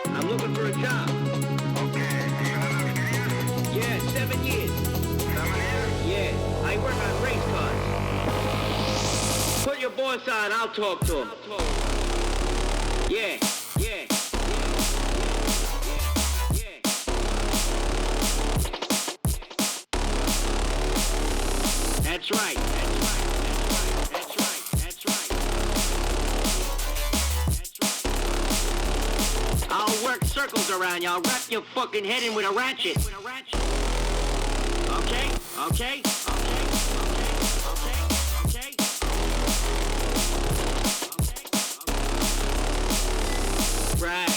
I'm looking for a job. Okay, do you have experience? Yeah, 7 years. 7 years? Yeah, I work on race cars. Put your boss on, I'll talk to him. Yeah, yeah. That's right. I'll work circles around you. I'll wrap your fucking head in with a ratchet. Okay? Right.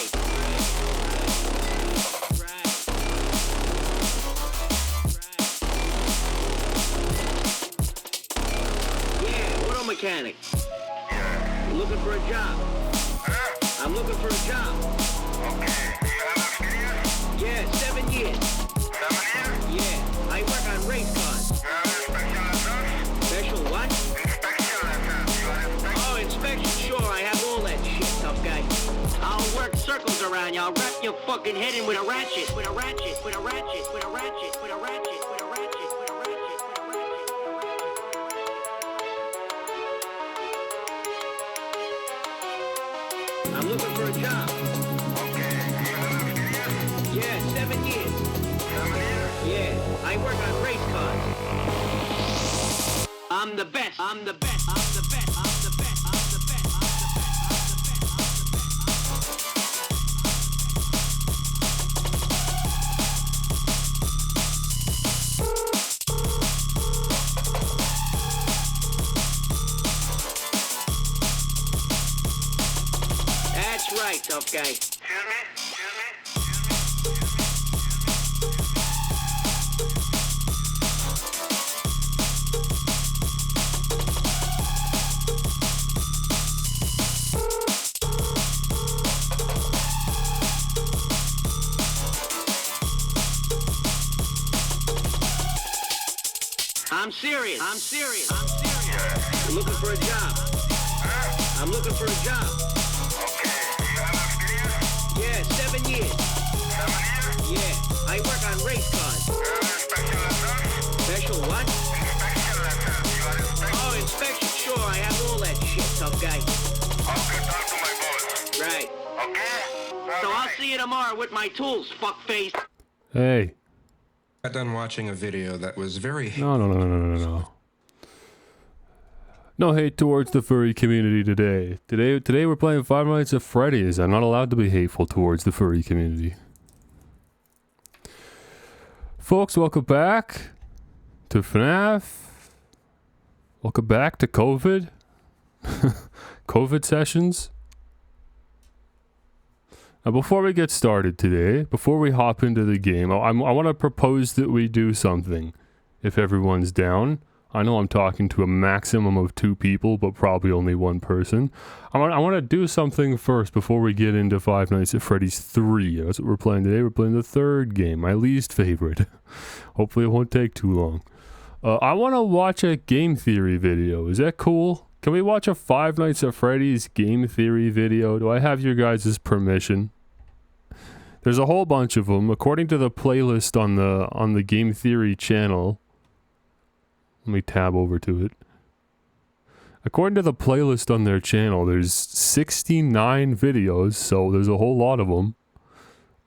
Yeah, auto mechanic. Yeah. Looking for a job. Huh? I'm looking for a job. Okay, do you have experience? Yeah, 7 years. 7 years? Yeah, I work on race cars. You have inspection license? Special what? Inspection license. You have inspection? Oh, inspection, sure, I have all that shit, tough guy. I'll work circles around you. I'll wrap your fucking head in with a ratchet. With a ratchet. I'm looking for a job. Okay, do you have experience? Yeah, 7 years. 7 years? Yeah, I work on race cars. I'm the best. That's right, tough guy. Excuse me? I'm serious. Yeah. Looking for a job. Huh? I'm looking for a job. Okay, do you have experience? Yeah, 7 years. 7 years? Yeah, I work on race cars. You have inspection license? Special what? Inspection license. You have inspection? Oh, inspection, sure, I have all that shit, tough guy. Okay, talk to my boss. Right. Okay? So I'll see you tomorrow with my tools, fuckface. Hey. Got done watching a video that was very No. No hate towards the furry community today. Today we're playing Five Nights at Freddy's. I'm not allowed to be hateful towards the furry community. Folks, welcome back to FNAF. Welcome back to COVID. COVID sessions. Now, before we get started today, before we hop into the game, I want to propose that we do something, if everyone's down. I know I'm talking to a maximum of 2 people, but probably only 1 person. I want to do something first before we get into Five Nights at Freddy's 3. That's what we're playing today. We're playing the 3rd game, my least favorite. Hopefully it won't take too long. I want to watch a game theory video. Is that cool? Can we watch a Five Nights at Freddy's game theory video? Do I have your guys' permission? There's a whole bunch of them. According to the playlist on the Game Theory channel, let me tab over to it. According to the playlist on their channel, there's 69 videos, so there's a whole lot of them.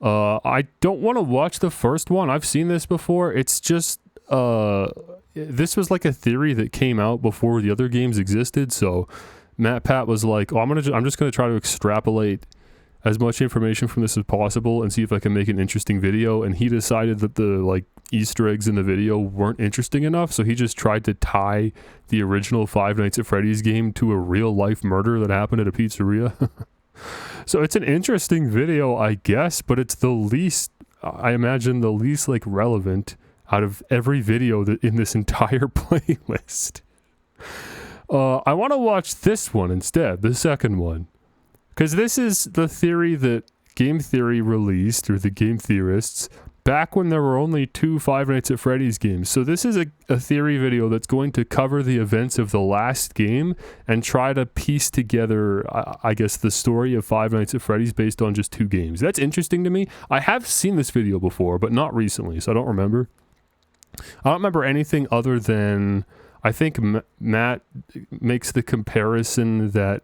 I don't want to watch the first one. I've seen this before. It's just, this was like a theory that came out before the other games existed, so Pat was like, oh, I'm just gonna try to extrapolate as much information from this as possible and see if I can make an interesting video, and he decided that the, like, Easter eggs in the video weren't interesting enough, so he just tried to tie the original Five Nights at Freddy's game to a real-life murder that happened at a pizzeria. So it's an interesting video, I guess, but it's the least, I imagine, the least, like, relevant out of every video that in this entire playlist. I want to watch this one instead, the second one. Because this is the theory that Game Theory released, or the game theorists, back when there were only 2 Five Nights at Freddy's games. So this is a theory video that's going to cover the events of the last game and try to piece together, I guess, the story of Five Nights at Freddy's based on just 2 games. That's interesting to me. I have seen this video before, but not recently, so I don't remember. I don't remember anything other than, I think Matt makes the comparison that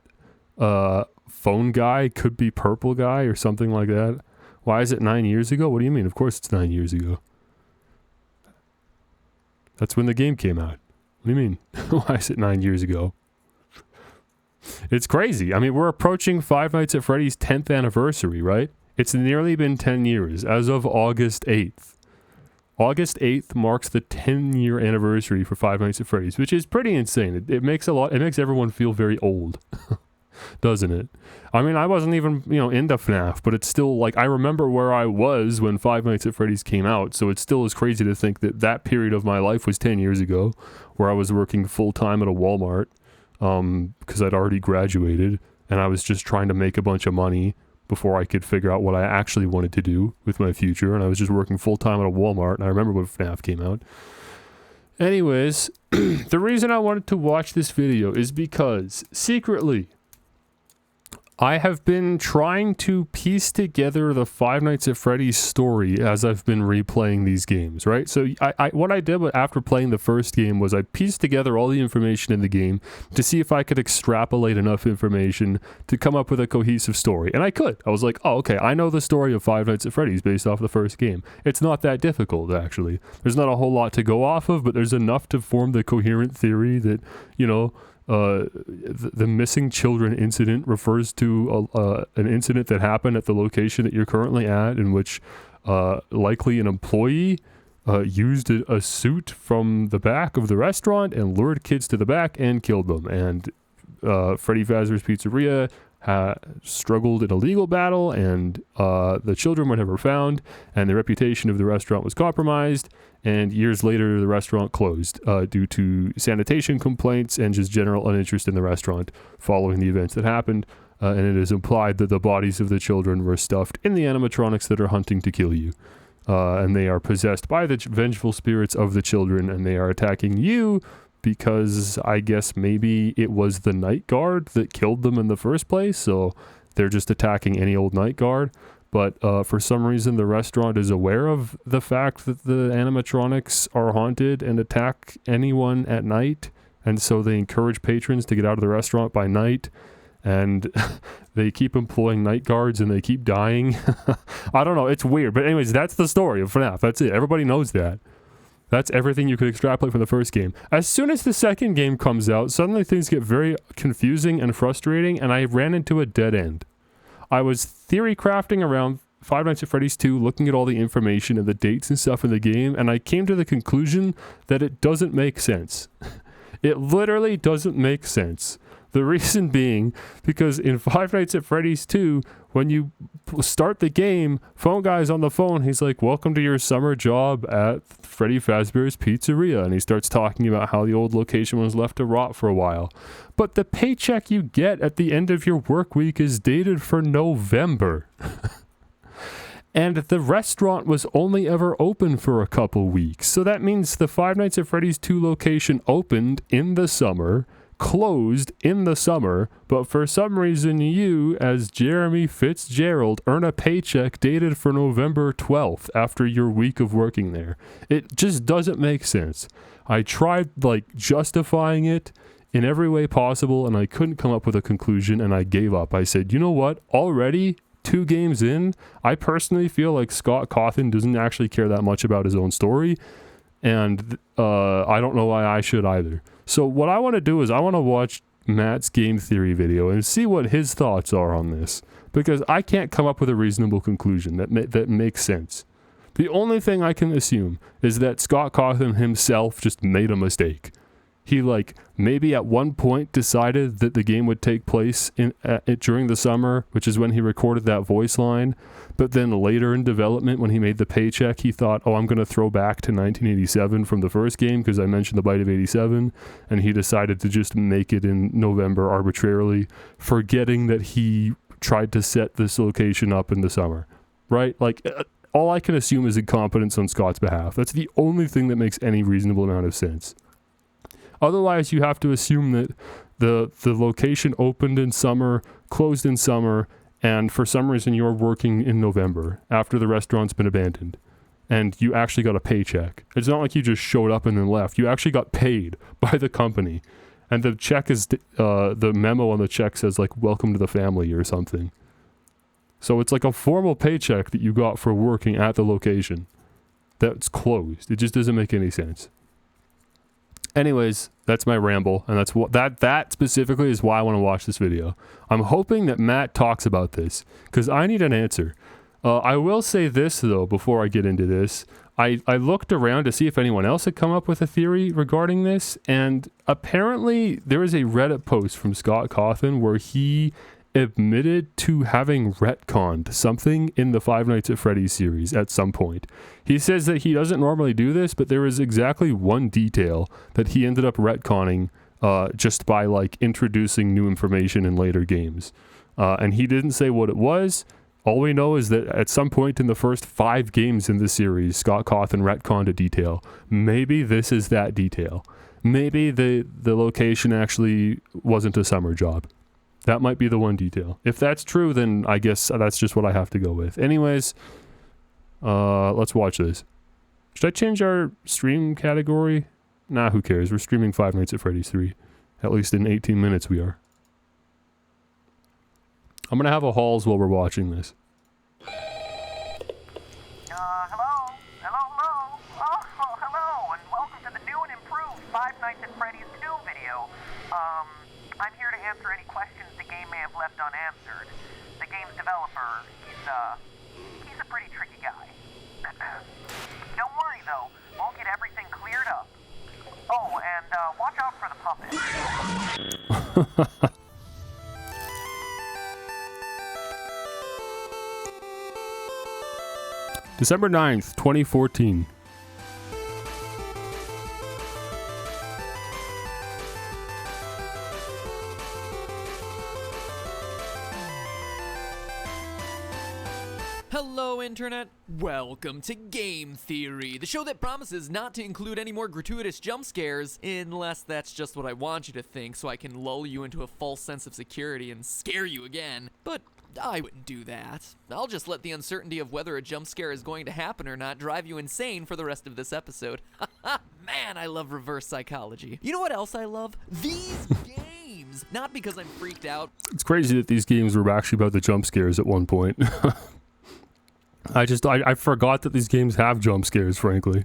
phone guy could be purple guy or something like that. Why is it 9 years ago? What do you mean? Of course it's 9 years ago. That's when the game came out. What do you mean? Why is it 9 years ago? It's crazy. I mean, we're approaching Five Nights at Freddy's 10th anniversary, right? It's nearly been 10 years as of August 8th. August 8th marks the 10-year anniversary for Five Nights at Freddy's, which is pretty insane. It makes everyone feel very old. Doesn't it? I mean, I wasn't even, into FNAF, but it's still, like, I remember where I was when Five Nights at Freddy's came out, so it still is crazy to think that that period of my life was 10 years ago, where I was working full-time at a Walmart, because I'd already graduated, and I was just trying to make a bunch of money before I could figure out what I actually wanted to do with my future, and I was just working full-time at a Walmart, and I remember when FNAF came out. Anyways, the reason I wanted to watch this video is because, secretly, I have been trying to piece together the Five Nights at Freddy's story as I've been replaying these games, right? So what I did after playing the first game was I pieced together all the information in the game to see if I could extrapolate enough information to come up with a cohesive story. And I could. I was like, oh, okay, I know the story of Five Nights at Freddy's based off the first game. It's not that difficult, actually. There's not a whole lot to go off of, but there's enough to form the coherent theory that, the missing children incident refers to an incident that happened at the location that you're currently at, in which likely an employee used a suit from the back of the restaurant and lured kids to the back and killed them. And Freddy Fazbear's Pizzeria struggled in a legal battle, and the children were never found, and the reputation of the restaurant was compromised. And years later, the restaurant closed due to sanitation complaints and just general uninterest in the restaurant following the events that happened. And it is implied that the bodies of the children were stuffed in the animatronics that are hunting to kill you. And they are possessed by the vengeful spirits of the children, and they are attacking you because I guess maybe it was the night guard that killed them in the first place. So they're just attacking any old night guard. But for some reason, the restaurant is aware of the fact that the animatronics are haunted and attack anyone at night. And so they encourage patrons to get out of the restaurant by night. And they keep employing night guards and they keep dying. I don't know. It's weird. But anyways, that's the story of FNAF. That's it. Everybody knows that. That's everything you could extrapolate from the first game. As soon as the second game comes out, suddenly things get very confusing and frustrating. And I ran into a dead end. I was theory crafting around Five Nights at Freddy's 2, looking at all the information and the dates and stuff in the game, and I came to the conclusion that it doesn't make sense. It literally doesn't make sense. The reason being, because in Five Nights at Freddy's 2, when you start the game, phone guy's on the phone, he's like, welcome to your summer job at Freddy Fazbear's Pizzeria, and he starts talking about how the old location was left to rot for a while. But the paycheck you get at the end of your work week is dated for November. And the restaurant was only ever open for a couple weeks. So that means the Five Nights at Freddy's 2 location opened in the summer, closed in the summer, but for some reason you, as Jeremy Fitzgerald, earn a paycheck dated for November 12th after your week of working there. It just doesn't make sense. I tried, justifying it in every way possible, and I couldn't come up with a conclusion, and I gave up. I said, you know what? Already 2 games in, I personally feel like Scott Cawthon doesn't actually care that much about his own story, and I don't know why I should either. So what I want to do is I want to watch Matt's game theory video and see what his thoughts are on this, because I can't come up with a reasonable conclusion that makes sense. The only thing I can assume is that Scott Cawthon himself just made a mistake. He maybe at one point decided that the game would take place during the summer, which is when he recorded that voice line. But then later in development, when he made the paycheck, he thought, oh, I'm going to throw back to 1987 from the first game because I mentioned the bite of 87. And he decided to just make it in November arbitrarily, forgetting that he tried to set this location up in the summer. Right? All I can assume is incompetence on Scott's behalf. That's the only thing that makes any reasonable amount of sense. Otherwise, you have to assume that the location opened in summer, closed in summer, and for some reason you're working in November after the restaurant's been abandoned. And you actually got a paycheck. It's not like you just showed up and then left. You actually got paid by the company. And the check is, the memo on the check says welcome to the family or something. So it's like a formal paycheck that you got for working at the location that's closed. It just doesn't make any sense. Anyways, that's my ramble, and that's what that specifically is why I want to watch this video. I'm hoping that Matt talks about this, because I need an answer. I will say this, though, before I get into this. I looked around to see if anyone else had come up with a theory regarding this, and apparently there is a Reddit post from Scott Cawthon where he admitted to having retconned something in the Five Nights at Freddy's series at some point. He says that he doesn't normally do this, but there is exactly one detail that he ended up retconning just by introducing new information in later games. And he didn't say what it was. All we know is that at some point in the first 5 games in the series, Scott Cawthon retconned a detail. Maybe this is that detail. Maybe the location actually wasn't a summer job. That might be the one detail. If that's true, then I guess that's just what I have to go with. Anyways, let's watch this. Should I change our stream category? Nah, who cares? We're streaming Five Nights at Freddy's 3. At least in 18 minutes we are. I'm gonna have a Halls while we're watching this. Hello? Hello? Oh, hello, and welcome to the new and improved Five Nights at Freddy's 2 video. I'm here to answer any questions the game may have left unanswered. The game's developer, he's a pretty tricky guy. Don't worry, though. We'll get everything cleared up. Oh, and watch out for the puppet. December 9th, 2014. Hello, Internet. Welcome to Game Theory, the show that promises not to include any more gratuitous jump scares, unless that's just what I want you to think so I can lull you into a false sense of security and scare you again. But I wouldn't do that. I'll just let the uncertainty of whether a jump scare is going to happen or not drive you insane for the rest of this episode. Man, I love reverse psychology. You know what else I love? These games! Not because I'm freaked out. It's crazy that these games were actually about the jump scares at one point. I forgot that these games have jump scares, frankly.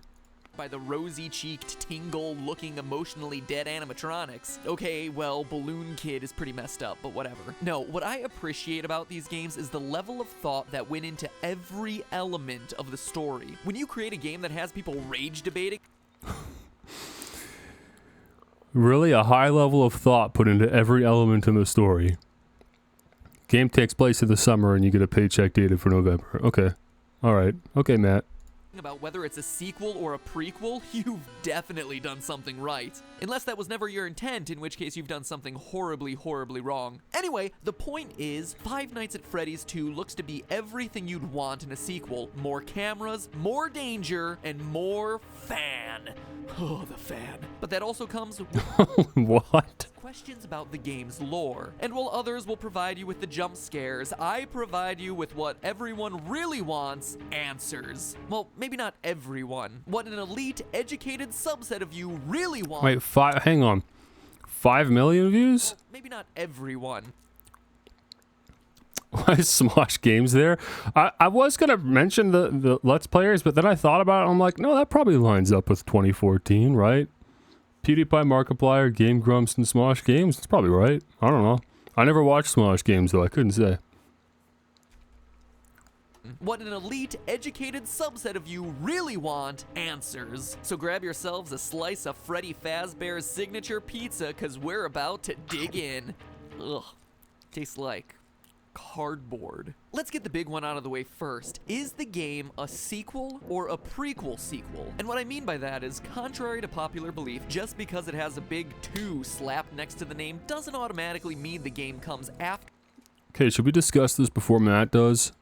By the rosy-cheeked, tingle-looking, emotionally dead animatronics. Okay, well, Balloon Kid is pretty messed up, but whatever. No, what I appreciate about these games is the level of thought that went into every element of the story. When you create a game that has people rage debating... Really, a high level of thought put into every element in the story. Game takes place in the summer and you get a paycheck dated for November. Okay. Alright. Okay, Matt. About whether it's a sequel or a prequel, you've definitely done something right. Unless that was never your intent, in which case you've done something horribly, horribly wrong. Anyway, the point is, Five Nights at Freddy's 2 looks to be everything you'd want in a sequel. More cameras, more danger, and more fan. Oh, the fan. But that also comes with What? questions about the game's lore. And while others will provide you with the jump scares, I provide you with what everyone really wants, answers. Well, maybe not everyone. What an elite, educated subset of you really wants. Wait, hang on. 5 million views? Maybe not everyone. Why is Smosh Games there? I was gonna mention the Let's Players, but then I thought about it. I'm like, no, that probably lines up with 2014, right? PewDiePie, Markiplier, Game Grumps, and Smosh Games. That's probably right. I don't know. I never watched Smosh Games though. I couldn't say. What an elite, educated subset of you really want, answers. So grab yourselves a slice of Freddy Fazbear's signature pizza, cause we're about to dig in. Ugh, tastes like cardboard. Let's get the big one out of the way first. Is the game a sequel or a prequel sequel? And what I mean by that is, contrary to popular belief, just because it has a big 2 slapped next to the name doesn't automatically mean the game comes after. Okay, should we discuss this before Matt does?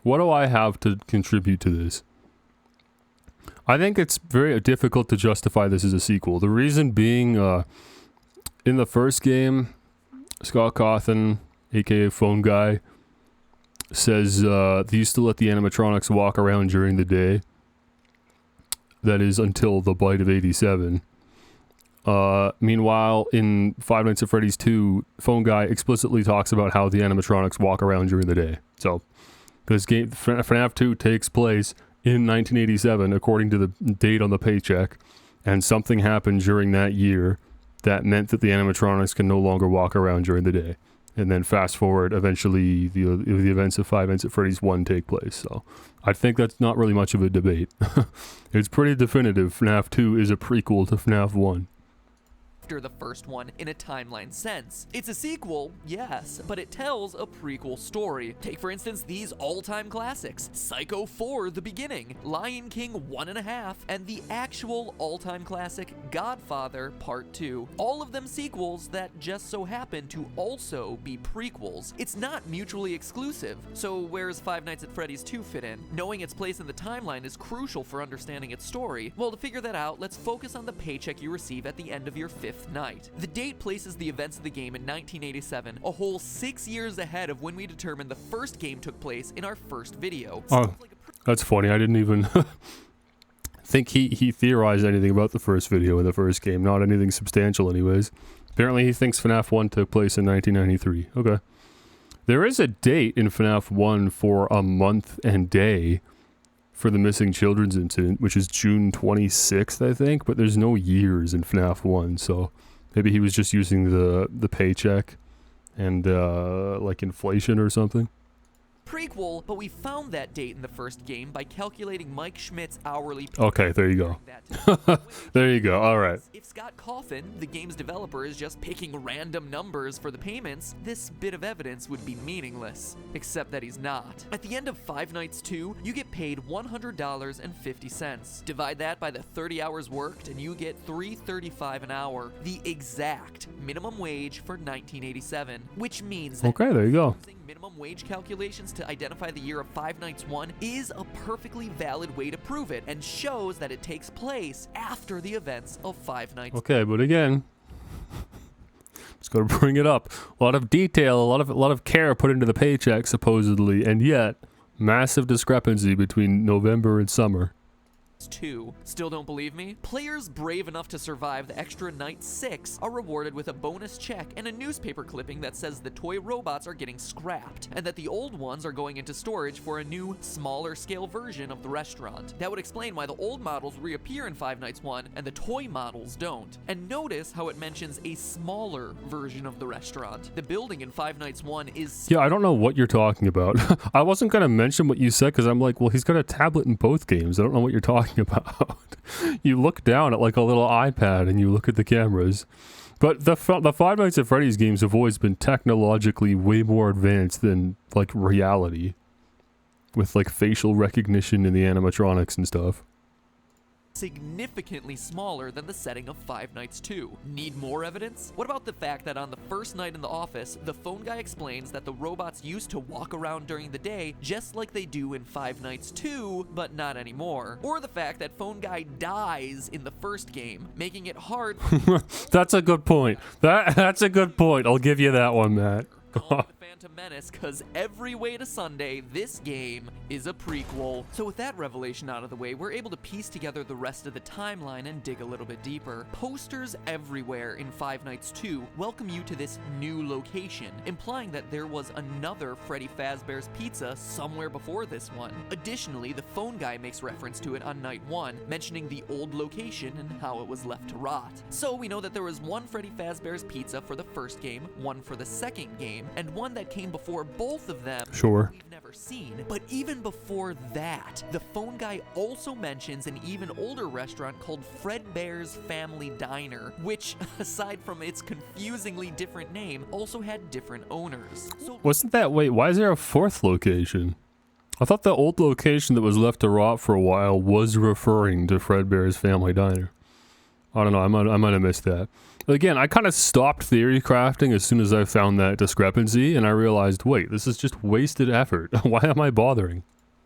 What do I have to contribute to this? I think it's very difficult to justify this as a sequel. The reason being, in the first game, Scott Cawthon, aka Phone Guy, says they used to let the animatronics walk around during the day. That is until the bite of 87. Meanwhile, in Five Nights at Freddy's 2, Phone Guy explicitly talks about how the animatronics walk around during the day. So, this game, FNAF 2 takes place in 1987, according to the date on the paycheck, and something happened during that year that meant that the animatronics can no longer walk around during the day. And then fast forward, eventually the events of Five Nights at Freddy's 1 take place. So I think that's not really much of a debate. It's pretty definitive. FNAF 2 is a prequel to FNAF 1. The first one in a timeline sense. It's a sequel, yes, but it tells a prequel story. Take for instance these all-time classics: Psycho 4: The Beginning, Lion King 1.5, and the actual all-time classic Godfather Part 2. All of them sequels that just so happen to also be prequels. It's not mutually exclusive, so where's Five Nights at Freddy's 2 fit in? Knowing its place in the timeline is crucial for understanding its story. Well, to figure that out, let's focus on the paycheck you receive at the end of your 5th night. The date places the events of the game in 1987, a whole 6 years ahead of when we determined the first game took place in our first video. Oh, that's funny. I didn't even think he theorized anything about the first video in the first game. Not anything substantial anyways. Apparently he thinks FNAF 1 took place in 1993. Okay. There is a date in FNAF 1 for a month and day for the missing children's incident, which is June 26th, I think, but there's no years in FNAF 1, so maybe he was just using the paycheck and like inflation or something. Prequel, but we found that date in the first game by calculating Mike Schmidt's hourly pay. Okay, there you go. There you go. All right. If Scott Cawthon, the game's developer, is just picking random numbers for the payments, this bit of evidence would be meaningless. Except that he's not. At the end of Five Nights 2, you get paid $100.50. Divide that by the 30 hours worked, and you get $3.35 an hour, the exact minimum wage for 1987. Which means that okay, there you go. Using minimum wage calculations to identify the year of Five Nights 1 is a perfectly valid way to prove it, and shows that it takes place after the events of Five Nights. Okay, but again, just gotta bring it up. A lot of detail, a lot of care put into the paycheck, supposedly, and yet massive discrepancy between November and summer. 2. Still don't believe me? Players brave enough to survive the extra night 6 are rewarded with a bonus check and a newspaper clipping that says the toy robots are getting scrapped, and that the old ones are going into storage for a new, smaller scale version of the restaurant. That would explain why the old models reappear in Five Nights 1 and the toy models don't. And notice how it mentions a smaller version of the restaurant. The building in Five Nights 1 is... Yeah, I don't know what you're talking about. I wasn't gonna mention what you said because I'm like, well, he's got a tablet in both games. I don't know what you're talking about. You look down at like a little iPad and you look at the cameras. But the Five Nights at Freddy's games have always been technologically way more advanced than like reality, with like facial recognition in the animatronics and stuff. Significantly smaller than the setting of Five Nights 2. Need more evidence? What about the fact that on the first night in the office, the phone guy explains that the robots used to walk around during the day just like they do in Five Nights 2, but not anymore? Or the fact that phone guy dies in the first game, making it hard... That's a good point. That's a good point. I'll give you that one, Matt. Call it the Phantom Menace, because every way to Sunday, this game is a prequel. So with that revelation out of the way, we're able to piece together the rest of the timeline and dig a little bit deeper. Posters everywhere in Five Nights 2 welcome you to this new location, implying that there was another Freddy Fazbear's Pizza somewhere before this one. Additionally, the phone guy makes reference to it on night 1, mentioning the old location and how it was left to rot. So we know that there was one Freddy Fazbear's Pizza for the first game, one for the second game, and one that came before both of them Sure. we've never seen. But even before that, the phone guy also mentions an even older restaurant called Fredbear's Family Diner, which, aside from its confusingly different name, also had different owners. So Wasn't that, wait, why is there a fourth location? I thought the old location that was left to rot for a while was referring to Fredbear's Family Diner. I don't know, I might have missed that. Again, I kind of stopped theory crafting as soon as I found that discrepancy, and I realized, wait, this is just wasted effort. Why am I bothering?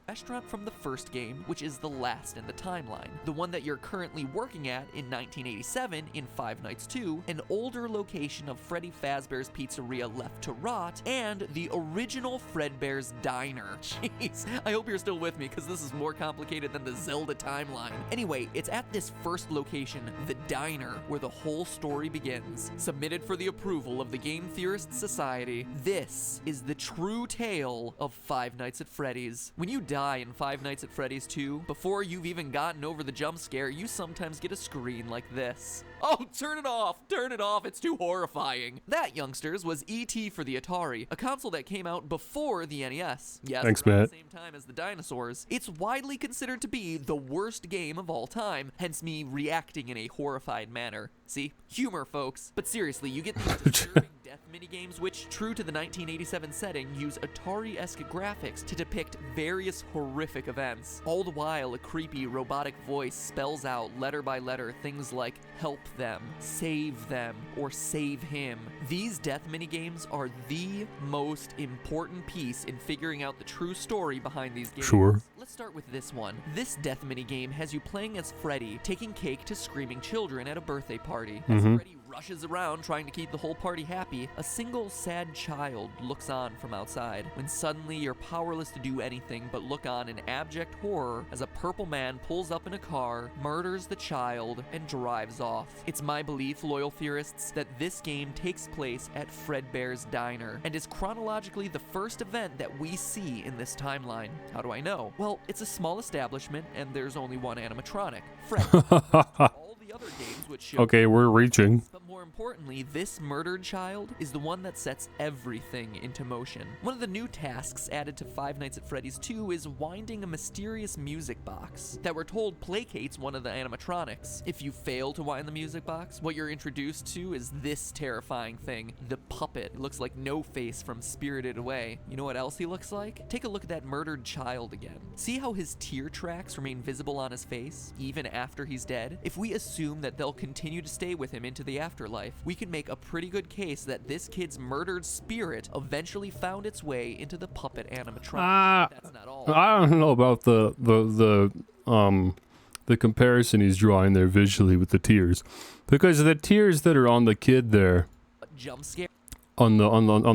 restaurant from the first game, which is the last in the timeline. The one that you're currently working at in 1987 in Five Nights 2, an older location of Freddy Fazbear's Pizzeria left to rot, and the original Fredbear's Diner. Jeez, I hope you're still with me because this is more complicated than the Zelda timeline. Anyway, it's at this first location, the Diner, where the whole story begins. Submitted for the approval of the Game Theorists Society, this is the true tale of Five Nights at Freddy's. When you die in Five Nights at Freddy's 2, before you've even gotten over the jump scare, you sometimes get a screen like this. Oh, turn it off! Turn it off, it's too horrifying. That, youngsters, was E.T. for the Atari, a console that came out before the NES. Yes, Thanks, around Matt. the same time as the dinosaurs. It's widely considered to be the worst game of all time, hence me reacting in a horrified manner. See? Humor, folks. But seriously, you get these disturbing death minigames which, true to the 1987 setting, use Atari-esque graphics to depict various horrific events. All the while, a creepy robotic voice spells out letter by letter things like help them, save them, or save him. These death minigames are the most important piece in figuring out the true story behind these games. Sure. Let's start with this one. This death minigame has you playing as Freddy, taking cake to screaming children at a birthday party. As Freddy rushes around trying to keep the whole party happy, a single sad child looks on from outside, when suddenly you're powerless to do anything but look on in abject horror as a purple man pulls up in a car, murders the child, and drives off. It's my belief, loyal theorists, that this game takes place at Fredbear's Diner, and is chronologically the first event that we see in this timeline. How do I know? Well, it's a small establishment, and there's only one animatronic, Freddy. All the other games which show Okay, we're reaching. but more importantly, this murdered child is the one that sets everything into motion. One of the new tasks added to Five Nights at Freddy's 2 is winding a mysterious music box that we're told placates one of the animatronics. If you fail to wind the music box, what you're introduced to is this terrifying thing, the puppet. It looks like No Face from Spirited Away. You know what else he looks like? Take a look at that murdered child again. See how his tear tracks remain visible on his face, even after he's dead? If we assume that they'll continue to stay with him into the afterlife, we can make a pretty good case that this kid's murdered spirit eventually found its way into the puppet animatronic. That's not all. I don't know about the comparison he's drawing there visually with the tears, because the tears that are on the kid there, Jump scare. on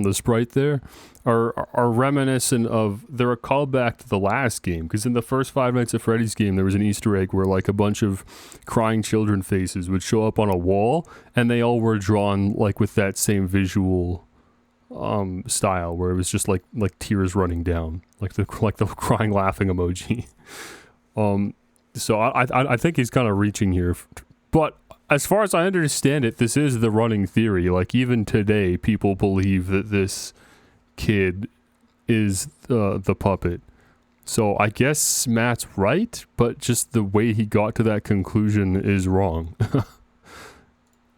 the sprite there, are reminiscent of, they're a callback to the last game, because in the first Five Nights at Freddy's game there was an Easter egg where like a bunch of crying children faces would show up on a wall, and they all were drawn like with that same visual style, where it was just like tears running down, like the crying laughing emoji. So I think he's kind of reaching here, but as far as I understand it, this is the running theory. Like even today, people believe that this kid is the puppet. So I guess Matt's right, but just the way he got to that conclusion is wrong.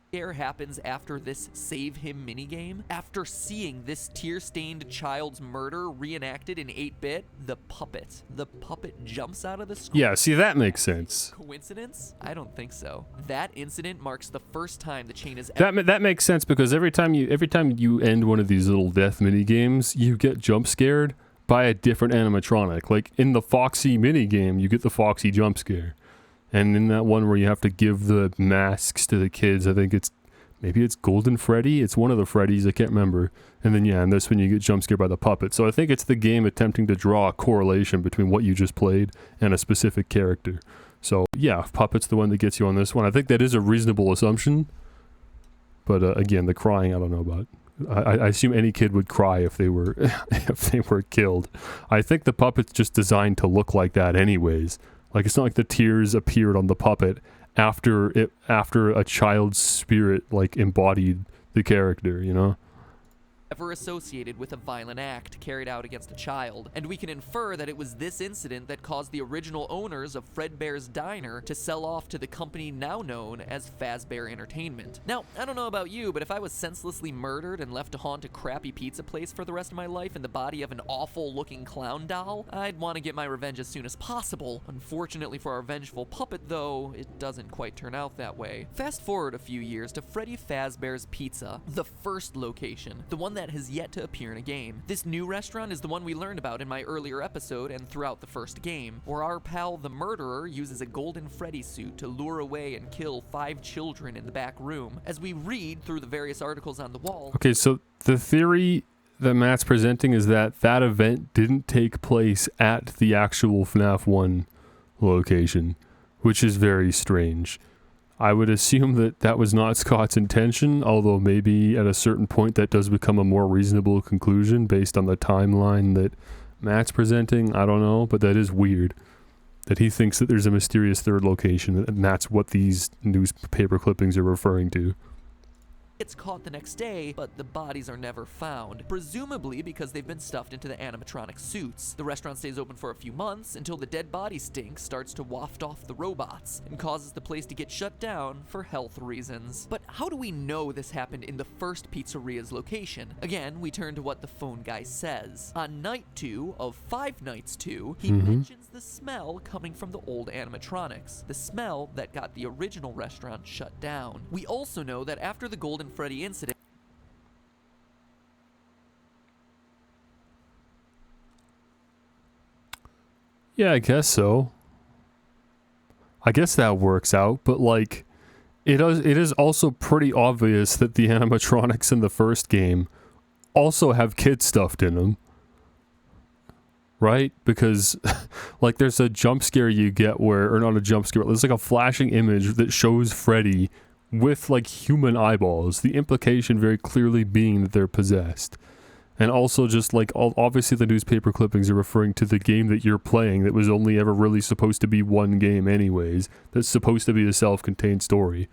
Scare happens after this Save Him minigame. After seeing this tear-stained child's murder reenacted in 8-bit, the puppet jumps out of the screen. Yeah, see, that makes sense. Coincidence? I don't think so. That incident marks the first time the chain has ever... That makes sense, because every time you end one of these little death mini games, you get jump scared by a different animatronic. Like in the Foxy mini game, you get the Foxy jump scare. And in that one where you have to give the masks to the kids, I think it's maybe it's Golden Freddy. It's one of the Freddys. I can't remember. And then, yeah, in this one you get jump scared by the puppet. So I think it's the game attempting to draw a correlation between what you just played and a specific character. So, yeah, puppet's the one that gets you on this one. I think that is a reasonable assumption. But, again, the crying, I don't know about. I assume any kid would cry if they were if they were killed. I think the puppet's just designed to look like that anyways. Like, it's not like the tears appeared on the puppet after a child's spirit, like, embodied the character, you know? Ever associated with a violent act carried out against a child, and we can infer that it was this incident that caused the original owners of Fredbear's Diner to sell off to the company now known as Fazbear Entertainment. Now, I don't know about you, but if I was senselessly murdered and left to haunt a crappy pizza place for the rest of my life in the body of an awful-looking clown doll, I'd want to get my revenge as soon as possible. Unfortunately for our vengeful puppet, though, it doesn't quite turn out that way. Fast forward a few years to Freddy Fazbear's Pizza, the first location, the one that has yet to appear in a game. This new restaurant is the one we learned about in my earlier episode and throughout the first game, where our pal the murderer uses a golden Freddy suit to lure away and kill 5 children in the back room. As we read through the various articles on the wall... Okay, so the theory that Matt's presenting is that that event didn't take place at the actual FNAF 1 location, which is very strange. I would assume that that was not Scott's intention, although maybe at a certain point that does become a more reasonable conclusion based on the timeline that Matt's presenting. I don't know, but that is weird. That he thinks that there's a mysterious third location, and that's what these newspaper clippings are referring to. Gets caught the next day, but the bodies are never found, presumably because they've been stuffed into the animatronic suits. The restaurant stays open for a few months until the dead body stink starts to waft off the robots and causes the place to get shut down for health reasons. But how do we know this happened in the first pizzeria's location? Again, we turn to what the phone guy says. On night 2 of Five Nights 2, he mentions the smell coming from the old animatronics, the smell that got the original restaurant shut down. We also know that after the Golden Freddy incident, Yeah, I guess so. I guess that works out, but like, it is also pretty obvious that the animatronics in the first game also have kid stuffed in them. Right? Because, like, there's a jump scare you get where, or not a jump scare, there's like a flashing image that shows Freddy with, like, human eyeballs. The implication very clearly being that they're possessed. And also just, like, obviously the newspaper clippings are referring to the game that you're playing that was only ever really supposed to be one game anyways. That's supposed to be a self-contained story.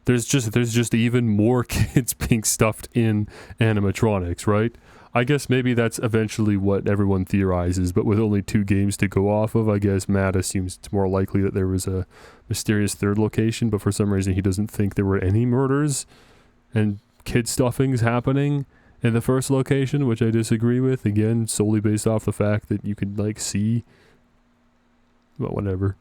There's just even more kids being stuffed in animatronics, right? I guess maybe that's eventually what everyone theorizes, but with only 2 games to go off of, I guess Matt assumes it's more likely that there was a mysterious third location, but for some reason he doesn't think there were any murders and kid stuffings happening in the first location, which I disagree with, again, solely based off the fact that you could, like, see, well, whatever.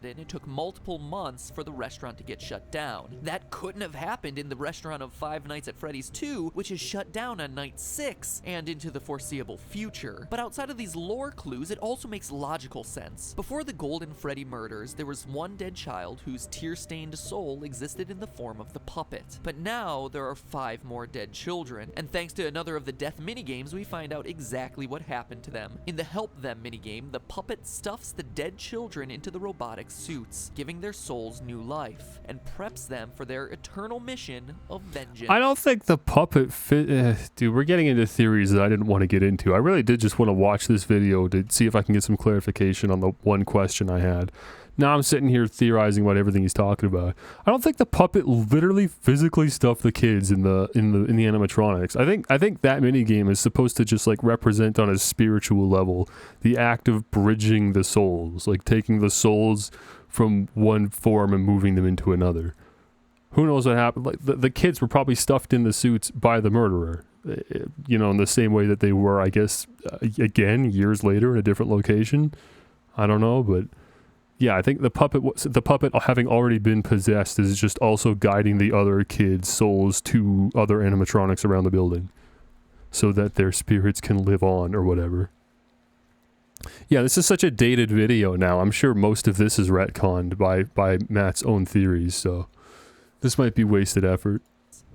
and it took multiple months for the restaurant to get shut down. That couldn't have happened in the restaurant of Five Nights at Freddy's 2, which is shut down on night 6 and into the foreseeable future. But outside of these lore clues, it also makes logical sense. Before the Golden Freddy murders, there was one dead child whose tear-stained soul existed in the form of the puppet. But now there are 5 more dead children, and thanks to another of the death minigames, we find out exactly what happened to them. In the Help Them minigame, the puppet stuffs the dead children into the robotic suits, giving their souls new life, and preps them for their eternal mission of vengeance. I don't think the puppet fit... dude, we're getting into theories that I didn't want to get into. I really did just want to watch this video to see if I can get some clarification on the one question I had. Now I'm sitting here theorizing about everything he's talking about. I don't think the puppet literally physically stuffed the kids in the animatronics. I think that minigame is supposed to just like represent on a spiritual level the act of bridging the souls, like taking the souls from one form and moving them into another. Who knows what happened? Like the kids were probably stuffed in the suits by the murderer, you know, in the same way that they were, I guess, again years later in a different location. I don't know, but. Yeah, I think the puppet having already been possessed is just also guiding the other kids' souls to other animatronics around the building so that their spirits can live on or whatever. Yeah, this is such a dated video now. I'm sure most of this is retconned by Matt's own theories, so this might be wasted effort.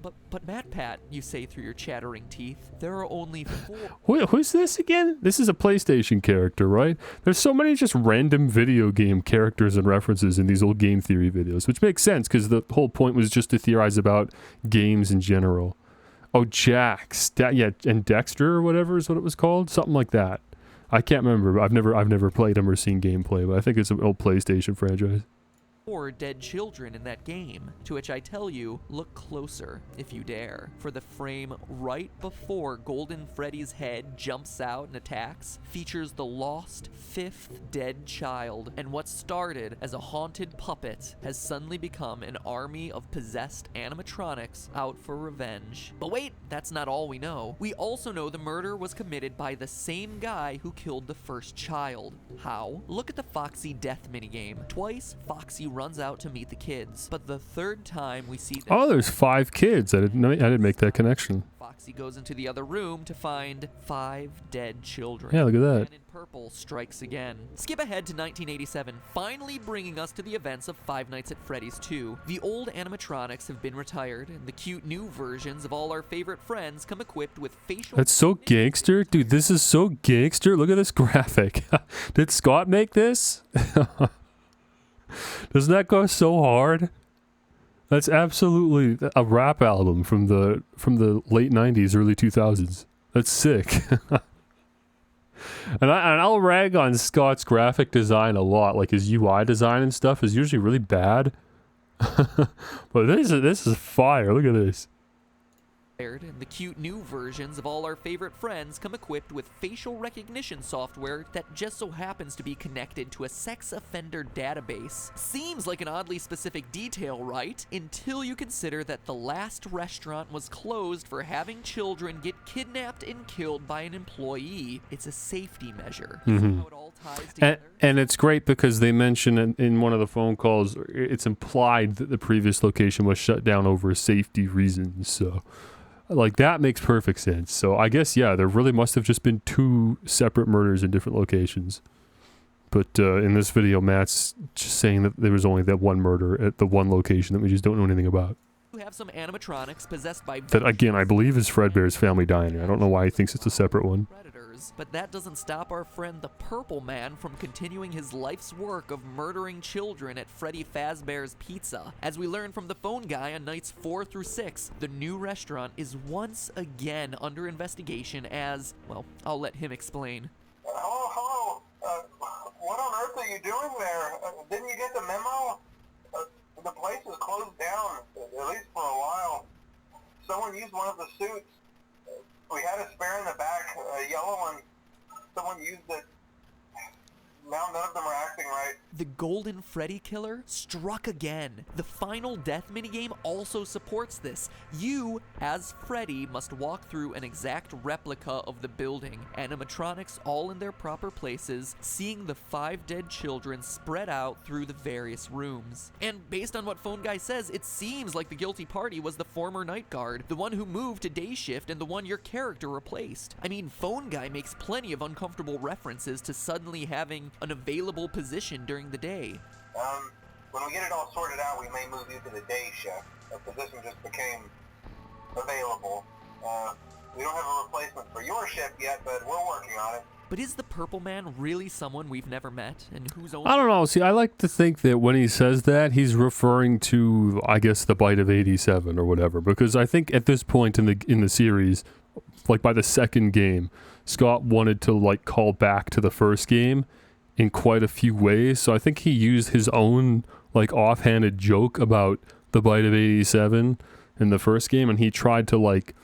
But MatPat, you say through your chattering teeth, there are only 4. Who's this again? This is a PlayStation character, right? There's so many just random video game characters and references in these old game theory videos, which makes sense because the whole point was just to theorize about games in general. Oh, Jax. Yeah, and Dexter or whatever is what it was called. Something like that. I can't remember. I've never played him or seen gameplay, but I think it's an old PlayStation franchise. 4 dead children in that game, to which I tell you, look closer if you dare, for the frame right before Golden Freddy's head jumps out and attacks features the lost 5th dead child, and what started as a haunted puppet has suddenly become an army of possessed animatronics out for revenge. But wait, that's not all we know. We also know the murder was committed by the same guy who killed the first child. How? Look at the Foxy death minigame. Twice, Foxy runs out to meet the kids, but the 3rd time we see that— Oh, there's 5 kids. I didn't make that connection. Foxy goes into the other room to find 5 dead children. Yeah, look at that. Man in Purple strikes again. Skip ahead to 1987, finally bringing us to the events of Five Nights at Freddy's 2. The old animatronics have been retired, and the cute new versions of all our favorite friends come equipped with facial— That's so gangster. Dude, this is so gangster. Look at this graphic. Did Scott make this? Doesn't that go so hard? That's absolutely a rap album from the late 90s, early 2000s. That's sick. And I'll rag on Scott's graphic design a lot. Like his UI design and stuff is usually really bad. But this is fire. Look at this. And the cute new versions of all our favorite friends come equipped with facial recognition software that just so happens to be connected to a sex offender database. Seems like an oddly specific detail, right? Until you consider that the last restaurant was closed for having children get kidnapped and killed by an employee. It's a safety measure. See how it all ties together? And it's great because they mention in one of the phone calls, it's implied that the previous location was shut down over safety reasons. So, like, that makes perfect sense. So I guess, yeah, there really must have just been 2 separate murders in different locations. But in this video, Matt's just saying that there was only that one murder at the one location that we just don't know anything about. You have some animatronics possessed by— That, again, I believe is Fredbear's Family Diner. I don't know why he thinks it's a separate one. But that doesn't stop our friend the Purple Man from continuing his life's work of murdering children at Freddy Fazbear's Pizza. As we learn from the phone guy on nights 4 through 6, the new restaurant is once again under investigation as— well, I'll let him explain. Hello. What on earth are you doing there? Didn't you get the memo? The place is closed down, at least for a while. Someone used one of the suits. We had a spare in the back, a yellow one. Someone used it. Now none of them are acting right. The Golden Freddy Killer struck again. The final death minigame also supports this. You, as Freddy, must walk through an exact replica of the building. Animatronics all in their proper places, seeing the 5 dead children spread out through the various rooms. And based on what Phone Guy says, it seems like the guilty party was the former night guard, the one who moved to day shift and the one your character replaced. I mean, Phone Guy makes plenty of uncomfortable references to suddenly having an available position during the day. When we get it all sorted out, we may move you to the day shift. A position just became available. We don't have a replacement for your shift yet, but we're working on it. But is the Purple Man really someone we've never met and whose own— I don't know. See, I like to think that when he says that, he's referring to, I guess, the Bite of 87 or whatever. Because I think at this point in the series, like by the second game, Scott wanted to like call back to the first game in quite a few ways. So I think he used his own like offhanded joke about the Bite of 87 in the first game, and he tried to like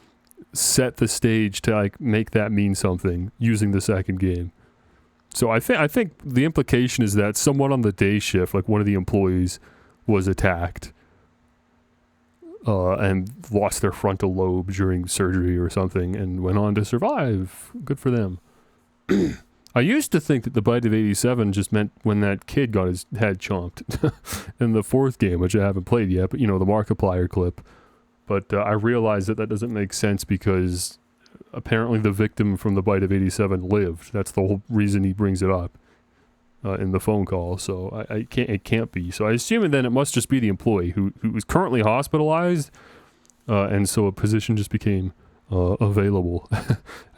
set the stage to like make that mean something using the second game. So I think the implication is that someone on the day shift, like one of the employees, was attacked and lost their frontal lobe during surgery or something and went on to survive. Good for them. I used to think that the Bite of 87 just meant when that kid got his head chomped in the 4th game, which I haven't played yet, but you know, the Markiplier clip. But I realized that doesn't make sense because apparently the victim from the Bite of 87 lived. That's the whole reason he brings it up in the phone call. So it can't be. So I assume then it must just be the employee who is currently hospitalized and so a position just became available,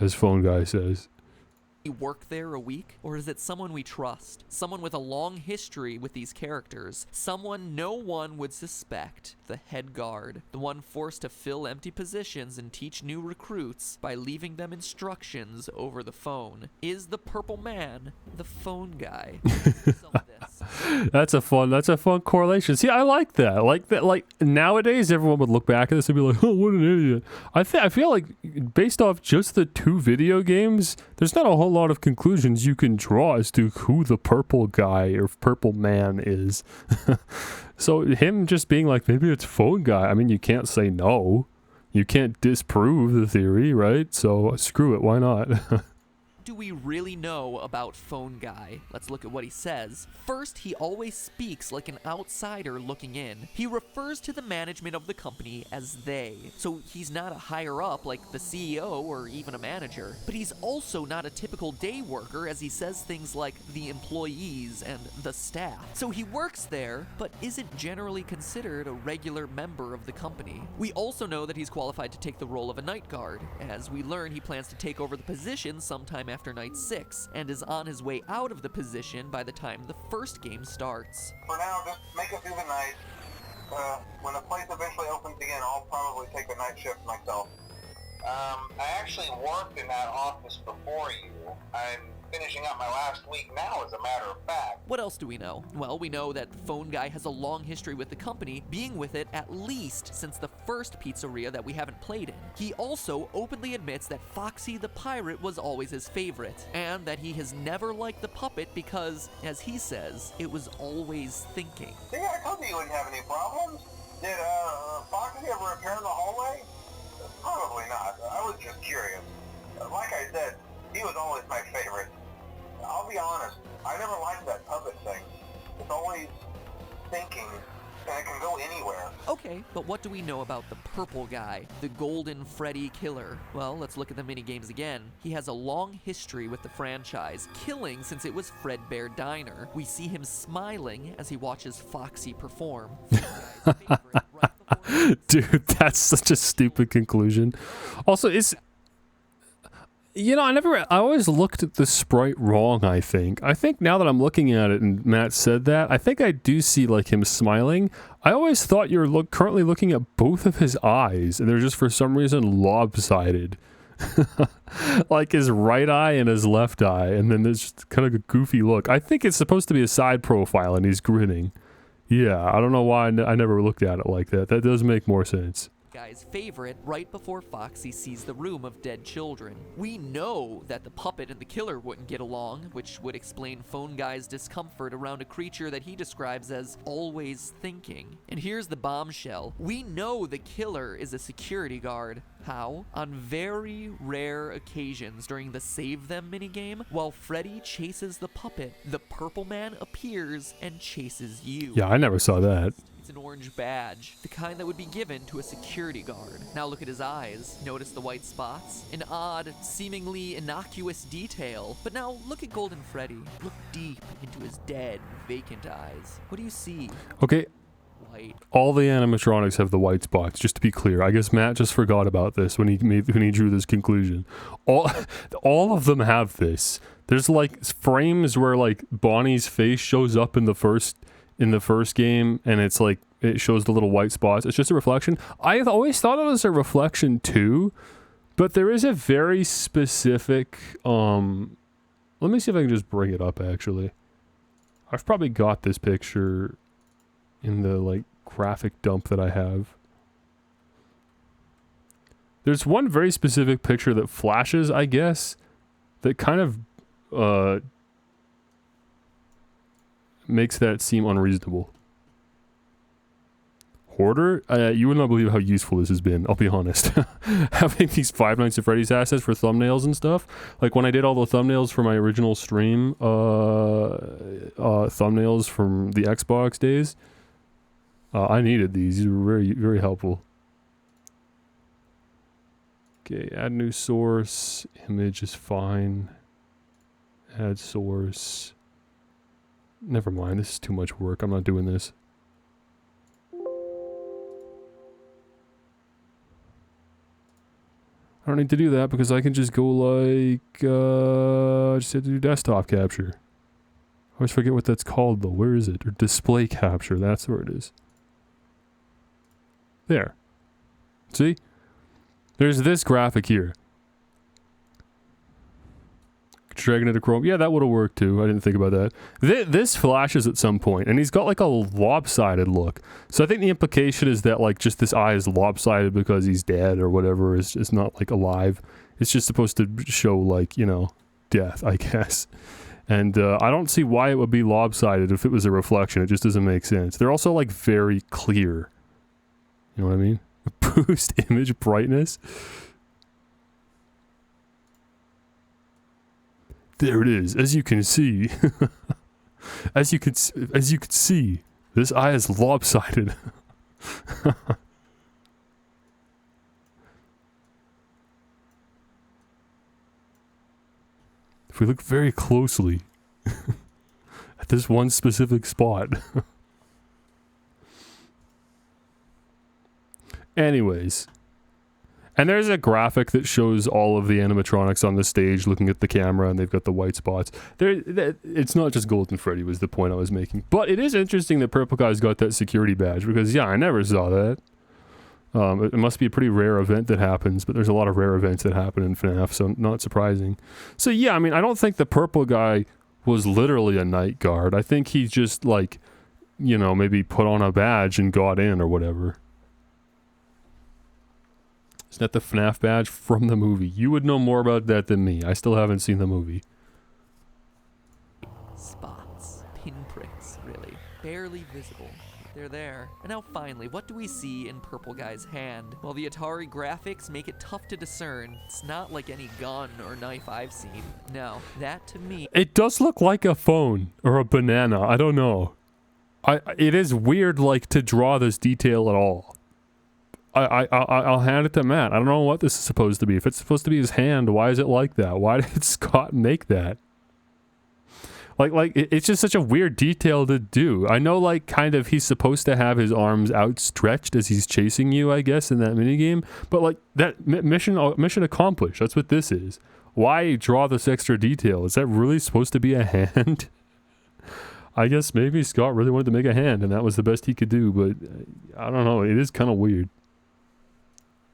as Phone Guy says. Work there a week? Or is it someone we trust? Someone with a long history with these characters? Someone no one would suspect? The head guard. The one forced to fill empty positions and teach new recruits by leaving them instructions over the phone. Is the purple man the phone guy? That's a fun correlation. See, I like that. Like nowadays, everyone would look back at this and be like, "Oh, what an idiot." I feel like based off just the 2 video games, there's not a whole lot of conclusions you can draw as to who the purple guy or purple man is. So him just being like, maybe it's phone guy. I mean, you can't say no. You can't disprove the theory, right? So screw it. Why not? Do we really know about Phone Guy? Let's look at what he says. First, he always speaks like an outsider looking in. He refers to the management of the company as they. So he's not a higher up like the CEO or even a manager. But he's also not a typical day worker, as he says things like the employees and the staff. So he works there, but isn't generally considered a regular member of the company. We also know that he's qualified to take the role of a night guard. As we learn, he plans to take over the position sometime after night 6, and is on his way out of the position by the time the first game starts. For now, just make it through the night. When the place eventually opens again, I'll probably take the night shift myself. I actually worked in that office before you. I'm finishing up my last week now, as a matter of fact. What else do we know? Well, we know that Phone Guy has a long history with the company, being with it at least since the first pizzeria that we haven't played in. He also openly admits that Foxy the Pirate was always his favorite, and that he has never liked the puppet because, as he says, it was always thinking. See, I told you wouldn't have any problems. Did Foxy ever appear in the hallway? Probably not. I was just curious. Like I said, he was always my favorite. I'll be honest, I never liked that puppet thing. It's always thinking, and it can go anywhere. Okay, but what do we know about the purple guy, the golden Freddy killer? Well, let's look at the minigames again. He has a long history with the franchise, killing since it was Fredbear Diner. We see him smiling as he watches Foxy perform. Dude, that's such a stupid conclusion. Also, I always looked at the sprite wrong, I think. I think now that I'm looking at it and Matt said that, I think I do see like him smiling. I always thought you were currently looking at both of his eyes and they're just for some reason lopsided. Like his right eye and his left eye, and then there's just kind of a goofy look. I think it's supposed to be a side profile and he's grinning. Yeah, I don't know why I never looked at it like that. That does make more sense. Guy's favorite right before Foxy sees the room of dead children. We know that the puppet and the killer wouldn't get along, which would explain Phone Guy's discomfort around a creature that he describes as always thinking. And here's the bombshell. We know the killer is a security guard. How? On very rare occasions during the Save Them minigame, while Freddy chases the puppet, the purple man appears and chases you. Yeah, I never saw that. It's an orange badge, the kind that would be given to a security guard. Now look at his eyes. Notice the white spots? An odd, seemingly innocuous detail. But now look at Golden Freddy. Look deep into his dead, vacant eyes. What do you see? Okay. White. All the animatronics have the white spots, just to be clear. I guess Matt just forgot about this when he drew this conclusion. All of them have this. There's like frames where like Bonnie's face shows up in the first game, and it's like it shows the little white spots. It's just a reflection. I've always thought it was a reflection too, but there is a very specific let me see if I can just bring it up. Actually, I've probably got this picture in the like graphic dump that I have. There's one very specific picture that flashes, I guess, that kind of makes that seem unreasonable. Hoarder? You would not believe how useful this has been, I'll be honest. Having these Five Nights at Freddy's assets for thumbnails and stuff. Like when I did all the thumbnails for my original stream, thumbnails from the Xbox days, I needed these. These were very, very helpful. Okay, add new source. Image is fine. Add source. Never mind, this is too much work. I'm not doing this. I don't need to do that because I can just go like, just have to do desktop capture. I always forget what that's called though. Where is it? Or display capture, that's where it is. There. See? There's this graphic here. Dragging it to Chrome. Yeah, that would have worked too. I didn't think about that. This flashes at some point, and he's got like a lopsided look. So I think the implication is that like just this eye is lopsided because he's dead or whatever. It's not like alive. It's just supposed to show like, you know, death, I guess. And I don't see why it would be lopsided if it was a reflection. It just doesn't make sense. They're also like very clear. You know what I mean? Boost image brightness. There it is. As you can see, as you can see, this eye is lopsided. If we look very closely at this one specific spot. Anyways. And there's a graphic that shows all of the animatronics on the stage looking at the camera, and they've got the white spots. It's not just Golden Freddy was the point I was making. But it is interesting that Purple Guy's got that security badge, because yeah, I never saw that. It must be a pretty rare event that happens, but there's a lot of rare events that happen in FNAF, so not surprising. So yeah, I mean, I don't think the Purple Guy was literally a night guard. I think he just, like, you know, maybe put on a badge and got in or whatever. Isn't that the FNAF badge from the movie? You would know more about that than me. I still haven't seen the movie. Spots. Pinpricks, really. Barely visible. They're there. And now finally, what do we see in Purple Guy's hand? Well, the Atari graphics make it tough to discern. It's not like any gun or knife I've seen. No, that to me... It does look like a phone or a banana. I don't know. It is weird, like, to draw this detail at all. I'll hand it to Matt. I don't know what this is supposed to be. If it's supposed to be his hand, why is it like that? Why did Scott make that? Like it's just such a weird detail to do. I know, like, kind of he's supposed to have his arms outstretched as he's chasing you, I guess, in that minigame. But, like, that mission accomplished. That's what this is. Why draw this extra detail? Is that really supposed to be a hand? I guess maybe Scott really wanted to make a hand, and that was the best he could do, but I don't know. It is kind of weird.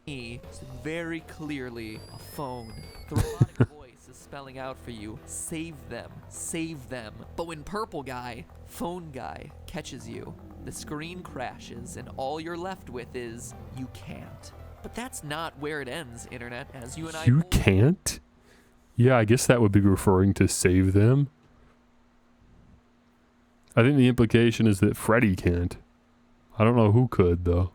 It's very clearly a phone. The robotic voice is spelling out for you, save them, save them. But when Purple Guy, Phone Guy, catches you, the screen crashes and all you're left with is, you can't. But that's not where it ends, Internet, as you and I... You can't? Yeah, I guess that would be referring to save them. I think the implication is that Freddy can't. I don't know who could, though.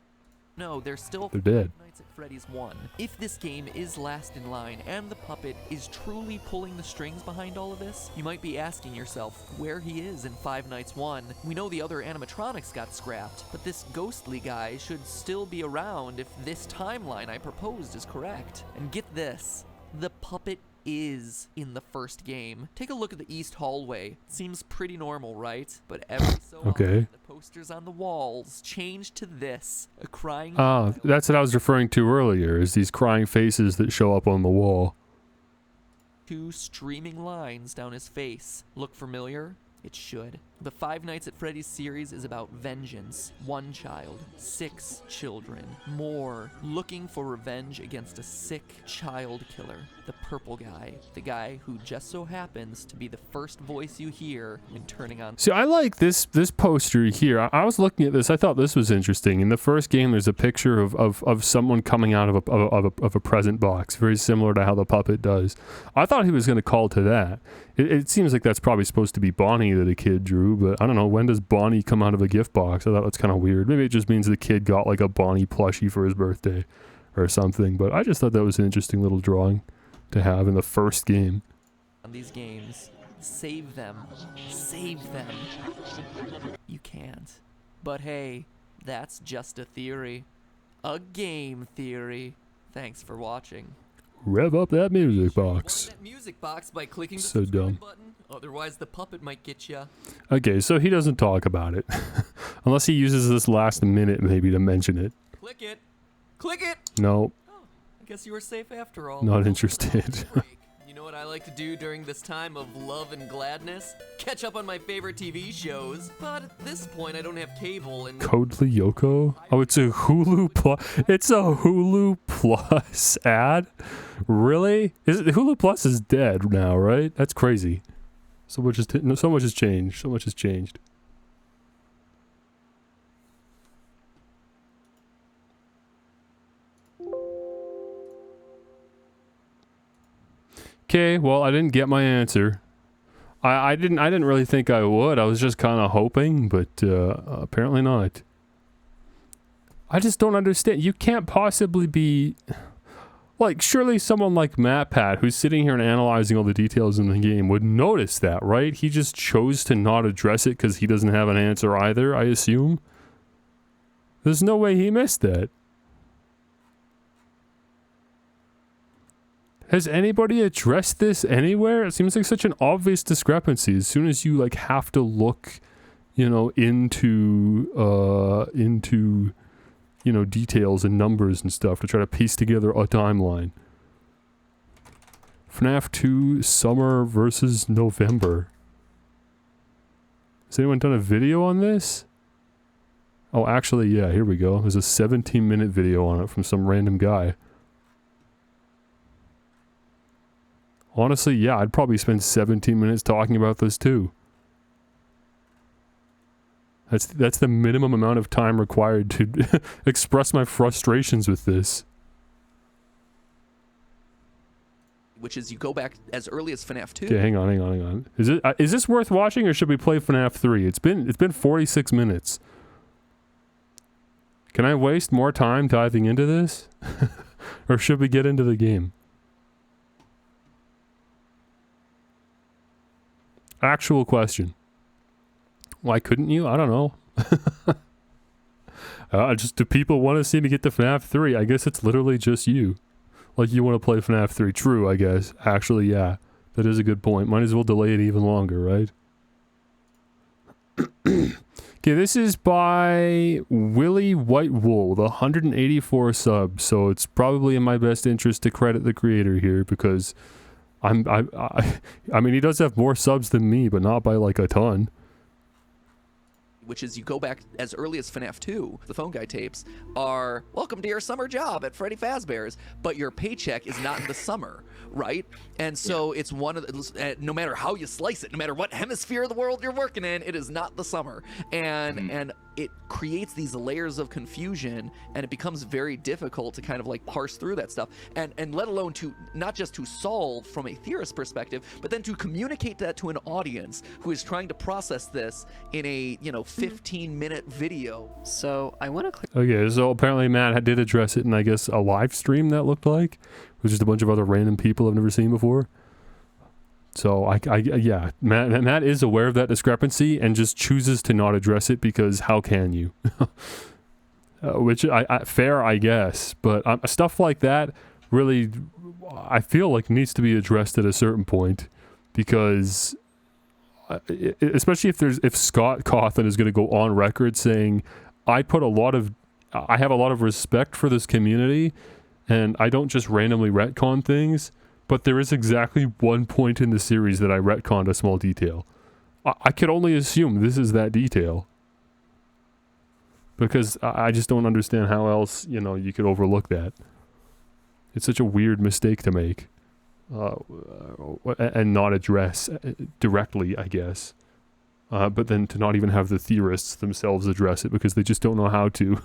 No, they're still... They're dead. Nights at Freddy's 1. If this game is last in line and the puppet is truly pulling the strings behind all of this, you might be asking yourself where he is in Five Nights 1. We know the other animatronics got scrapped, but this ghostly guy should still be around if this timeline I proposed is correct. And get this, the puppet is in the first game. Take a look at the east hallway. Seems pretty normal, right? But every so often, the posters on the walls change to this, a crying... that's what I was referring to earlier, is these crying faces that show up on the wall. Two streaming lines down his face. Look familiar? It should. The Five Nights at Freddy's series is about vengeance. One child, 6 children, more, looking for revenge against a sick child killer. The Purple Guy, the guy who just so happens to be the first voice you hear when turning on... See, I like this poster here. I was looking at this. I thought this was interesting. In the first game, there's a picture of someone coming out of a present box, very similar to how the puppet does. I thought he was going to call to that. It seems like that's probably supposed to be Bonnie that a kid drew, but I don't know. When does Bonnie come out of a gift box? I thought that's kind of weird. Maybe it just means the kid got like a Bonnie plushie for his birthday or something, but I just thought that was an interesting little drawing to have in the first game. On these games, save them. Save them. You can't. But hey, that's just a theory. A game theory. Thanks for watching. Rev up that music box. That music box by clicking the So dumb. button. Otherwise, the puppet might get ya. Okay, so he doesn't talk about it. Unless he uses this last minute maybe to mention it. Click it. Click it. No. Oh, I Guess you were safe after all. Not interested. You know what I like to do during this time of love and gladness? Catch up on my favorite TV shows. But at this point, I don't have cable and... Code Lyoko? Oh, it's a Hulu Plus. It's a Hulu Plus ad? Really? Hulu Plus is dead now, right? That's crazy. So much has changed. So much has changed. Okay, well, I didn't get my answer. I didn't really think I would. I was just kind of hoping, but apparently not. I just don't understand. You can't possibly be... Like, surely someone like MatPat, who's sitting here and analyzing all the details in the game, would notice that, right? He just chose to not address it because he doesn't have an answer either, I assume. There's no way he missed that. Has anybody addressed this anywhere? It seems like such an obvious discrepancy. As soon as you like have to look, you know, into you know, details and numbers and stuff to try to piece together a timeline. FNAF 2 Summer versus November. Has anyone done a video on this? Oh, actually, yeah, here we go. There's a 17-minute video on it from some random guy. Honestly, yeah, I'd probably spend 17 minutes talking about this too. That's the minimum amount of time required to express my frustrations with this. Which is you go back as early as FNAF 2. Okay, hang on. Is this worth watching or should we play FNAF 3? It's been 46 minutes. Can I waste more time diving into this? Or should we get into the game? Actual question. Why couldn't you? I don't know. Do people want to see me get to FNAF 3? I guess it's literally just you. Like you want to play FNAF 3. True, I guess. Actually, yeah. That is a good point. Might as well delay it even longer, right? Okay, this is by Willie Whitewool, the 184 subs. So it's probably in my best interest to credit the creator here because I mean, he does have more subs than me, but not by like a ton. Which is you go back as early as FNAF 2. The phone guy tapes are, welcome to your summer job at Freddy Fazbear's, but your paycheck is not in the summer, right? And so it's one of the, no matter how you slice it, no matter what hemisphere of the world you're working in, it is not the summer. And it creates these layers of confusion, and it becomes very difficult to kind of like parse through that stuff, and let alone to not just to solve from a theorist perspective, but then to communicate that to an audience who is trying to process this in a 15-minute video. So I want to click. Okay, so apparently Matt did address it in, I guess, a live stream that looked like, with just a bunch of other random people I've never seen before. So yeah, Matt is aware of that discrepancy and just chooses to not address it because how can you? Which fair, I guess, but stuff like that really, I feel like needs to be addressed at a certain point because, especially if Scott Cawthon is going to go on record saying, I have a lot of respect for this community, and I don't just randomly retcon things. But there is exactly one point in the series that I retconned a small detail. I could only assume this is that detail. Because I just don't understand how else, you could overlook that. It's such a weird mistake to make. And not address directly, I guess. But then to not even have the theorists themselves address it because they just don't know how to.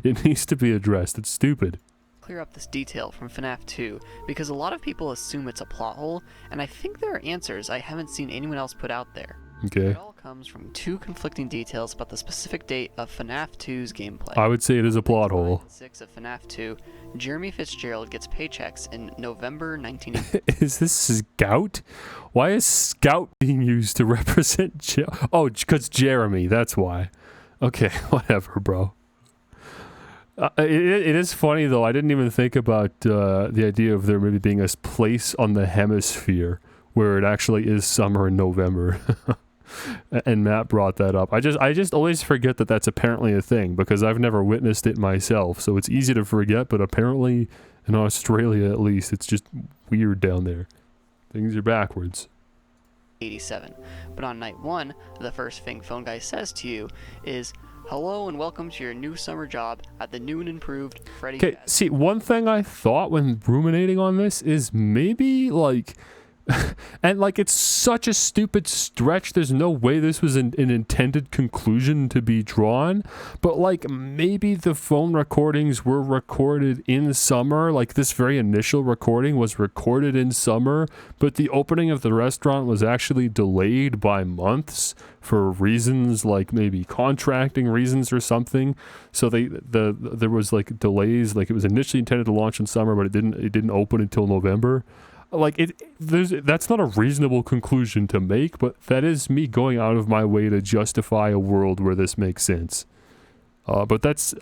It needs to be addressed. It's stupid. Clear up this detail from FNAF 2 because a lot of people assume it's a plot hole, and I think there are answers I haven't seen anyone else put out there. Okay. It all comes from two conflicting details about the specific date of FNAF 2's gameplay. I would say it is a plot hole. 6 of FNAF 2, Jeremy Fitzgerald gets paychecks in November 1980. Is this Scout? Why is Scout being used to represent Oh, because Jeremy, that's why. Okay, whatever, bro. It is funny though. I didn't even think about the idea of there maybe being a place on the hemisphere where it actually is summer in November. And Matt brought that up. I just always forget that that's apparently a thing because I've never witnessed it myself. So it's easy to forget, but apparently In Australia, at least, it's just weird down there. Things are backwards. 87. But on night 1, the first thing Phone Guy says to you is, "Hello and welcome to your new summer job at the new and improved Freddy." Okay, see, one thing I thought when ruminating on this is maybe, like... and, like, it's such a stupid stretch, there's no way this was an intended conclusion to be drawn, but, like, maybe the phone recordings were recorded in summer, like, this very initial recording was recorded in summer, but the opening of the restaurant was actually delayed by months for reasons like maybe contracting reasons or something, so there was, like, delays, like, it was initially intended to launch in summer, but it didn't open until November. Like, that's not a reasonable conclusion to make, but that is me going out of my way to justify a world where this makes sense. But that's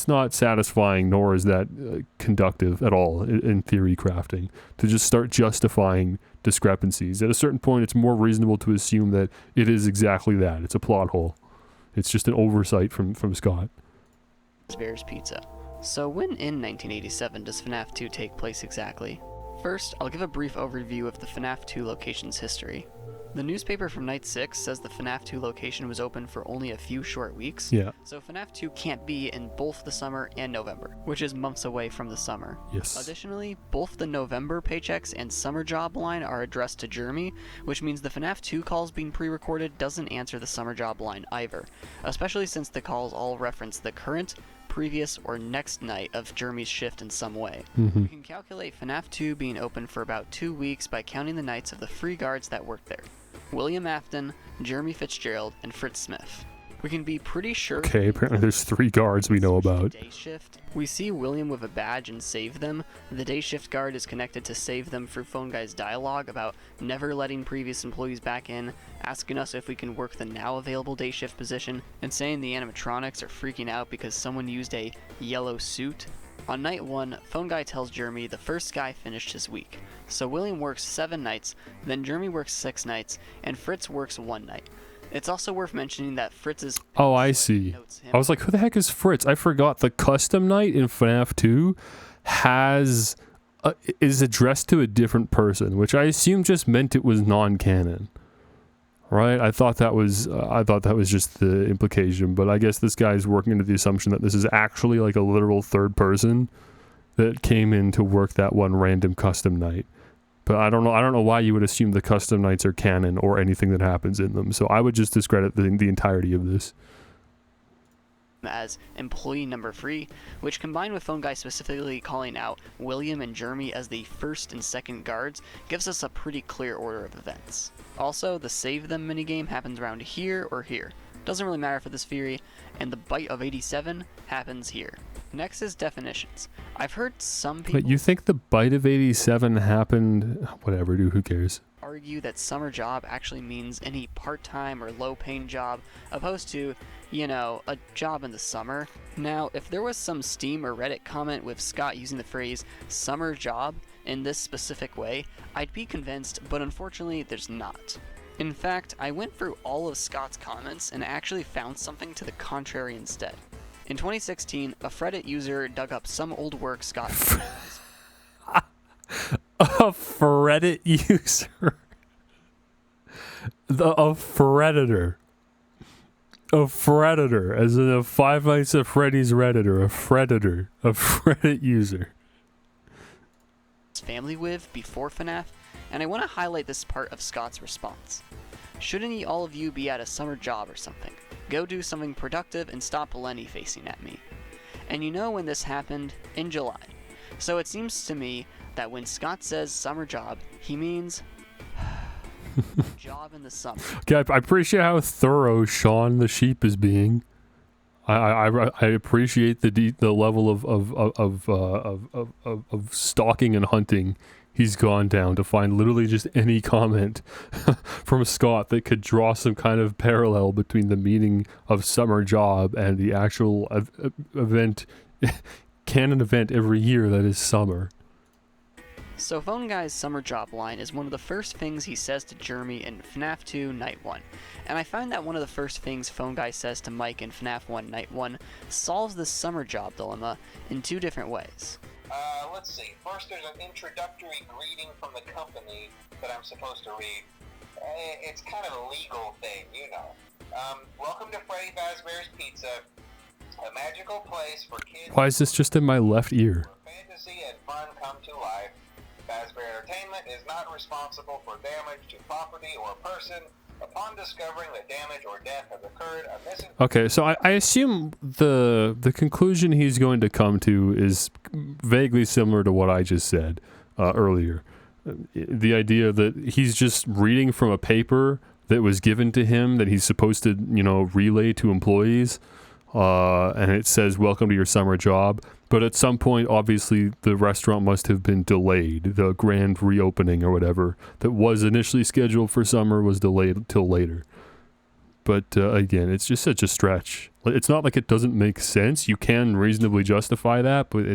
not satisfying, nor is that conductive at all in theory crafting, to just start justifying discrepancies. At a certain point, it's more reasonable to assume that it is exactly that. It's a plot hole. It's just an oversight from Scott. Bear's Pizza. So when in 1987 does FNAF 2 take place exactly? First, I'll give a brief overview of the FNAF 2 location's history. The newspaper from Night 6 says the FNAF 2 location was open for only a few short weeks, yeah. So FNAF 2 can't be in both the summer and November, which is months away from the summer. Yes. Additionally, both the November paychecks and summer job line are addressed to Jeremy, which means the FNAF 2 calls being pre-recorded doesn't answer the summer job line either, especially since the calls all reference the current, previous, or next night of Jeremy's shift in some way. Mm-hmm. You can calculate FNAF 2 being open for about 2 weeks by counting the nights of the free guards that work there. William Afton, Jeremy Fitzgerald, and Fritz Smith. We can be pretty sure... Okay, apparently there's 3 guards we know about. Day shift. We see William with a badge and save them. The day shift guard is connected to save them through Phone Guy's dialogue about never letting previous employees back in, asking us if we can work the now available day shift position, and saying the animatronics are freaking out because someone used a yellow suit. On night 1, Phone Guy tells Jeremy the first guy finished his week. So William works 7 nights, then Jeremy works 6 nights, and Fritz works 1 night. It's also worth mentioning that Fritz's... Oh, I see. I was like, who the heck is Fritz? I forgot the custom night in FNAF 2 is addressed to a different person, which I assume just meant it was non-canon. Right? I thought that was just the implication, but I guess this guy's working under the assumption that this is actually like a literal third person that came in to work that one random custom night. But I don't know why you would assume the custom nights are canon or anything that happens in them. So I would just discredit the entirety of this. As employee number 3, which combined with Phone Guy specifically calling out William and Jeremy as the first and second guards, gives us a pretty clear order of events. Also, the save them minigame happens around here or here. Doesn't really matter for this theory, and the bite of 87 happens here. Next is definitions. I've heard some people... But you think the bite of 87 happened... Whatever, dude, who cares? ...argue that summer job actually means any part-time or low-paying job, opposed to, you know, a job in the summer. Now, if there was some Steam or Reddit comment with Scott using the phrase summer job in this specific way, I'd be convinced, but unfortunately there's not. In fact, I went through all of Scott's comments and actually found something to the contrary instead. In 2016, a Reddit user dug up some old work Scott... A Reddit user? A Fredditor. A Fredditor, as in a Five Nights at Freddy's Redditor. A Fredditor. A Reddit user. ...family with before FNAF, and I want to highlight this part of Scott's response. Shouldn't all of you be at a summer job or something? Go do something productive and stop Lenny facing at me. And you know when this happened? In July. So it seems to me that when Scott says summer job, he means job in the summer. Okay, I appreciate how thorough Sean the Sheep is being. I appreciate the level of stalking and hunting he's gone down to find literally just any comment from Scott that could draw some kind of parallel between the meaning of summer job and the actual event, canon event every year that is summer. So Phone Guy's summer job line is one of the first things he says to Jeremy in FNAF 2 Night 1, and I find that one of the first things Phone Guy says to Mike in FNAF 1 Night 1 solves this summer job dilemma in 2 different ways. let's see. First, there's an introductory greeting from the company that I'm supposed to read. It's kind of a legal thing, you know. Welcome to Freddy Fazbear's Pizza, a magical place for kids. Why is this just in my left ear? Where fantasy and fun come to life. Fazbear Entertainment is not responsible for damage to property or person. Upon discovering that damage or death has occurred, a missing... Okay, so I assume the conclusion he's going to come to is vaguely similar to what I just said earlier. The idea that he's just reading from a paper that was given to him that he's supposed to, you know, relay to employees, and it says, welcome to your summer job. But at some point, obviously, the restaurant must have been delayed. The grand reopening or whatever that was initially scheduled for summer was delayed till later. But again, it's just such a stretch. It's not like it doesn't make sense. You can reasonably justify that, but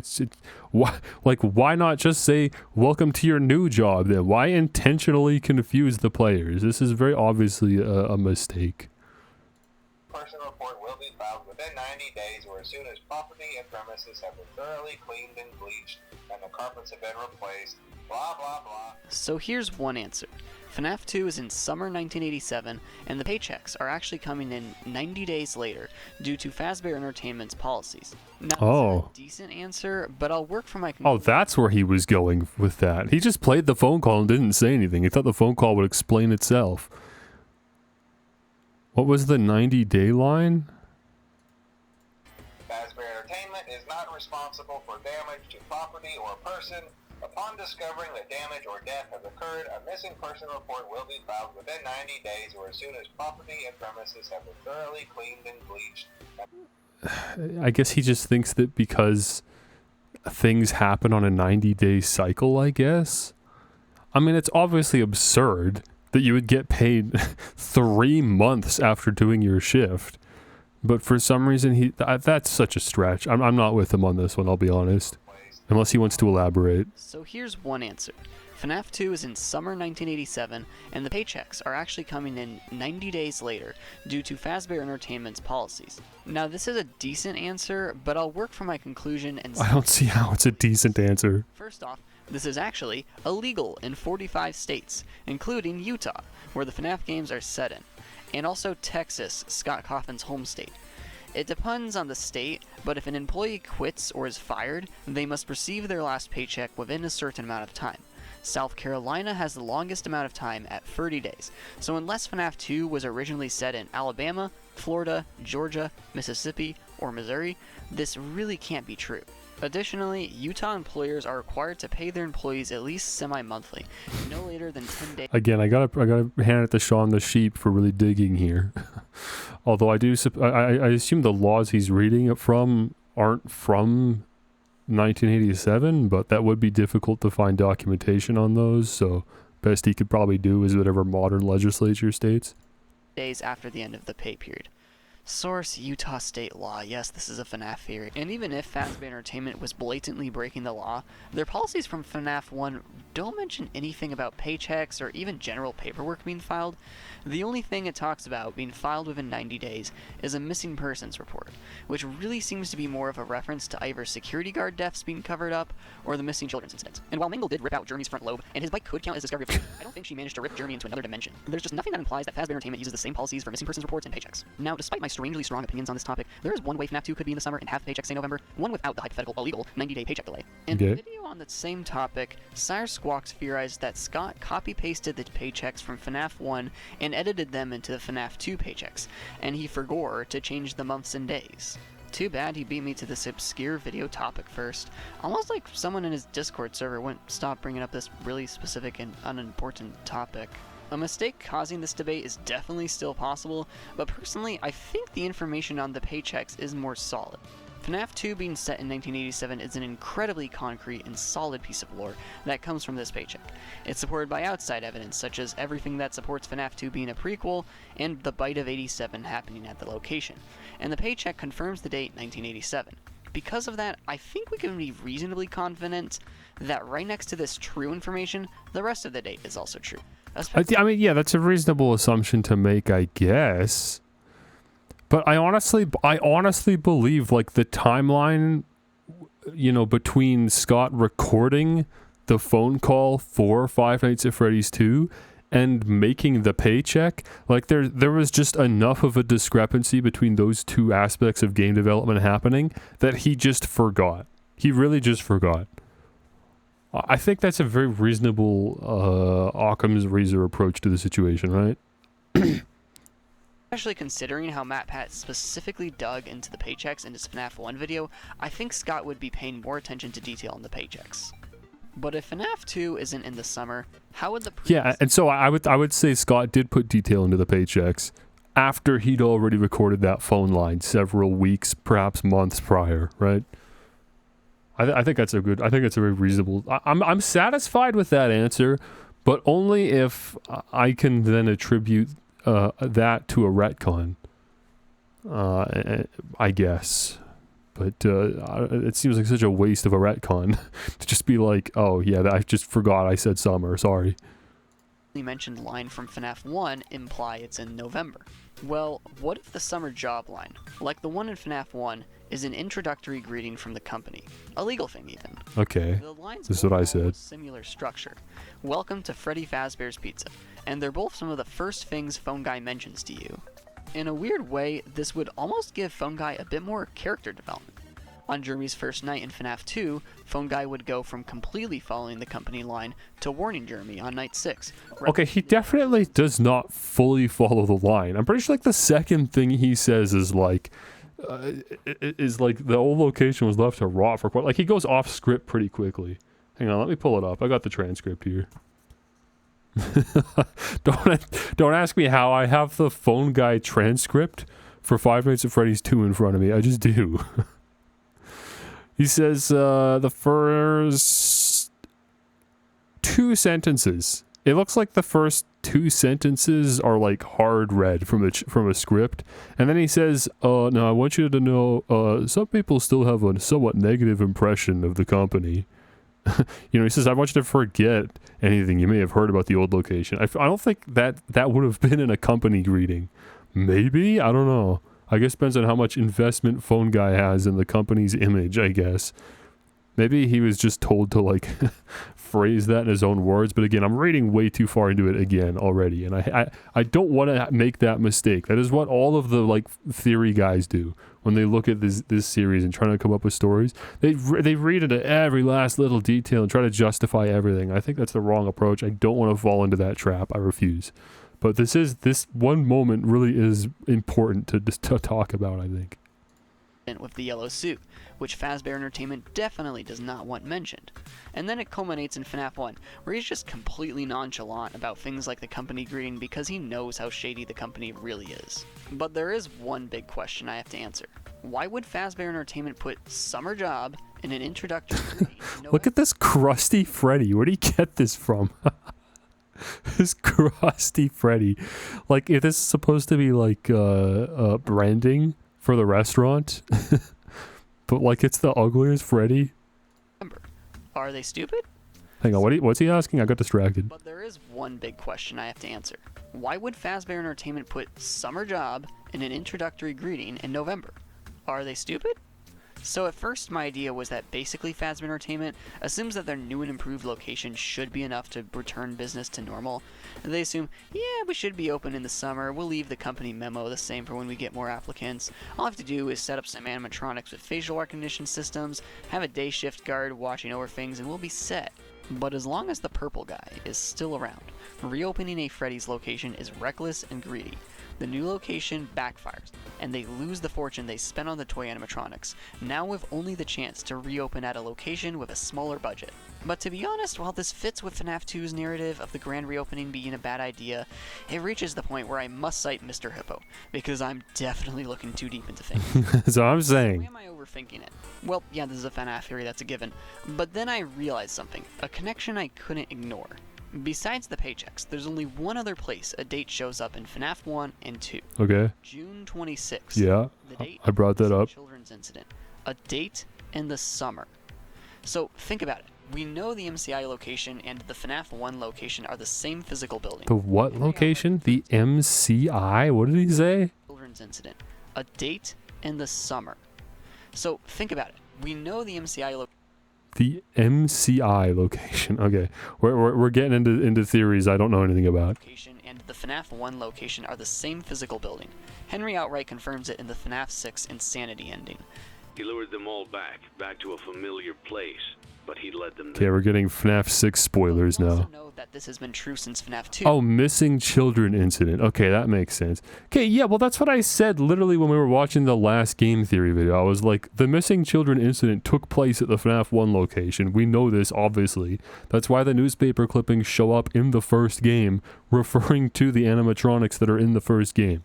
why not just say, welcome to your new job then? Why intentionally confuse the players? This is very obviously a mistake. Personal report will be filed within 90 days or as soon as property and premises have been thoroughly cleaned and bleached and the carpets have been replaced, blah blah blah. So here's one answer. FNAF 2 is in summer 1987, and the paychecks are actually coming in 90 days later due to Fazbear Entertainment's policies. Now, that's a decent answer, but I'll work for my... Oh, that's where he was going with that. He just played the phone call and didn't say anything. He thought the phone call would explain itself. What was the 90-day line? Fazbear Entertainment is not responsible for damage to property or person. Upon discovering that damage or death has occurred, a missing person report will be filed within 90 days or as soon as property and premises have been thoroughly cleaned and bleached. I guess he just thinks that because things happen on a 90-day cycle, I guess. I mean, it's obviously absurd that you would get paid 3 months after doing your shift. But for some reason, that's such a stretch. I'm not with him on this one, I'll be honest. Unless he wants to elaborate. So here's one answer. FNAF 2 is in summer 1987, and the paychecks are actually coming in 90 days later due to Fazbear Entertainment's policies. Now, this is a decent answer, but I'll work for my conclusion and... I don't see how it's a decent answer. First off, this is actually illegal in 45 states, including Utah, where the FNAF games are set in, and also Texas, Scott Cawthon's home state. It depends on the state, but if an employee quits or is fired, they must receive their last paycheck within a certain amount of time. South Carolina has the longest amount of time at 30 days, so unless FNAF 2 was originally set in Alabama, Florida, Georgia, Mississippi, or Missouri, this really can't be true. Additionally, Utah employers are required to pay their employees at least semi-monthly, no later than 10 days. Again, I gotta hand it to Sean the Sheep for really digging here. Although I assume the laws he's reading it from aren't from 1987, but that would be difficult to find documentation on those, so best he could probably do is whatever modern legislature states. Days after the end of the pay period. Source, Utah state law. Yes, this is a FNAF theory. And even if Fazbear Entertainment was blatantly breaking the law, their policies from FNAF 1 don't mention anything about paychecks or even general paperwork being filed. The only thing it talks about being filed within 90 days is a missing persons report, which really seems to be more of a reference to either security guard deaths being covered up or the missing children's incident. And while Mangle did rip out Journey's front lobe, and his bike could count as discovery of food, I don't think she managed to rip Journey into another dimension. There's just nothing that implies that Fazbear Entertainment uses the same policies for missing persons reports and paychecks. Now, despite my strangely strong opinions on this topic, there is one way FNAF 2 could be in the summer and have paychecks say November, one without the hypothetical illegal 90-day paycheck delay. In a video on that same topic, Sire Squawks theorized that Scott copy-pasted the paychecks from FNAF 1 and edited them into the FNAF 2 paychecks, and he forgot to change the months and days. Too bad he beat me to this obscure video topic first. Almost like someone in his Discord server wouldn't stop bringing up this really specific and unimportant topic. A mistake causing this debate is definitely still possible, but personally, I think the information on the paychecks is more solid. FNAF 2 being set in 1987 is an incredibly concrete and solid piece of lore that comes from this paycheck. It's supported by outside evidence, such as everything that supports FNAF 2 being a prequel, and the bite of 87 happening at the location. And the paycheck confirms the date 1987. Because of that, I think we can be reasonably confident that right next to this true information, the rest of the date is also true. I mean, yeah, that's a reasonable assumption to make, I guess. But I honestly believe, like, the timeline you know, between Scott recording the phone call for Five Nights at Freddy's 2 and making the paycheck, like there was just enough of a discrepancy between those two aspects of game development happening that he just forgot. He really just forgot. I think that's a very reasonable Occam's razor approach to the situation, right? Especially considering how Matt Pat specifically dug into the paychecks in his FNAF 1 video, I think Scott would be paying more attention to detail in the paychecks. But if FNAF 2 isn't in the summer, how would the Yeah, and so I would say Scott did put detail into the paychecks after he'd already recorded that phone line several weeks, perhaps months prior, right? I think that's a very reasonable. I'm satisfied with that answer, but only if I can then attribute that to a retcon. I guess. But it seems like such a waste of a retcon to just be like, oh yeah, I just forgot I said summer, sorry. The mentioned line from FNAF 1 imply it's in November. Well, what if the summer job line, like the one in FNAF 1, is an introductory greeting from the company? A legal thing, even. Okay, The lines this is what I both follow a said. similar structure. Welcome to Freddy Fazbear's Pizza. And they're both some of the first things Phone Guy mentions to you. In a weird way, this would almost give Phone Guy a bit more character development. On Jeremy's first night in FNAF 2, Phone Guy would go from completely following the company line to warning Jeremy on night 6. Okay, he definitely does not fully follow the line. I'm pretty sure like the second thing he says is like the old location was left to rot for quite. Like he goes off script pretty quickly. Hang on, let me pull it up. I got the transcript here. Don't ask me how. I have the Phone Guy transcript for Five Nights at Freddy's 2 in front of me. I just do. He says the first 2 sentences. It looks like the first 2 sentences are like hard read from a script, and then he says, "Now I want you to know, some people still have a somewhat negative impression of the company." You know, he says, "I want you to forget anything you may have heard about the old location." I don't think that would have been in a company greeting. Maybe? I don't know. I guess depends on how much investment Phone Guy has in the company's image, I guess. Maybe he was just told to, like, phrase that in his own words. But again, I'm reading way too far into it again already. And I don't want to make that mistake. That is what all of the, like, theory guys do when they look at this series and trying to come up with stories. They read into every last little detail and try to justify everything. I think that's the wrong approach. I don't want to fall into that trap. I refuse. But this one moment really is important to talk about, I think. With the yellow suit, which Fazbear Entertainment definitely does not want mentioned. And then it culminates in FNAF 1, where he's just completely nonchalant about things like the company greeting because he knows how shady the company really is. But there is one big question I have to answer. Why would Fazbear Entertainment put summer job in an introductory greeting? Look at this crusty Freddy. Where did he get this from? This crusty Freddy. Like, if this is supposed to be like branding for the restaurant, but like it's the ugliest Freddy. Are they stupid? Hang on, what's he asking? I got distracted. But there is one big question I have to answer. Why would Fazbear Entertainment put summer job in an introductory greeting in November? Are they stupid? So at first my idea was that basically Fazbear Entertainment assumes that their new and improved location should be enough to return business to normal. They assume, yeah, we should be open in the summer, we'll leave the company memo the same for when we get more applicants. All I have to do is set up some animatronics with facial recognition systems, have a day shift guard watching over things, and we'll be set. But as long as the purple guy is still around, reopening a Freddy's location is reckless and greedy. The new location backfires, and they lose the fortune they spent on the toy animatronics, now with only the chance to reopen at a location with a smaller budget. But to be honest, while this fits with FNAF 2's narrative of the grand reopening being a bad idea, it reaches the point where I must cite Mr. Hippo, because I'm definitely looking too deep into things. That's what I'm saying. Why am I overthinking it? Well, yeah, this is a FNAF theory, that's a given. But then I realized something, a connection I couldn't ignore. Besides the paychecks, there's only one other place a date shows up in FNAF 1 and 2. Okay. June 26th. Yeah, the date I brought that up. Children's incident. A date in the summer. So think about it. We know the MCI location and the FNAF 1 location are the same physical building. The what location? The MCI? What did he say? Children's incident. A date in the summer. So think about it. We know the MCI The MCI location. Okay, we're getting into theories I don't know anything about. location and the FNAF 1 location are the same physical building. Henry outright confirms it in the FNAF 6 Insanity ending. He lured them all back to a familiar place, but he led them Okay, we're getting FNAF 6 spoilers We also now. know that this has been true since FNAF 2. Oh, missing children incident. Okay, that makes sense. Okay, yeah, well, that's what I said literally when we were watching the last game theory video. I was like, the missing children incident took place at the FNAF 1 location. We know this, obviously. That's why the newspaper clippings show up in the first game, referring to the animatronics that are in the first game.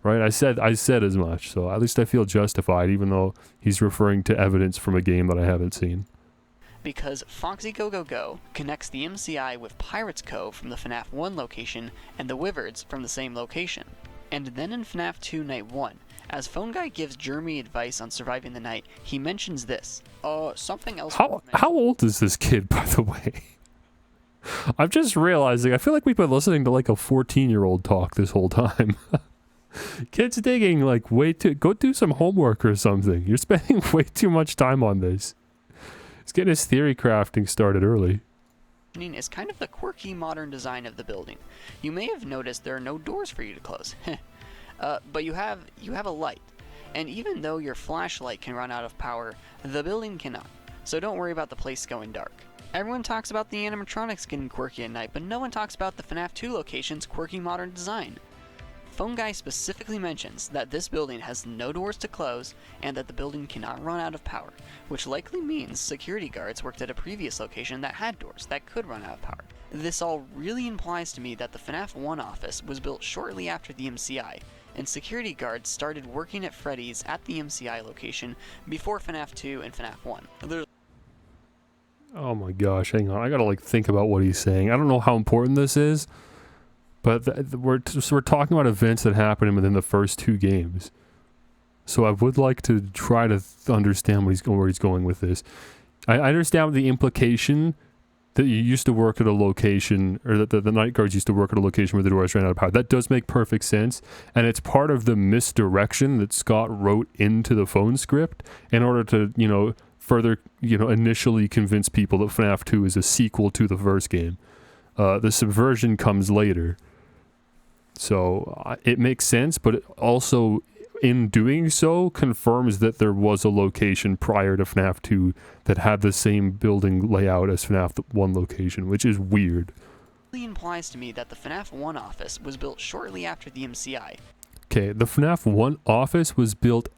Right? I said as much, so at least I feel justified, even though he's referring to evidence from a game that I haven't seen. Because Foxy Go Go Go connects the MCI with Pirates Cove from the FNAF 1 location and the Wyverds from the same location. And then in FNAF 2 Night 1, as Phone Guy gives Jeremy advice on surviving the night, he mentions this. Something else. How old is this kid, by the way? I'm just realizing, I feel like we've been listening to like a 14-year-old talk this whole time. Kid's digging like go do some homework or something. You're spending way too much time on this. He's getting his theory crafting started early. Is kind of the quirky modern design of the building. You may have noticed there are no doors for you to close. But you have a light. And even though your flashlight can run out of power, the building cannot. So don't worry about the place going dark. Everyone talks about the animatronics getting quirky at night, but no one talks about the FNAF 2 location's quirky modern design. Phone Guy specifically mentions that this building has no doors to close and that the building cannot run out of power, which likely means security guards worked at a previous location that had doors that could run out of power. This all really implies to me that the FNAF 1 office was built shortly after the MCI, and security guards started working at Freddy's at the MCI location before FNAF 2 and FNAF 1. Oh my gosh, hang on. I gotta like think about what he's saying. I don't know how important this is. But we're talking about events that happened within the first two games. So I would like to try to understand where he's going with this. I understand the implication that you used to work at a location, or that the night guards used to work at a location where the doors ran out of power. That does make perfect sense. And it's part of the misdirection that Scott wrote into the phone script in order to, further, initially convince people that FNAF 2 is a sequel to the first game. The subversion comes later. So it makes sense, but it also, in doing so, confirms that there was a location prior to FNAF 2 that had the same building layout as FNAF 1 location, which is weird. It implies to me that the FNAF 1 office was built shortly after the MCI. Okay, the FNAF 1 office was built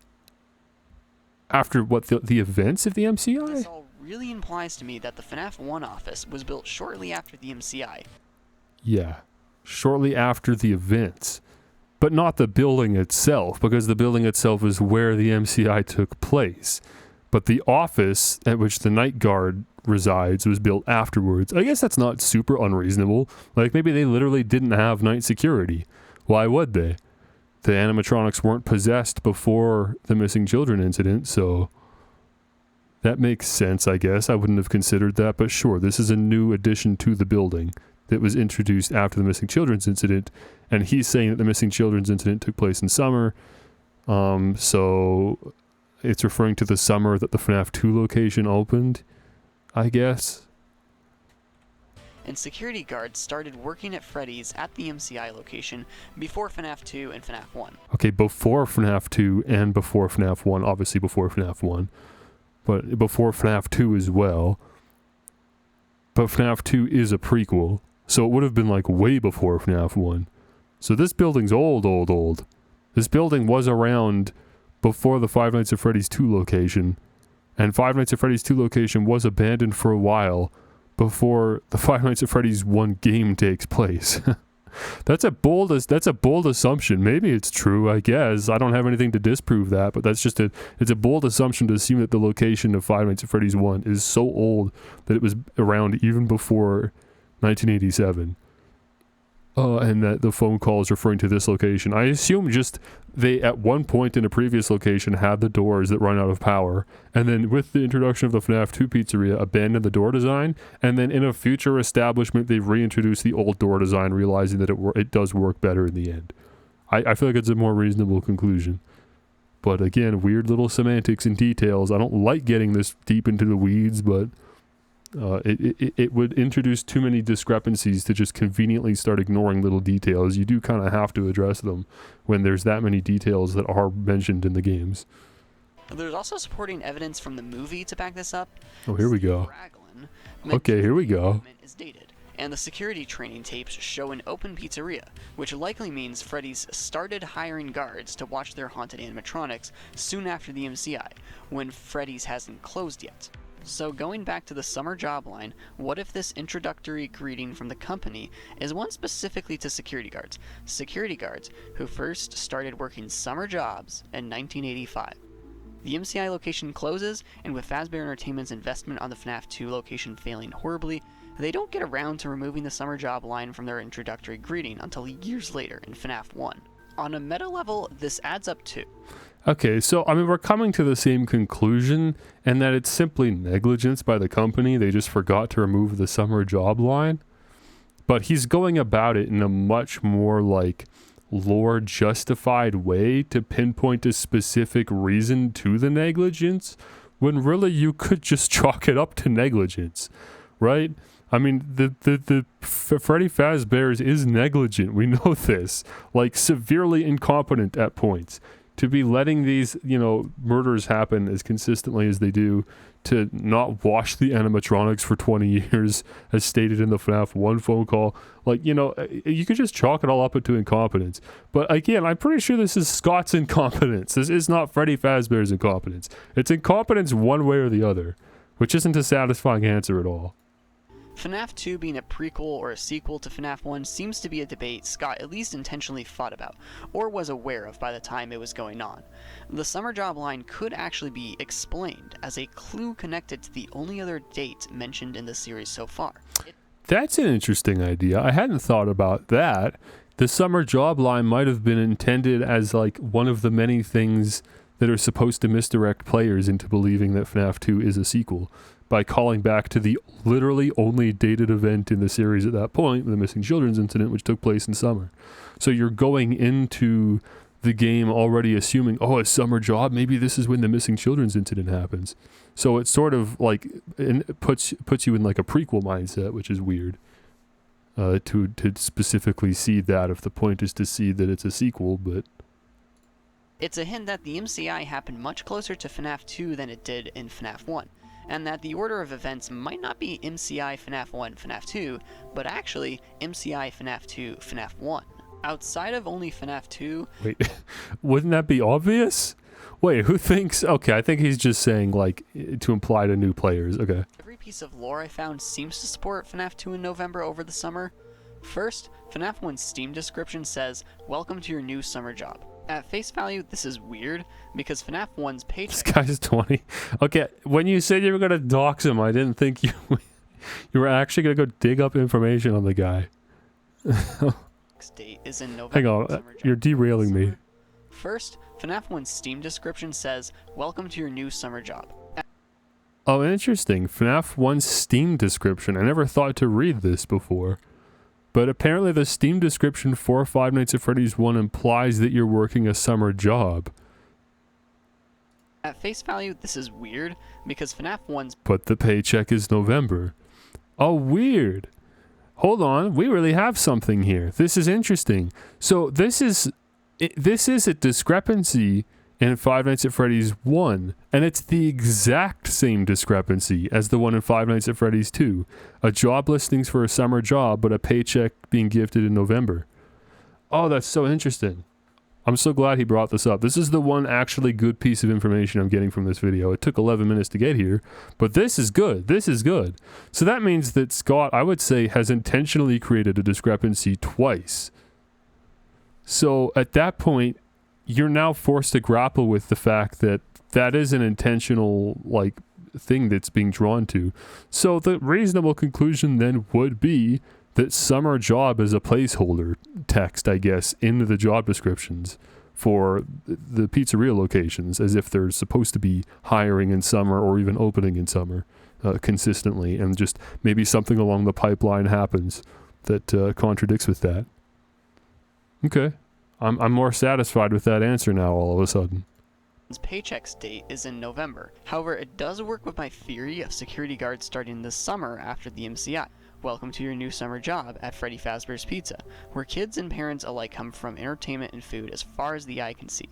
after what, the events of the MCI? This all really implies to me that the FNAF 1 office was built shortly after the MCI. Yeah. Shortly after the events, but not the building itself, because the building itself is where the MCI took place. But the office at which the night guard resides was built afterwards. I guess that's not super unreasonable. Like, maybe they literally didn't have night security. Why would they? The animatronics weren't possessed before the missing children incident, so that makes sense, I guess. I wouldn't have considered that, but sure, this is a new addition to the building that was introduced after the missing children's incident, and he's saying that the missing children's incident took place in summer, so it's referring to the summer that the FNAF 2 location opened, I guess. And security guards started working at Freddy's at the MCI location before FNAF 2 and FNAF 1. Okay, before FNAF 2 and before FNAF 1, obviously before FNAF 1, but before FNAF 2 as well. But FNAF 2 is a prequel. So it would have been like way before FNAF 1. So this building's old. This building was around before the Five Nights at Freddy's 2 location. And Five Nights at Freddy's 2 location was abandoned for a while before the Five Nights at Freddy's 1 game takes place. That's a bold assumption. Maybe it's true, I guess. I don't have anything to disprove that, but it's a bold assumption to assume that the location of Five Nights at Freddy's 1 is so old that it was around even before 1987, and that the phone call is referring to this location. I assume just they at one point in a previous location had the doors that run out of power, and then with the introduction of the FNAF 2 pizzeria abandoned the door design, and then in a future establishment they reintroduced the old door design, realizing that it does work better in the end. I feel like it's a more reasonable conclusion. But again, weird little semantics and details. I don't like getting this deep into the weeds, but it would introduce too many discrepancies to just conveniently start ignoring little details. You do kind of have to address them when there's that many details that are mentioned in the games. There's also supporting evidence from the movie to back this up. Oh, here we go. Raglan Okay, here we go. is dated, and the security training tapes show an open pizzeria, which likely means Freddy's started hiring guards to watch their haunted animatronics soon after the MCI, when Freddy's hasn't closed yet. So going back to the summer job line, what if this introductory greeting from the company is one specifically to security guards? Security guards who first started working summer jobs in 1985. The MCI location closes, and with Fazbear Entertainment's investment on the FNAF 2 location failing horribly, they don't get around to removing the summer job line from their introductory greeting until years later in FNAF 1. On a meta level, this adds up too. Okay, so I mean, we're coming to the same conclusion, and that it's simply negligence by the company. They just forgot to remove the summer job line. But he's going about it in a much more like lore justified way to pinpoint a specific reason to the negligence, when really you could just chalk it up to negligence, right? I mean, the Freddy Fazbear's is negligent. We know this, like severely incompetent at points. To be letting these, you know, murders happen as consistently as they do, to not wash the animatronics for 20 years, as stated in the FNAF 1 phone call. Like, you know, you could just chalk it all up into incompetence. But again, I'm pretty sure this is Scott's incompetence. This is not Freddy Fazbear's incompetence. It's incompetence one way or the other, which isn't a satisfying answer at all. FNAF 2 being a prequel or a sequel to FNAF 1 seems to be a debate Scott at least intentionally thought about, or was aware of by the time it was going on. The summer job line could actually be explained as a clue connected to the only other date mentioned in the series so far. That's an interesting idea. I hadn't thought about that. The summer job line might have been intended as like one of the many things that are supposed to misdirect players into believing that FNAF 2 is a sequel, by calling back to the literally only dated event in the series at that point, the missing children's incident, which took place in summer. So you're going into the game already assuming, oh, a summer job, maybe this is when the missing children's incident happens. So it's sort of like, it puts you in like a prequel mindset, which is weird, to specifically see that, if the point is to see that it's a sequel. But it's a hint that the MCI happened much closer to FNAF 2 than it did in FNAF 1. And that the order of events might not be MCI FNAF 1 FNAF 2, but actually MCI FNAF 2 FNAF 1. Outside of only FNAF 2... Wait, wouldn't that be obvious? Wait, who thinks... Okay, I think he's just saying, like, to imply to new players. Okay. Every piece of lore I found seems to support FNAF 2 in November over the summer. First, FNAF 1's Steam description says, "Welcome to your new summer job." At face value, this is weird, because FNAF 1's page... This guy's 20. Okay, when you said you were going to dox him, I didn't think you were actually going to go dig up information on the guy. Date is in November. Hang on, you're derailing me. First, FNAF 1's Steam description says, "Welcome to your new summer job." Oh, interesting. FNAF 1's Steam description. I never thought to read this before. But apparently the Steam description for Five Nights at Freddy's 1 implies that you're working a summer job. At face value, this is weird, because FNAF 1's... But the paycheck is November. Oh, weird. Hold on, we really have something here. This is interesting. So this is a discrepancy in Five Nights at Freddy's 1, and it's the exact same discrepancy as the one in Five Nights at Freddy's 2. A job listings for a summer job, but a paycheck being gifted in November. Oh, that's so interesting. I'm so glad he brought this up. This is the one actually good piece of information I'm getting from this video. It took 11 minutes to get here, but this is good. This is good. So that means that Scott, I would say, has intentionally created a discrepancy twice. So at that point, you're now forced to grapple with the fact that that is an intentional, like, thing that's being drawn to. So the reasonable conclusion then would be that summer job is a placeholder text, I guess, into the job descriptions for the pizzeria locations, as if they're supposed to be hiring in summer or even opening in summer consistently, and just maybe something along the pipeline happens that contradicts with that. Okay. I'm more satisfied with that answer now all of a sudden. paycheck's date is in November. However, it does work with my theory of security guards starting this summer after the MCI. Welcome to your new summer job at Freddy Fazbear's Pizza, where kids and parents alike come from entertainment and food as far as the eye can see.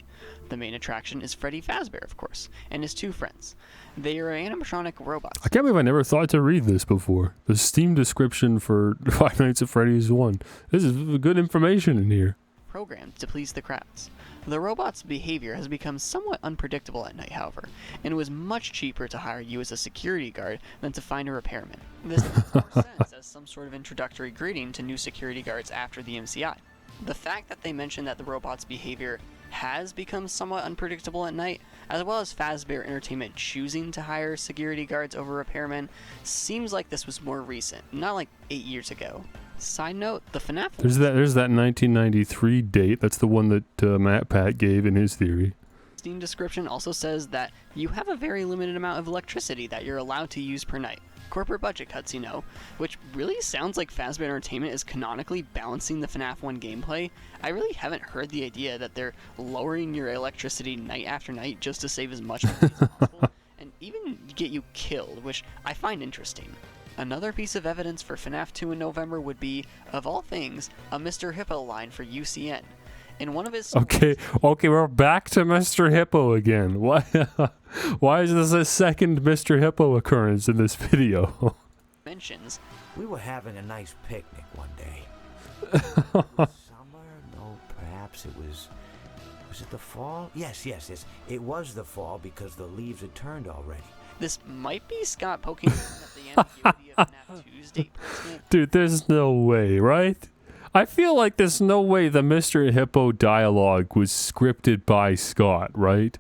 The main attraction is Freddy Fazbear, of course, and his two friends. They are animatronic robots. I can't believe I never thought to read this before. The Steam description for Five Nights at Freddy's 1. This is good information in here. Programmed to please the crowds. The robot's behavior has become somewhat unpredictable at night, however, and it was much cheaper to hire you as a security guard than to find a repairman. This makes more sense as some sort of introductory greeting to new security guards after the MCI. The fact that they mentioned that the robot's behavior has become somewhat unpredictable at night, as well as Fazbear Entertainment choosing to hire security guards over repairmen, seems like this was more recent, not like 8 years ago. Side note, the FNAF... There's that 1993 date. That's the one that Matt Pat gave in his theory. Steam description also says that you have a very limited amount of electricity that you're allowed to use per night. Corporate budget cuts, you know, which really sounds like Fazbear Entertainment is canonically balancing the FNAF 1 gameplay. I really haven't heard the idea that they're lowering your electricity night after night just to save as much money as possible, and even get you killed, which I find interesting. Another piece of evidence for FNAF 2 in November would be, of all things, a Mr. Hippo line for UCN. In one of his Okay, we're back to Mr. Hippo again. Why is this a second Mr. Hippo occurrence in this video? mentions, we were having a nice picnic one day. Summer? No, perhaps it was it the fall? Yes. It was the fall because the leaves had turned already. this might be Scott poking at the ambiguity of FNAF 2's date placement. Dude, there's no way, right? I feel like there's no way the Mr. Hippo dialogue was scripted by Scott, right?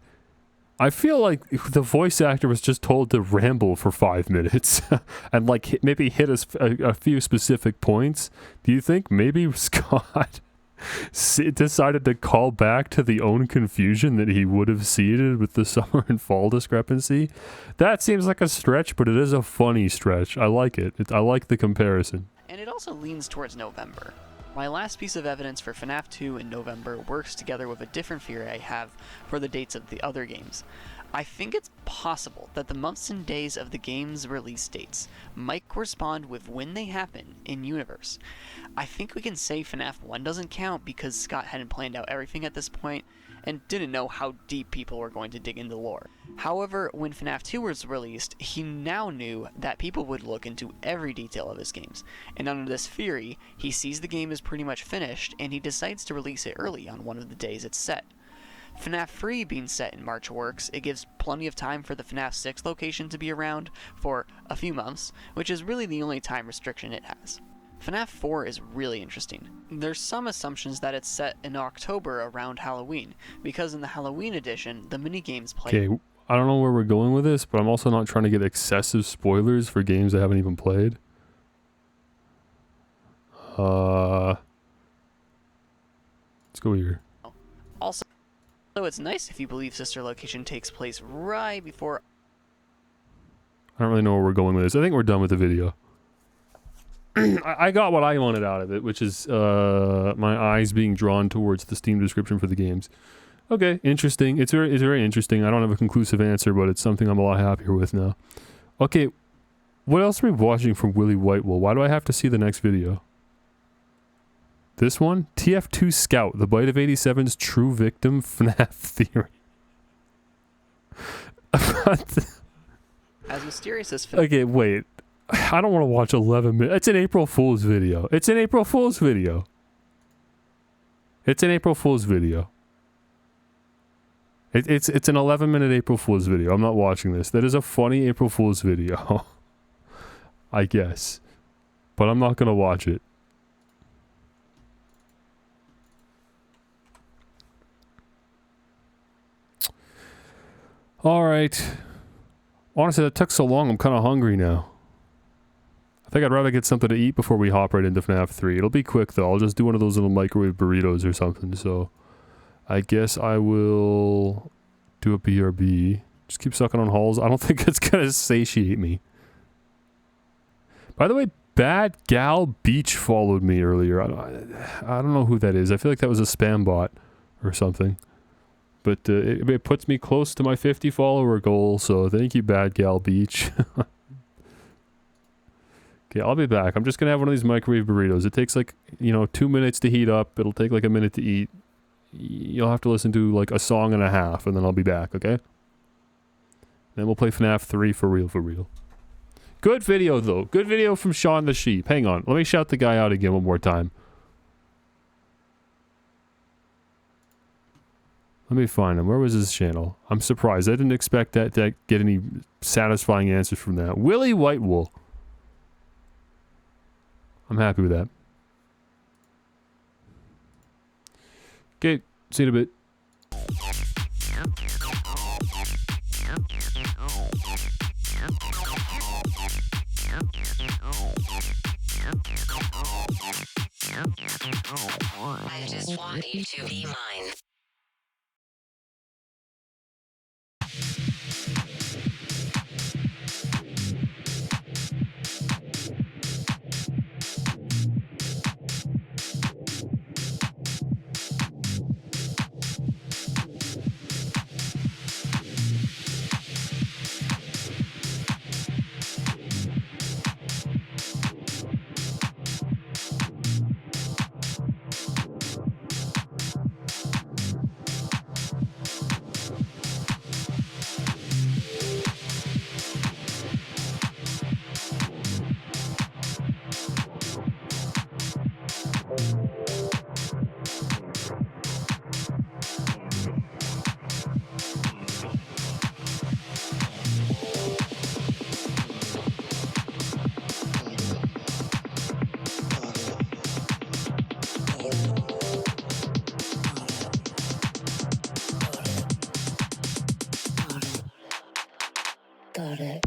I feel like the voice actor was just told to ramble for 5 minutes and like maybe hit a few specific points. Do you think maybe Scott decided to call back to the own confusion that he would have seeded with the summer and fall discrepancy? That seems like a stretch, but it is a funny stretch. I like it. I like the comparison. And it also leans towards November. My last piece of evidence for FNAF 2 in November works together with a different theory I have for the dates of the other games. I think it's possible that the months and days of the game's release dates might correspond with when they happen in universe. I think we can say FNAF 1 doesn't count because Scott hadn't planned out everything at this point and didn't know how deep people were going to dig into lore. However, when FNAF 2 was released, he now knew that people would look into every detail of his games, and under this theory, he sees the game is pretty much finished, and he decides to release it early on one of the days it's set. FNAF 3 being set in March works, it gives plenty of time for the FNAF 6 location to be around for a few months, which is really the only time restriction it has. FNAF 4 is really interesting. There's some assumptions that it's set in October around Halloween, because in the Halloween edition, the minigames play... Okay, I don't know where we're going with this, but I'm also not trying to get excessive spoilers for games I haven't even played. Let's go here. Also, it's nice if you believe Sister Location takes place right before... I don't really know where we're going with this. I think we're done with the video. I got what I wanted out of it, which is my eyes being drawn towards the Steam description for the games. Okay, interesting. It's very interesting. I don't have a conclusive answer, but it's something I'm a lot happier with now. Okay, what else are we watching from Willie Whitewell? Why do I have to see the next video? This one? TF2 Scout, the Bite of 87's true victim FNAF theory. As mysterious as... Okay, wait. I don't want to watch 11 minutes. It's an April Fool's video. It's an April Fool's video. It's an April Fool's video. It's an 11-minute April Fool's video. I'm not watching this. That is a funny April Fool's video. I guess. But I'm not going to watch it. Alright. Honestly, that took so long, I'm kind of hungry now. I think I'd rather get something to eat before we hop right into FNAF 3. It'll be quick though. I'll just do one of those little microwave burritos or something. So I guess I will do a BRB. Just keep sucking on holes. I don't think it's going to satiate me. By the way, Bad Gal Beach followed me earlier. I don't know who that is. I feel like that was a spam bot or something. But it puts me close to my 50 follower goal, so thank you, Bad Gal Beach. Okay, I'll be back. I'm just gonna have one of these microwave burritos. It takes like, 2 minutes to heat up. It'll take like a minute to eat. You'll have to listen to like a song and a half, and then I'll be back, okay? Then we'll play FNAF 3 for real, for real. Good video, though. Good video from Sean the Sheep. Hang on. Let me shout the guy out again one more time. Let me find him. Where was his channel? I'm surprised. I didn't expect that to get any satisfying answers from that. Willie Whitewool. I'm happy with that. Okay, see you in a bit. I just want you to be mine. Got it.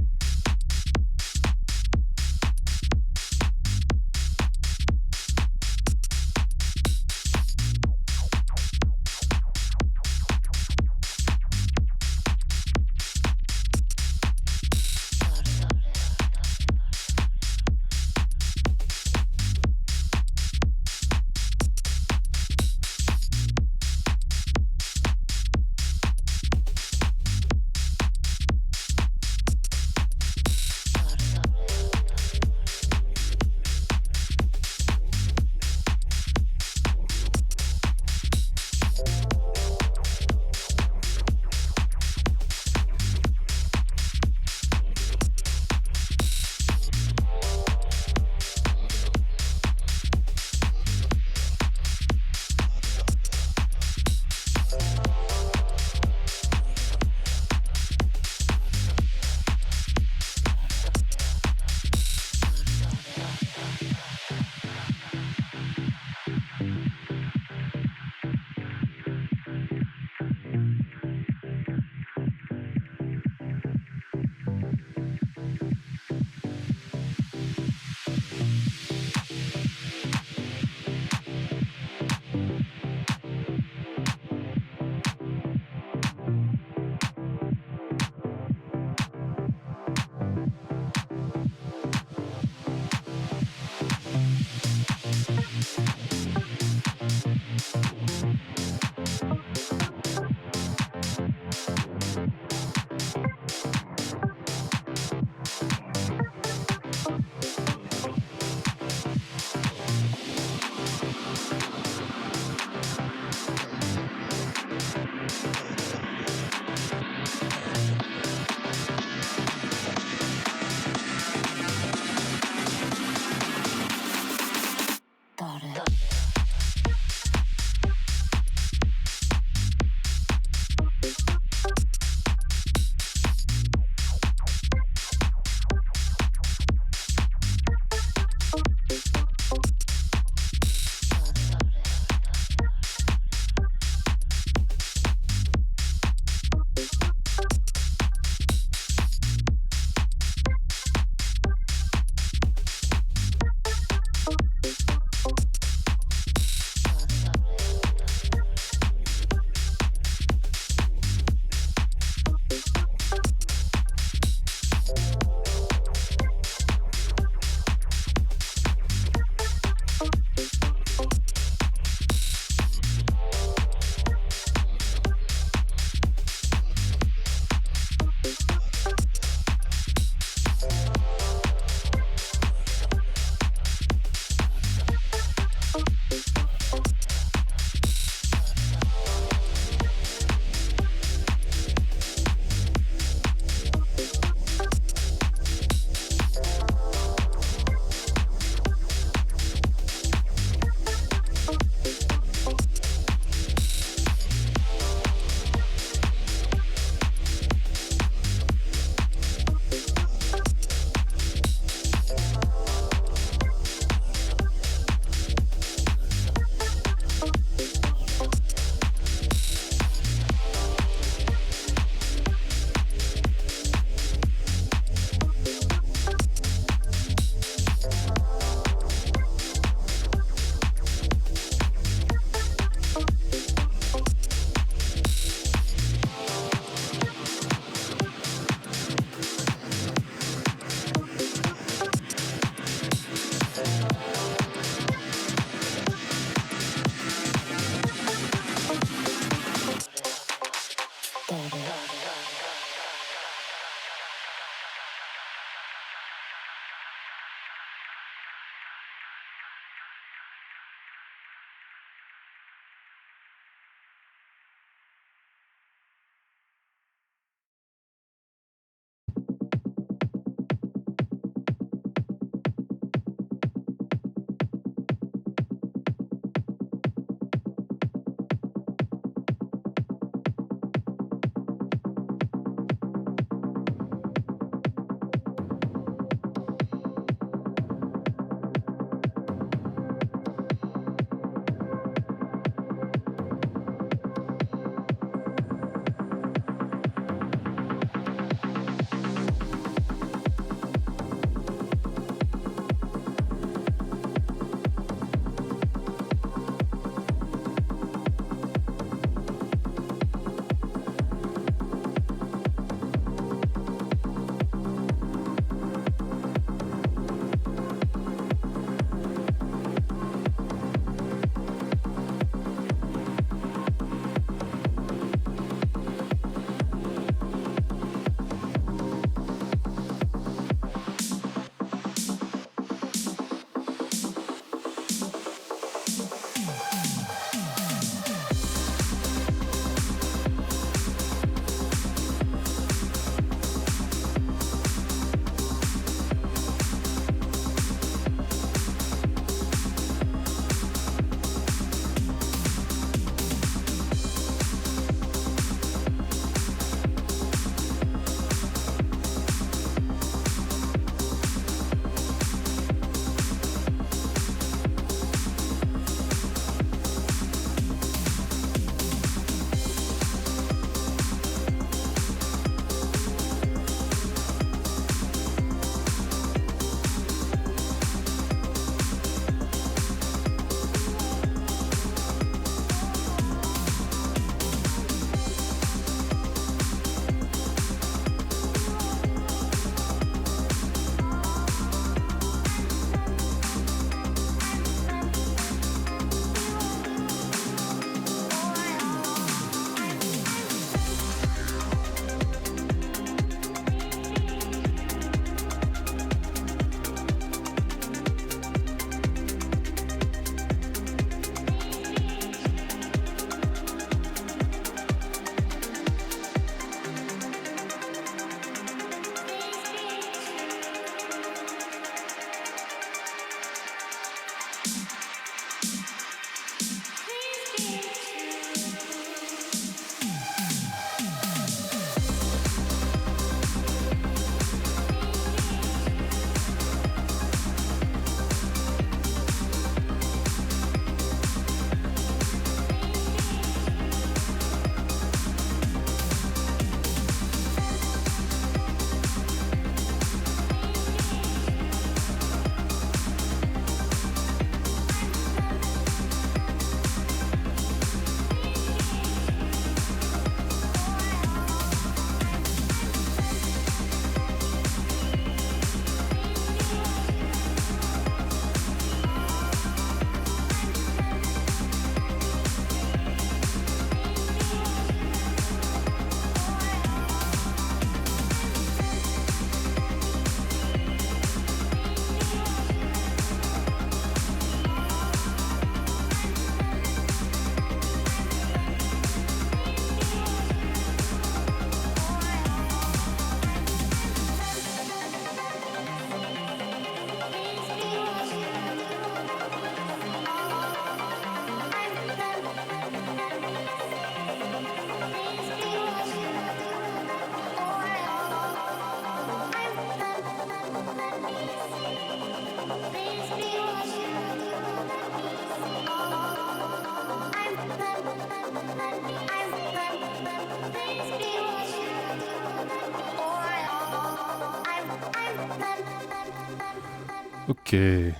Okay.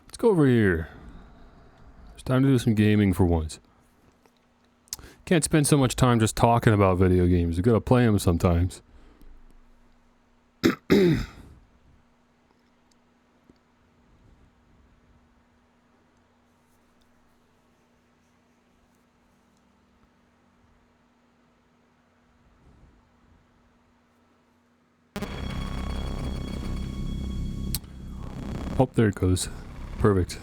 Let's go over here. It's time to do some gaming for once. Can't spend so much time just talking about video games. You gotta play them sometimes. Oh, there it goes. Perfect.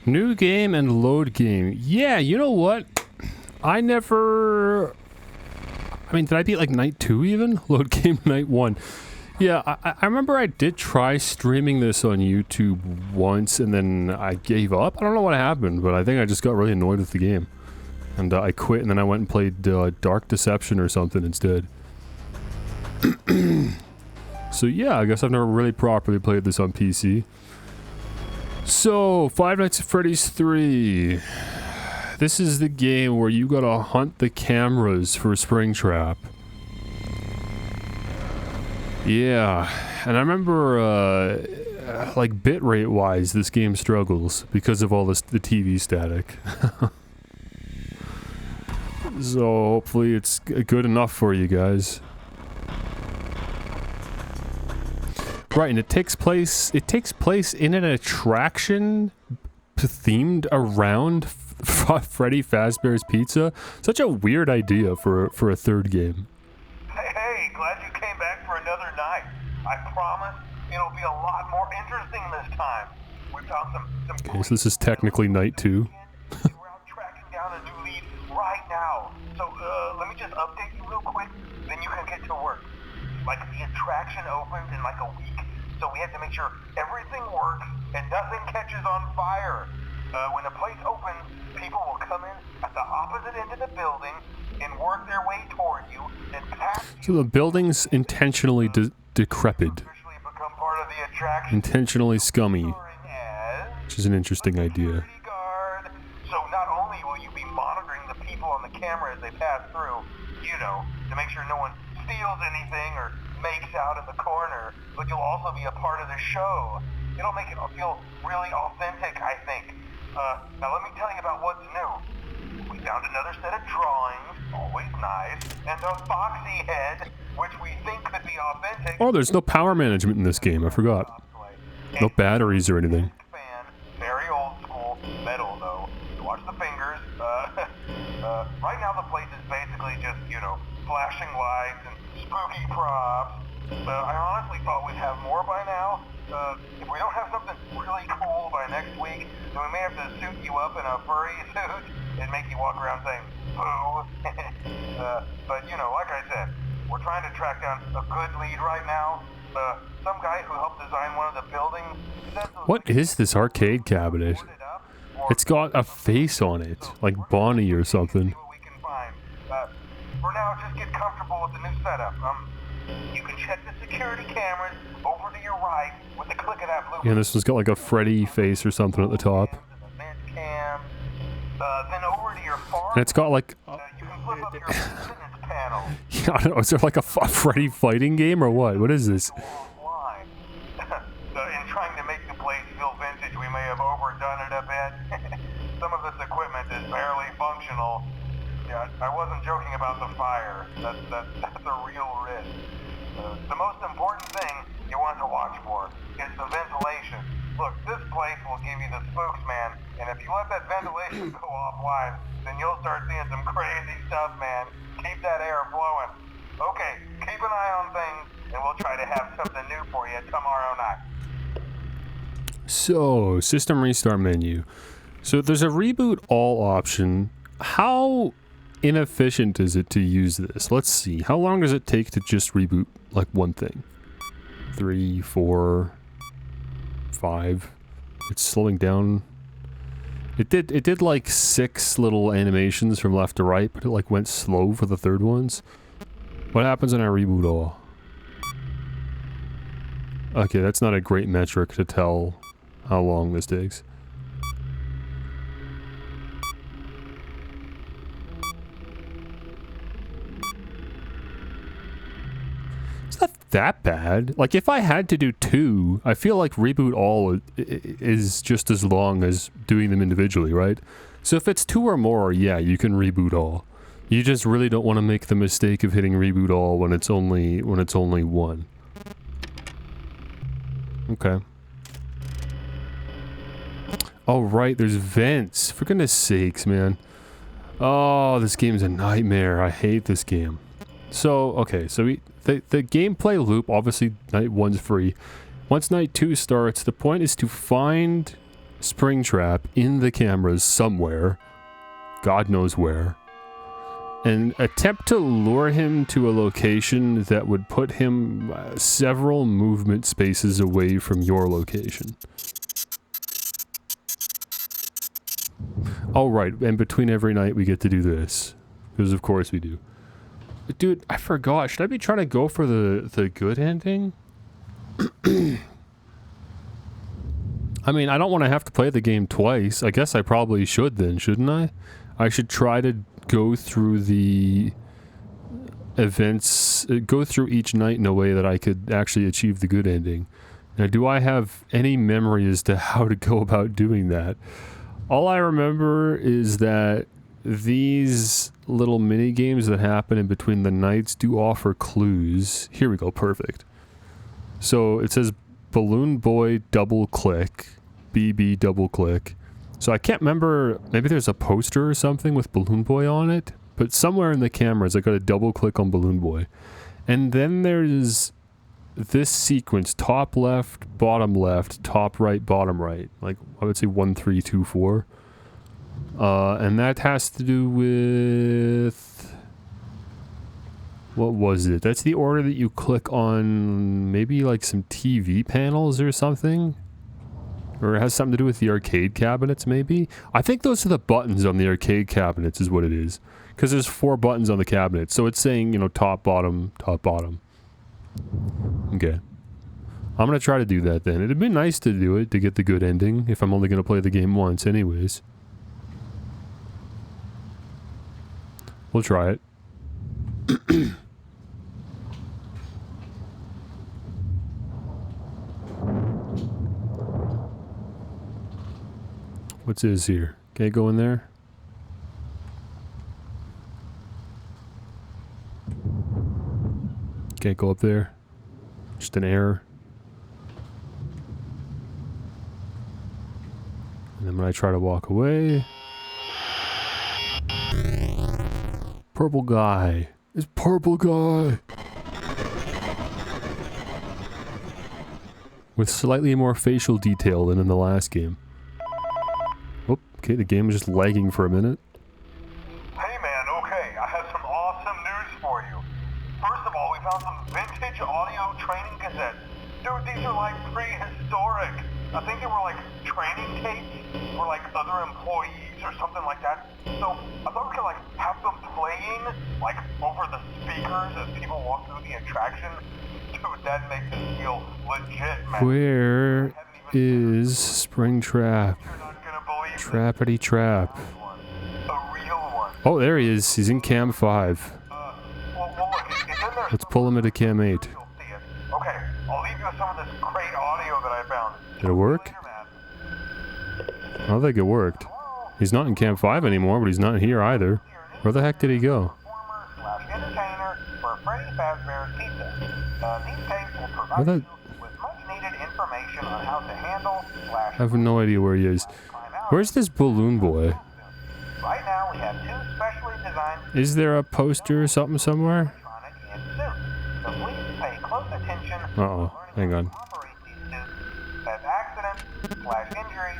New game and load game. Yeah, you know what? I never... I mean, did I beat like night 2 even? Load game night 1. Yeah, I remember I did try streaming this on YouTube once and then I gave up. I don't know what happened, but I think I just got really annoyed with the game. And I quit and then I went and played Dark Deception or something instead. So yeah, I guess I've never really properly played this on PC. So, Five Nights at Freddy's 3. This is the game where you gotta hunt the cameras for Springtrap. Yeah, and I remember, like, bitrate wise, this game struggles because of all this, the TV static. So, hopefully it's good enough for you guys. Right, and it takes place in an attraction themed around Freddy Fazbear's Pizza. Such a weird idea for a third game. Hey, glad you came back for another night. I promise it'll be a lot more interesting this time. We found some Okay, so this is technically night 2. We're out tracking down a new lead right now. So, let me just update you real quick, then you can get to work. Like, the attraction opens in like a week, so we have to make sure everything works and nothing catches on fire. When the place opens, people will come in at the opposite end of the building and work their way toward you and pass you. So the building's intentionally decrepit. Officially become part of the attraction. Intentionally scummy. Which is an interesting idea. Guard. So not only will you be monitoring the people on the camera as they pass through, you know, to make sure no one steals anything or makes out in the corner, but you'll also be a part of the show. It'll make it feel really authentic, I think. Now let me tell you about what's new. We found another set of drawings, always nice, and a foxy head, which we think could be authentic. Oh, there's no power management in this game, I forgot. No batteries or anything. Very old school, metal though. Watch the fingers. Right now the place is basically just, you know, flashing lights and spooky props. I honestly thought we'd have more by now. If we don't have something really cool by next week, then we may have to suit you up in a furry suit and make you walk around saying, boo. But, you know, like I said, we're trying to track down a good lead right now. Some guy who helped design one of the buildings. What is this arcade cabinet? It's got a face on it, like Bonnie or something. For now, just get comfortable with the new setup. You can check the security cameras over to your right with the click of that blue. Yeah, this one's got like a Freddy face or something at the top. Then over to your far. And it's got like... you can flip up your maintenance panel. Yeah, I don't know, is there like a Freddy fighting game or what? What is this? In trying to make the place feel vintage, we may have overdone it a bit. Some of this equipment is barely functional. Yeah, I wasn't joking about the fire. That's a real risk. The most important thing you want to watch for is the ventilation. Look, this place will give you the spooks, man. And if you let that ventilation go offline, then you'll start seeing some crazy stuff, man. Keep that air flowing. Okay, keep an eye on things, and we'll try to have something new for you tomorrow night. So, system restart menu. So there's a reboot all option. How inefficient is it to use this? Let's see. How long does it take to just reboot like one thing? 3, 4, 5. It's slowing down. It did like 6 little animations from left to right, but it like went slow for the third ones. What happens when I reboot all? Okay, that's not a great metric to tell how long this takes. It's not that bad. Like, if I had to do 2, I feel like reboot all is just as long as doing them individually, right? So if it's 2 or more, yeah, you can reboot all. You just really don't want to make the mistake of hitting reboot all when it's only 1. Okay. Oh, right, there's vents. For goodness sakes, man. Oh, this game's a nightmare. I hate this game. So, okay, so the gameplay loop, obviously night 1's free. Once night 2 starts, the point is to find Springtrap in the cameras somewhere, God knows where, and attempt to lure him to a location that would put him several movement spaces away from your location. Oh right, and between every night we get to do this. Because of course we do. But dude, I forgot. Should I be trying to go for the good ending? I mean, I don't want to have to play the game twice. I guess I probably should then, shouldn't I? I should try to go through the events, go through each night in a way that I could actually achieve the good ending. Now, do I have any memory as to how to go about doing that? All I remember is that these little mini games that happen in between the nights do offer clues. Here we go, perfect. So it says Balloon Boy double click, BB double click. So I can't remember, maybe there's a poster or something with Balloon Boy on it, but somewhere in the cameras I got to double click on Balloon Boy. And then there's this sequence, top left, top right, bottom right. Like, I would say 1, 3, 2, 4. And that has to do with... What was it? That's the order that you click on maybe like some TV panels or something? Or it has something to do with the arcade cabinets maybe? I think those are the buttons on the arcade cabinets is what it is. Because there's 4 buttons on the cabinet. So it's saying, you know, top, bottom, top, bottom. Okay. I'm going to try to do that then. It'd be nice to do it to get the good ending if I'm only going to play the game once anyways. We'll try it. What's this here? Can't go in there? Can't go up there? Just an error? And then when I try to walk away... Purple guy. It's purple guy! With slightly more facial detail than in the last game. Oh, okay, the game is just lagging for a minute. Hey man, okay, I have some awesome news for you. First of all, we found some vintage audio training cassettes. Dude, these are like prehistoric. I think they were like training tapes for like other employees or something like that. So I thought we could like have them playing like over the speakers as people walk through the attraction. Dude, that makes it feel legit, man. Where is Springtrap? Trappity Trap. A real one. Oh, there he is. He's in Cam 5. Let's pull him into Cam 8. Okay, I'll leave you with some of this great audio that I found. Did it work? I don't think it worked. He's not in Cam 5 anymore, but he's not here either. Where the heck did he go? Entertainer for Freddy Fazbear's Pizza. These tapes will provide Where the... you with much needed information on how to handle I have no idea where he is. Where's this Balloon Boy? Right now we have 2 specially designed Is there a poster or something somewhere? so please pay close attention Uh-oh. Hang on. operate these suits as accidents, /injury,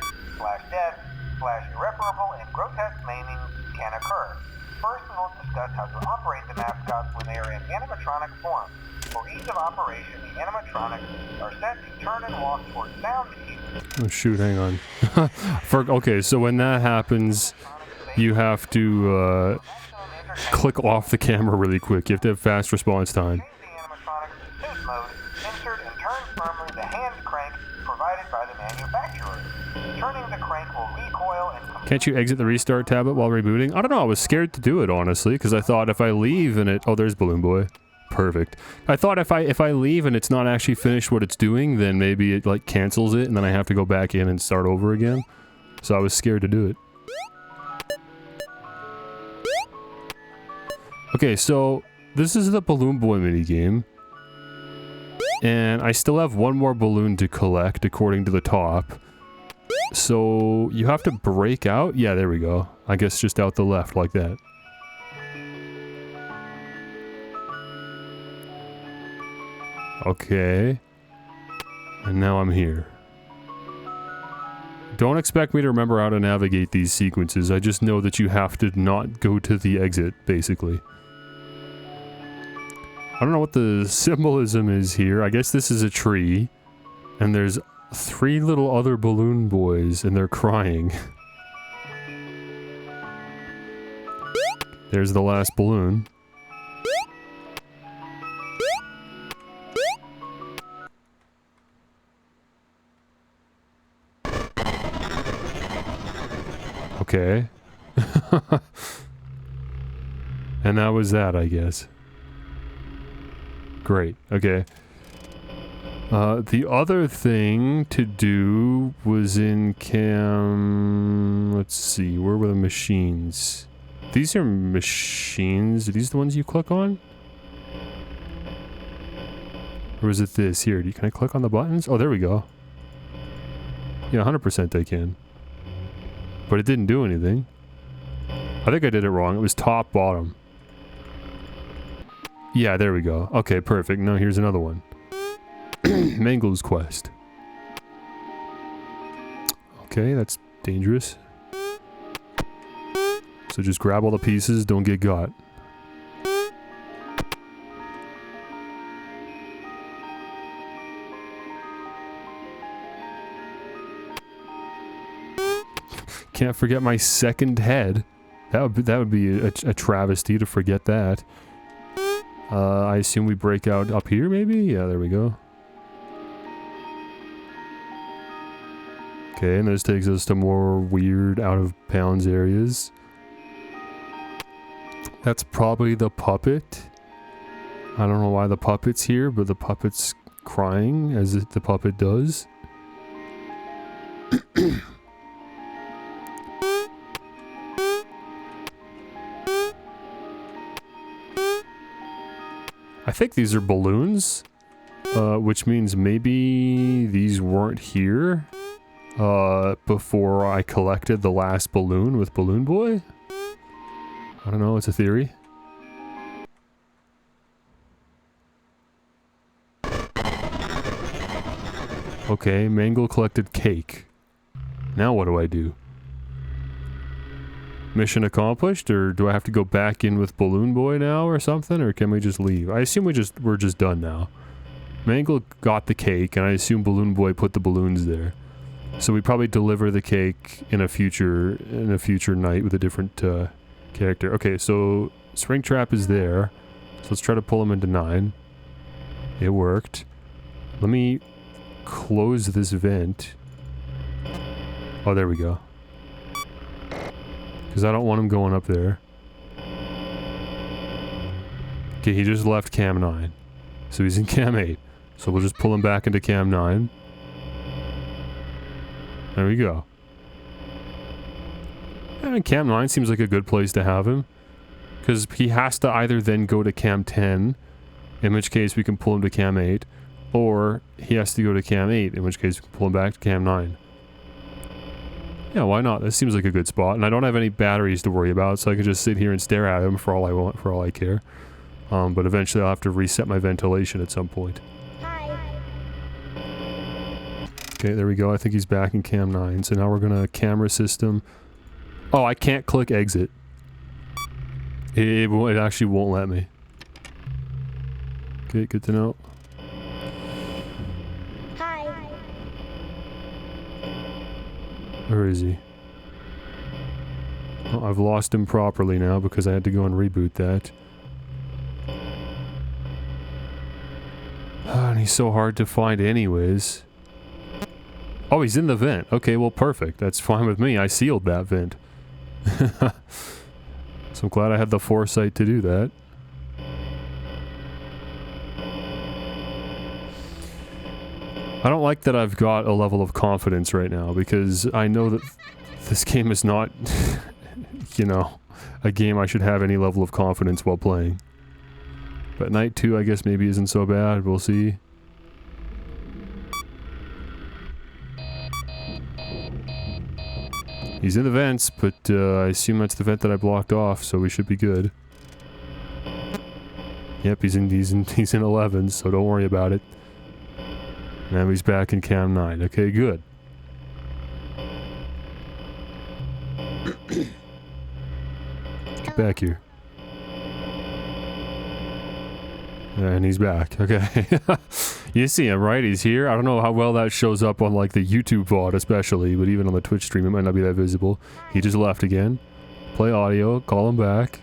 /death, /irreparable and grotesque maiming can occur. First, we will discuss how to operate the mascots when they are in animatronic form. For ease of operation, the animatronics are set to turn and walk towards sound cues. Oh shoot, hang on. Okay, so when that happens, you have to click off the camera really quick. You have to have fast response time. Change the animatronics to suit mode, insert and turn firmly the hand crank provided by the manufacturer. Turning the crank will recoil and... Can't you exit the restart tablet while rebooting? I don't know, I was scared to do it, honestly, because I thought if I leave and it... Oh, there's Balloon Boy. Perfect. I thought if I leave and it's not actually finished what it's doing, then maybe it, like, cancels it, and then I have to go back in and start over again. So I was scared to do it. Okay, so this is the Balloon Boy minigame. And I still have one more balloon to collect, according to the top. So, you have to break out? Yeah, there we go. I guess just out the left, like that. Okay. And now I'm here. Don't expect me to remember how to navigate these sequences. I just know that you have to not go to the exit, basically. I don't know what the symbolism is here. I guess this is a tree. And there's 3 little other balloon boys, and they're crying. There's the last balloon. Okay. And that was that, I guess. Great. Okay. The other thing to do was in cam... Let's see, where were the machines? These are machines. Are these the ones you click on? Or is it this? Here, can I click on the buttons? Oh, there we go. Yeah, 100% I can. But it didn't do anything. I think I did it wrong. It was top, bottom. Yeah, there we go. Okay, perfect. Now here's another one. Mangle's quest. Okay, that's dangerous. So just grab all the pieces, don't get got. Can't forget my second head. That would be a travesty to forget that. I assume we break out up here, maybe? Yeah, there we go. Okay, and this takes us to more weird, out-of-bounds areas. That's probably the puppet. I don't know why the puppet's here, but the puppet's crying, as the puppet does. I think these are balloons, which means maybe these weren't here before I collected the last balloon with Balloon Boy? I don't know, it's a theory. Okay, Mangle collected cake. Now what do I do? Mission accomplished, or do I have to go back in with Balloon Boy now or something, or can we just leave? I assume we're just done now. Mangle got the cake, and I assume Balloon Boy put the balloons there. So we probably deliver the cake in a future night with a different character. Okay, so Springtrap is there. So let's try to pull him into 9. It worked. Let me close this vent. Oh, there we go. Because I don't want him going up there. Okay, he just left cam 9. So he's in cam 8. So we'll just pull him back into cam 9. There we go. And cam 9 seems like a good place to have him. Because he has to either then go to cam 10, in which case we can pull him to cam 8, or he has to go to cam 8, in which case we can pull him back to cam 9. Yeah, why not? This seems like a good spot, and I don't have any batteries to worry about, so I can just sit here and stare at him for all I want, for all I care. But eventually I'll have to reset my ventilation at some point. Okay, there we go. I think he's back in cam 9. So now we're gonna camera system. Oh, I can't click exit. It actually won't let me. Okay, good to know. Where is he? Oh, I've lost him properly now because I had to go and reboot that. And he's so hard to find anyways. Oh, he's in the vent. Okay, well, perfect. That's fine with me. I sealed that vent. So I'm glad I had the foresight to do that. I don't like that I've got a level of confidence right now, because I know that this game is not, you know, a game I should have any level of confidence while playing. But night 2, I guess, maybe isn't so bad. We'll see. He's in the vents, but I assume that's the vent that I blocked off, so we should be good. Yep, he's in 11, so don't worry about it. Now he's back in cam 9. Okay, good. Get back here. And he's back. Okay. You see him, right? He's here. I don't know how well that shows up on like the YouTube VOD especially, but even on the Twitch stream it might not be that visible. He just left again. Play audio, call him back.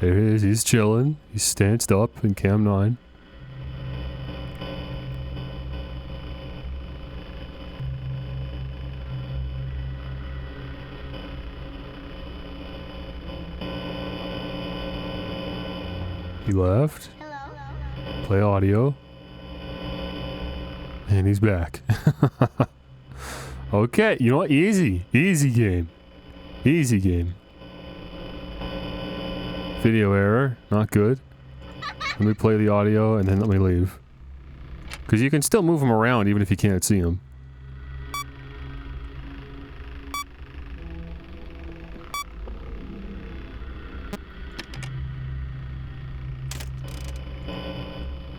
There he is, he's chilling. He's stanced up in cam 9. He left. Hello. Play audio. And he's back. Okay, you know what? Easy. Easy game. Easy game. Video error. Not good. Let me play the audio and then let me leave. Because you can still move him around even if you can't see him.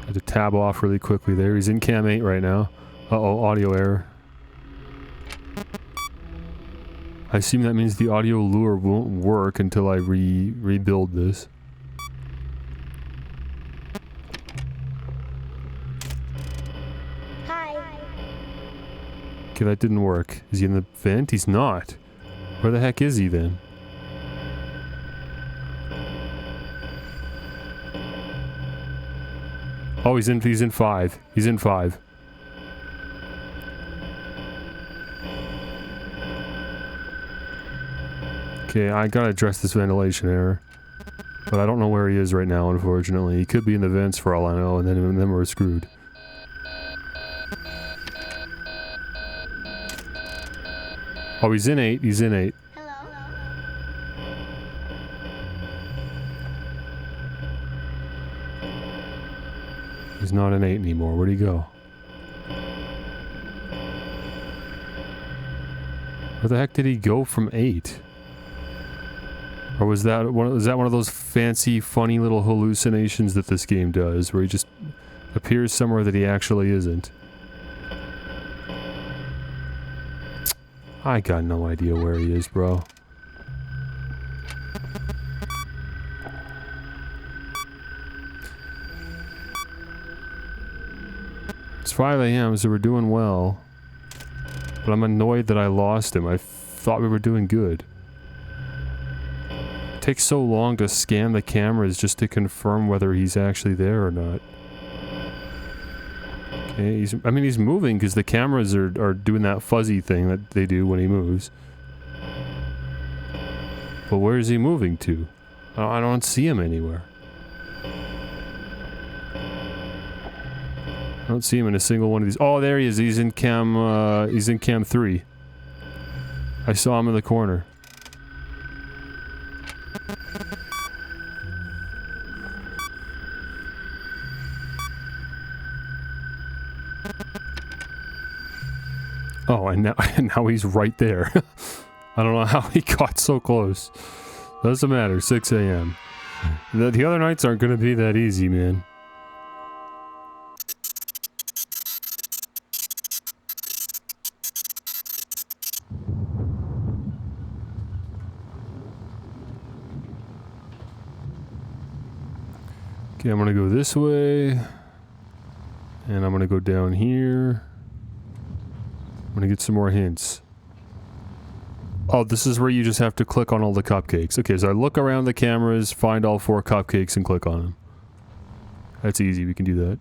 Had to tab off really quickly there. He's in cam 8 right now. Uh-oh, audio error. I assume that means the audio lure won't work until I rebuild this. Hi. Okay, that didn't work. Is he in the vent? He's not. Where the heck is he then? Oh, he's in 5. He's in 5. Okay, I gotta address this ventilation error. But I don't know where he is right now, unfortunately. He could be in the vents for all I know, and then we're screwed. Oh, he's in 8. He's in 8. He's not in 8 anymore. Where'd he go? Where the heck did he go from 8? Or was that one of those fancy, funny little hallucinations that this game does, where he just appears somewhere that he actually isn't? I got no idea where he is, bro. It's 5 AM, so we're doing well. But I'm annoyed that I lost him. I thought we were doing good. It takes so long to scan the cameras just to confirm whether he's actually there or not. Okay, he's moving because the cameras are doing that fuzzy thing that they do when he moves. But where is he moving to? I don't see him anywhere. I don't see him in a single one of these. Oh, there he is. He's in cam 3. I saw him in the corner. Oh, and now he's right there. I don't know how he got so close. Doesn't matter. 6 AM. The other nights aren't going to be that easy, man. Okay, I'm gonna go this way. And I'm gonna go down here. I'm gonna get some more hints. Oh, this is where you just have to click on all the cupcakes. Okay, so I look around the cameras, find all 4 cupcakes, and click on them. That's easy, we can do that.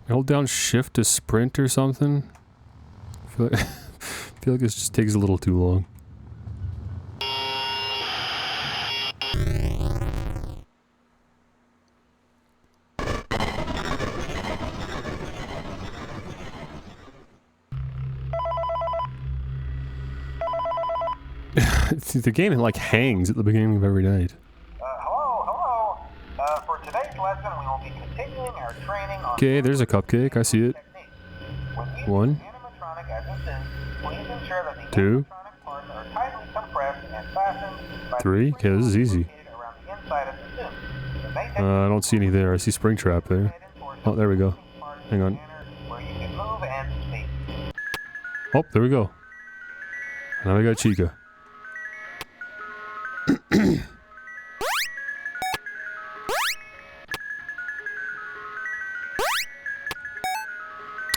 Hold down shift to sprint or something? I feel like this just takes a little too long. The game like hangs at the beginning of every night. Hello. For today's lesson, we will be continuing our training on... Okay, there's a cupcake. I see it. One. Animatronic as a suit, please ensure that the Two. animatronic parts are tightly compressed and fastened by Three. Okay, this is easy. around the inside of the suit. It may take I don't see any there. I see Springtrap there. Oh, there we go. Hang on. where you can move and speak. Oh, there we go. Now we got Chica.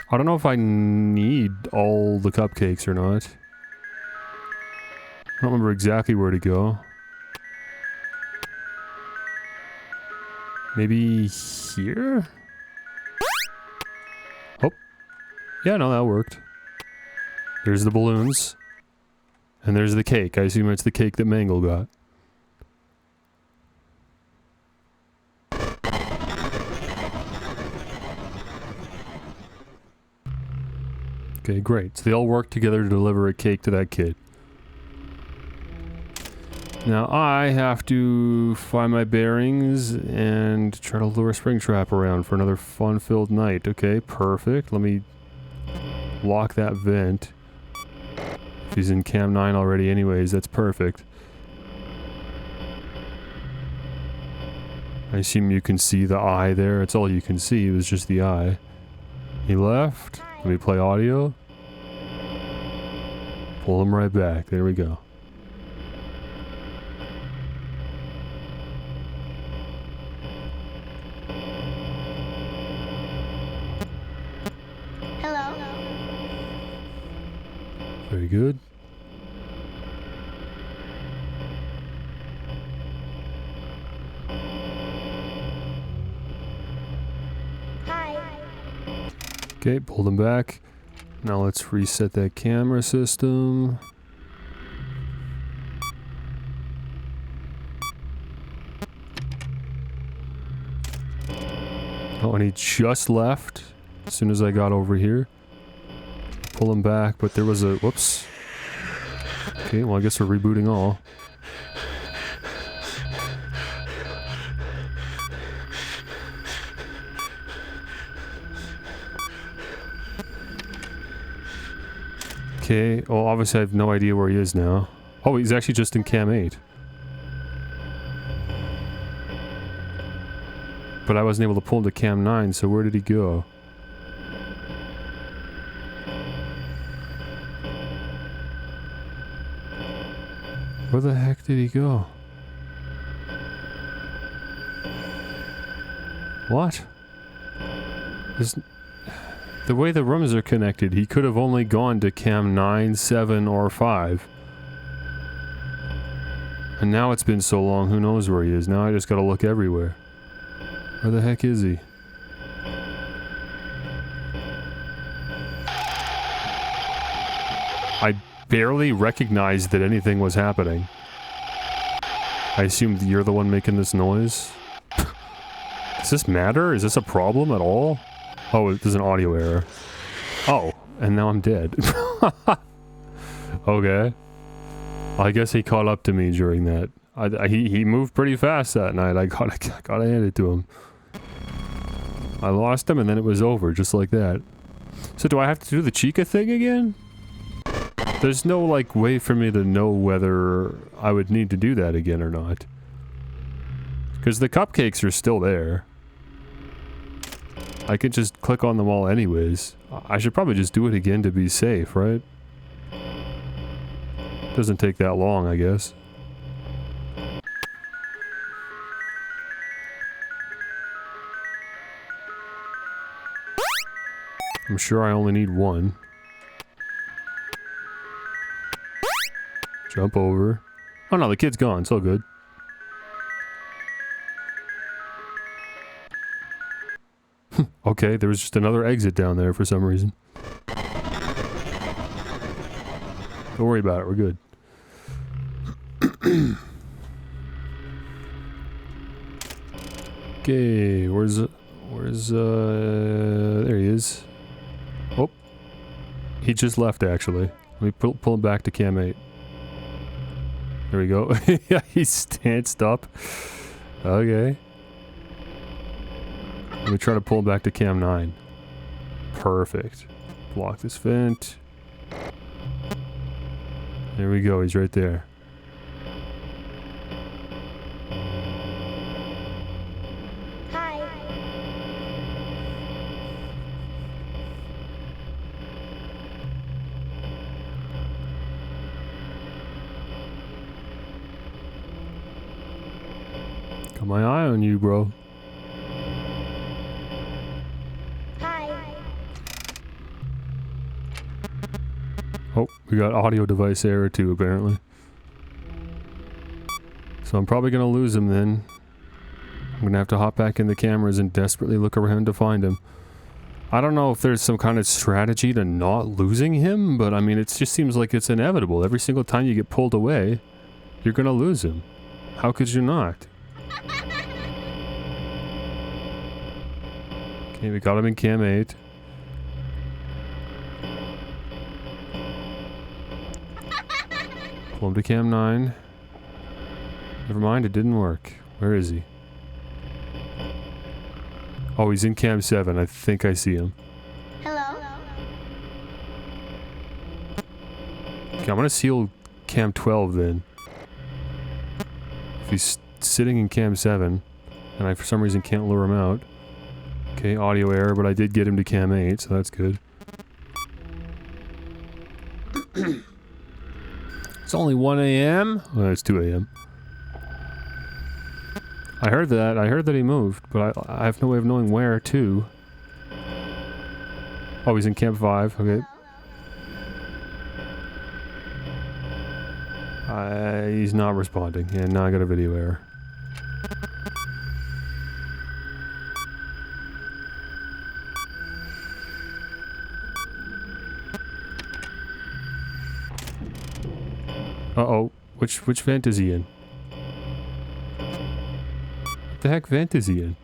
I don't know if I need all the cupcakes or not. I don't remember exactly where to go. Maybe here? Oh. Yeah, no, that worked. There's the balloons. And there's the cake. I assume it's the cake that Mangle got. Okay, great. So they all work together to deliver a cake to that kid. Now I have to find my bearings and try to lure Springtrap around for another fun-filled night. Okay, perfect. Let me lock that vent. If he's in Cam 9 already anyways, that's perfect. I assume you can see the eye there. It's all you can see. It was just the eye. He left. Let me play audio. Pull him right back. There we go. Hello. Very good. Hi. Okay, pull them back. Now let's reset that camera system. Oh, and he just left as soon as I got over here. Pull him back, but there was a... Whoops. Okay, well I guess we're rebooting all. Okay, well obviously I have no idea where he is now. Oh, he's actually just in Cam 8. But I wasn't able to pull him to Cam 9, so where did he go? Where the heck did he go? What? The way the rooms are connected, he could have only gone to Cam 9, 7, or 5. And now it's been so long, who knows where he is. Now I just gotta look everywhere. Where the heck is he? I barely recognized that anything was happening. I assumed you're the one making this noise. Does this matter? Is this a problem at all? Oh, there's an audio error. Oh, and now I'm dead. Okay. I guess he caught up to me during that. He moved pretty fast that night. I gotta hand it to him. I lost him and then it was over, just like that. So do I have to do the Chica thing again? There's no, like, way for me to know whether I would need to do that again or not. Because the cupcakes are still there. I could just click on them all anyways. I should probably just do it again to be safe, right? Doesn't take that long, I guess. I'm sure I only need one. Jump over. Oh no, the kid's gone. It's all good. Okay, there was just another exit down there for some reason. Don't worry about it, we're good. Okay, there he is. Oh, he just left actually. Let me pull him back to Cam 8. There we go. Yeah, he's stanced up. Okay. Let me try to pull him back to cam 9. Perfect. Block this vent. There we go, he's right there. Hi. Got my eye on you, bro. Hi. Oh, we got audio device error too, apparently. So I'm probably gonna lose him then. I'm gonna have to hop back in the cameras and desperately look around to find him. I don't know if there's some kind of strategy to not losing him, but I mean, it just seems like it's inevitable. Every single time you get pulled away, you're gonna lose him. How could you not? Okay, we got him in cam 8. Pull him to cam 9. Never mind, it didn't work. Where is he? Oh, he's in cam 7. I think I see him. Hello. Okay, I'm gonna seal cam 12 then. If he's sitting in cam 7, and I for some reason can't lure him out. Okay, audio error, but I did get him to cam 8, so that's good. It's only 1 a.m. Oh, it's 2 a.m. I heard that. I heard that he moved, but I have no way of knowing where to. Oh, he's in camp 5. Okay. He's not responding. And now I got a video error. Uh-oh. Which vent is he in? What the heck vent is he in?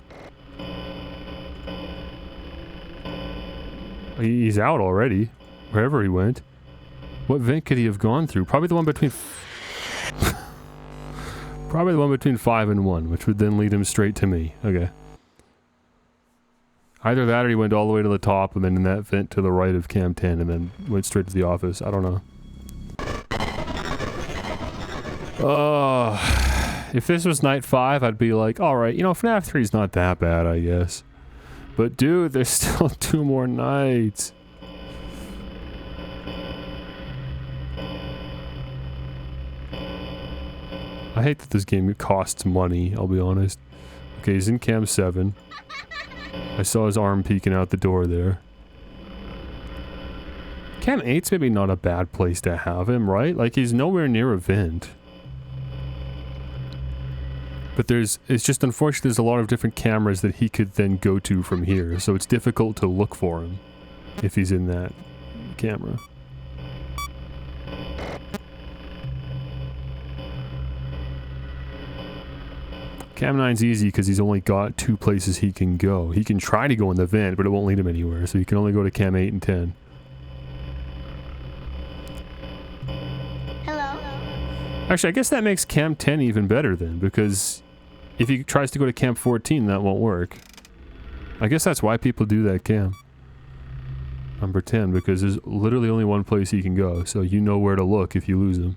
He's out already. Wherever he went. What vent could he have gone through? Probably the one between... Probably the one between 5 and 1, which would then lead him straight to me. Okay. Either that or he went all the way to the top and then in that vent to the right of cam 10 and then went straight to the office. I don't know. If this was night 5, I'd be like, alright, you know, FNAF 3 is not that bad, I guess. But dude, there's still 2 more nights. I hate that this game costs money, I'll be honest. Okay, he's in cam 7. I saw his arm peeking out the door there. Cam 8's maybe not a bad place to have him, right? Like, he's nowhere near a vent. But it's just unfortunate there's a lot of different cameras that he could then go to from here, so it's difficult to look for him if he's in that camera. Cam 9's easy because he's only got 2 places he can go. He can try to go in the vent, but it won't lead him anywhere, so he can only go to cam 8 and 10. Hello. Actually, I guess that makes cam 10 even better then, because if he tries to go to cam 14, that won't work. I guess that's why people do that cam. Number 10, because there's literally only one place he can go, so you know where to look if you lose him.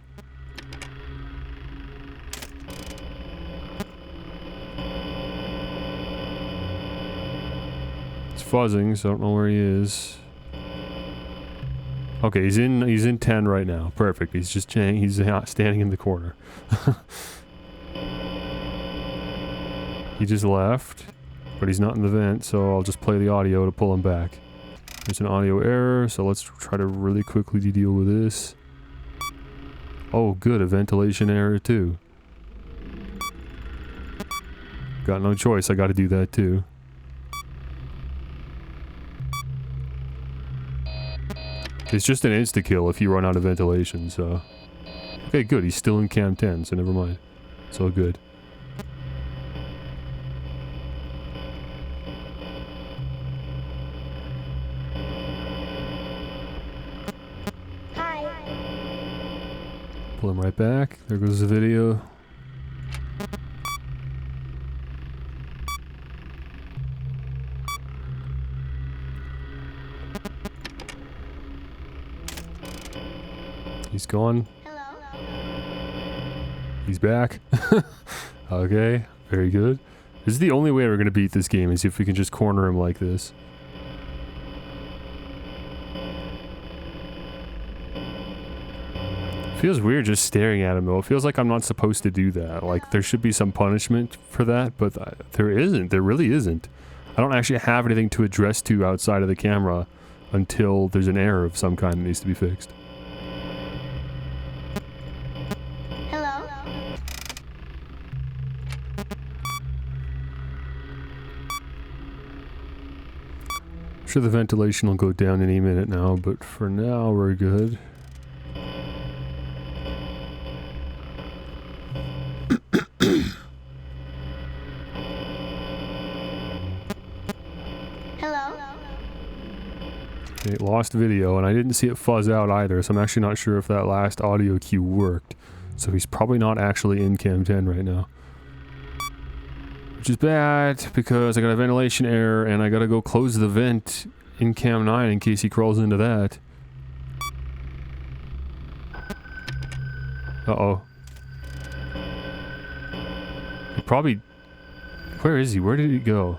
It's fuzzing, so I don't know where he is. Okay, he's in 10 right now. Perfect. He's just standing in the corner. He just left, but he's not in the vent, so I'll just play the audio to pull him back. There's an audio error, so let's try to really quickly deal with this. Oh, good, a ventilation error too. Got no choice, I gotta do that too. It's just an insta-kill if you run out of ventilation, so... Okay, good, he's still in cam 10, so never mind. It's all good. Pull him right back. There goes the video. He's gone. He's back. Okay, very good. This is the only way we're going to beat this game, is if we can just corner him like this. Feels weird just staring at him though. It feels like I'm not supposed to do that. Like there should be some punishment for that, but there isn't. There really isn't. I don't actually have anything to address to outside of the camera until there's an error of some kind that needs to be fixed. Hello? I'm sure the ventilation will go down any minute now, but for now we're good. Okay, lost video, and I didn't see it fuzz out either, so I'm actually not sure if that last audio cue worked. So he's probably not actually in cam 10 right now. Which is bad, because I got a ventilation error, and I gotta go close the vent in cam 9 in case he crawls into that. Uh-oh. He probably... Where is he? Where did he go?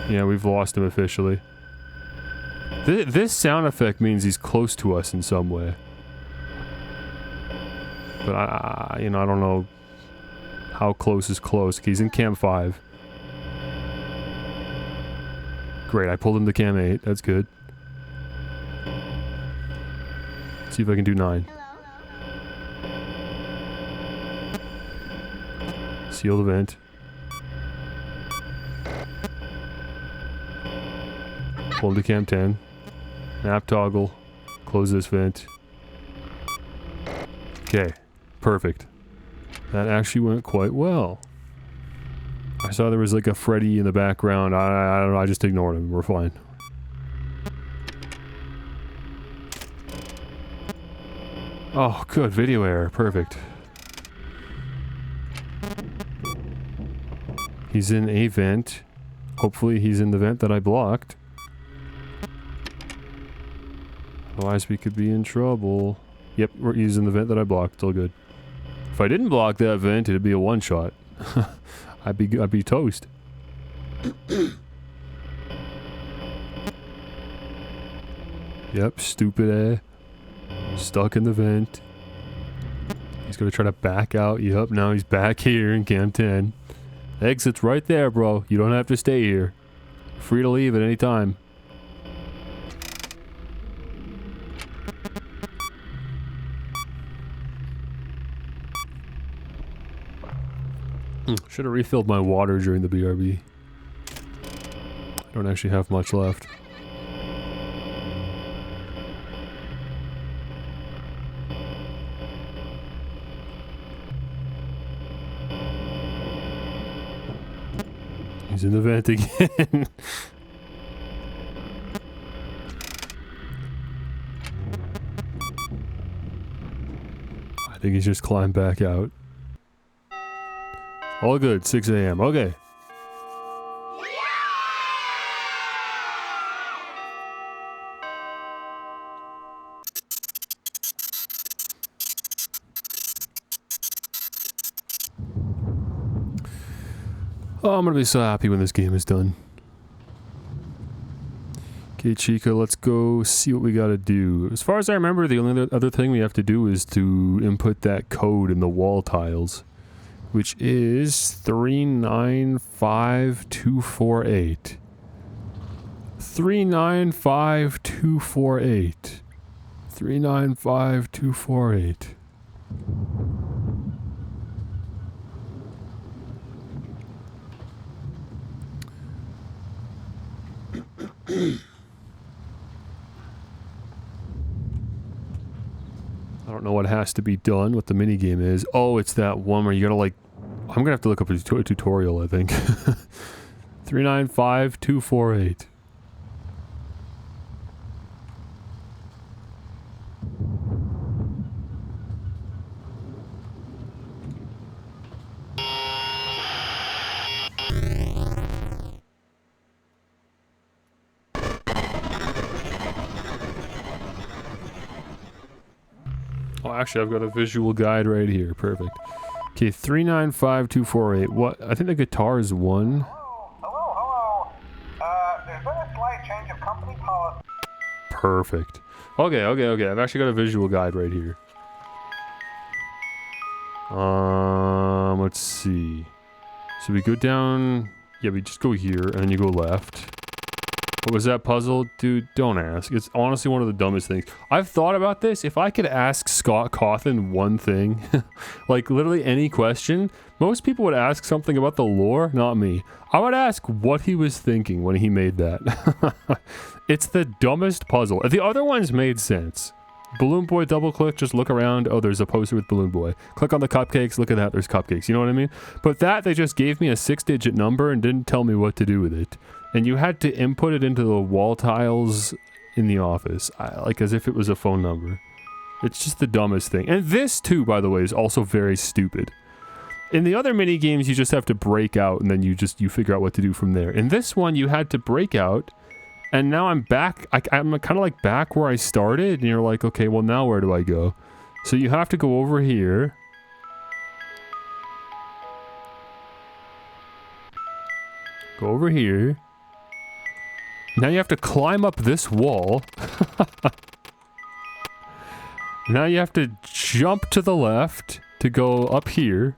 Yeah, we've lost him officially. This sound effect means he's close to us in some way. But you know, I don't know how close is close. He's in cam 5. Great, I pulled him to cam 8. That's good. See if I can do 9. Seal the vent. Pull him to cam 10. Map toggle. Close this vent. Okay. Perfect. That actually went quite well. I saw there was like a Freddy in the background. I don't know. I just ignored him. We're fine. Oh, good. Video error. Perfect. He's in a vent. Hopefully he's in the vent that I blocked. Otherwise we could be in trouble. Yep, we're using the vent that I blocked. Still good. If I didn't block that vent, it'd be a one-shot. I'd be toast. Yep, stupid stuck in the vent. He's gonna try to back out. Yep, now he's back here in cam 10. Exit's right there, bro. You don't have to stay here. Free to leave at any time. Should have refilled my water during the BRB. I don't actually have much left. He's in the vent again. I think he's just climbed back out. All good, 6 a.m. Okay. Oh, I'm gonna be so happy when this game is done. Okay, Chica, let's go see what we gotta do. As far as I remember, the only other thing we have to do is to input that code in the wall tiles, which is 395248. 395248. 395248. I don't know what has to be done, what the minigame is. Oh, it's that one where you gotta like... I'm gonna have to look up a tutorial, I think. 395248. actually, I've got a visual guide right here. Perfect. Okay, 395248. What? I think the guitar is 1. Hello. There's been a slight change of company policy. Perfect. Okay. I've actually got a visual guide right here. Let's see. So we go down. Yeah, we just go here, and then you go left. What was that puzzle? Dude, don't ask. It's honestly one of the dumbest things. I've thought about this. If I could ask Scott Cawthon one thing, like literally any question, most people would ask something about the lore, not me. I would ask what he was thinking when he made that. It's the dumbest puzzle. The other ones made sense. Balloon Boy, double click, just look around. Oh, there's a poster with Balloon Boy. Click on the cupcakes, look at that, there's cupcakes. You know what I mean? But that, they just gave me a 6-digit number and didn't tell me what to do with it. And you had to input it into the wall tiles in the office, like as if it was a phone number. It's just the dumbest thing. And this too, by the way, is also very stupid. In the other mini games, you just have to break out and then you figure out what to do from there. In this one, you had to break out, and now I'm back. I'm kind of like back where I started, and you're like, okay, well now where do I go? So you have to go over here. Go over here. Now you have to climb up this wall. Now you have to jump to the left to go up here.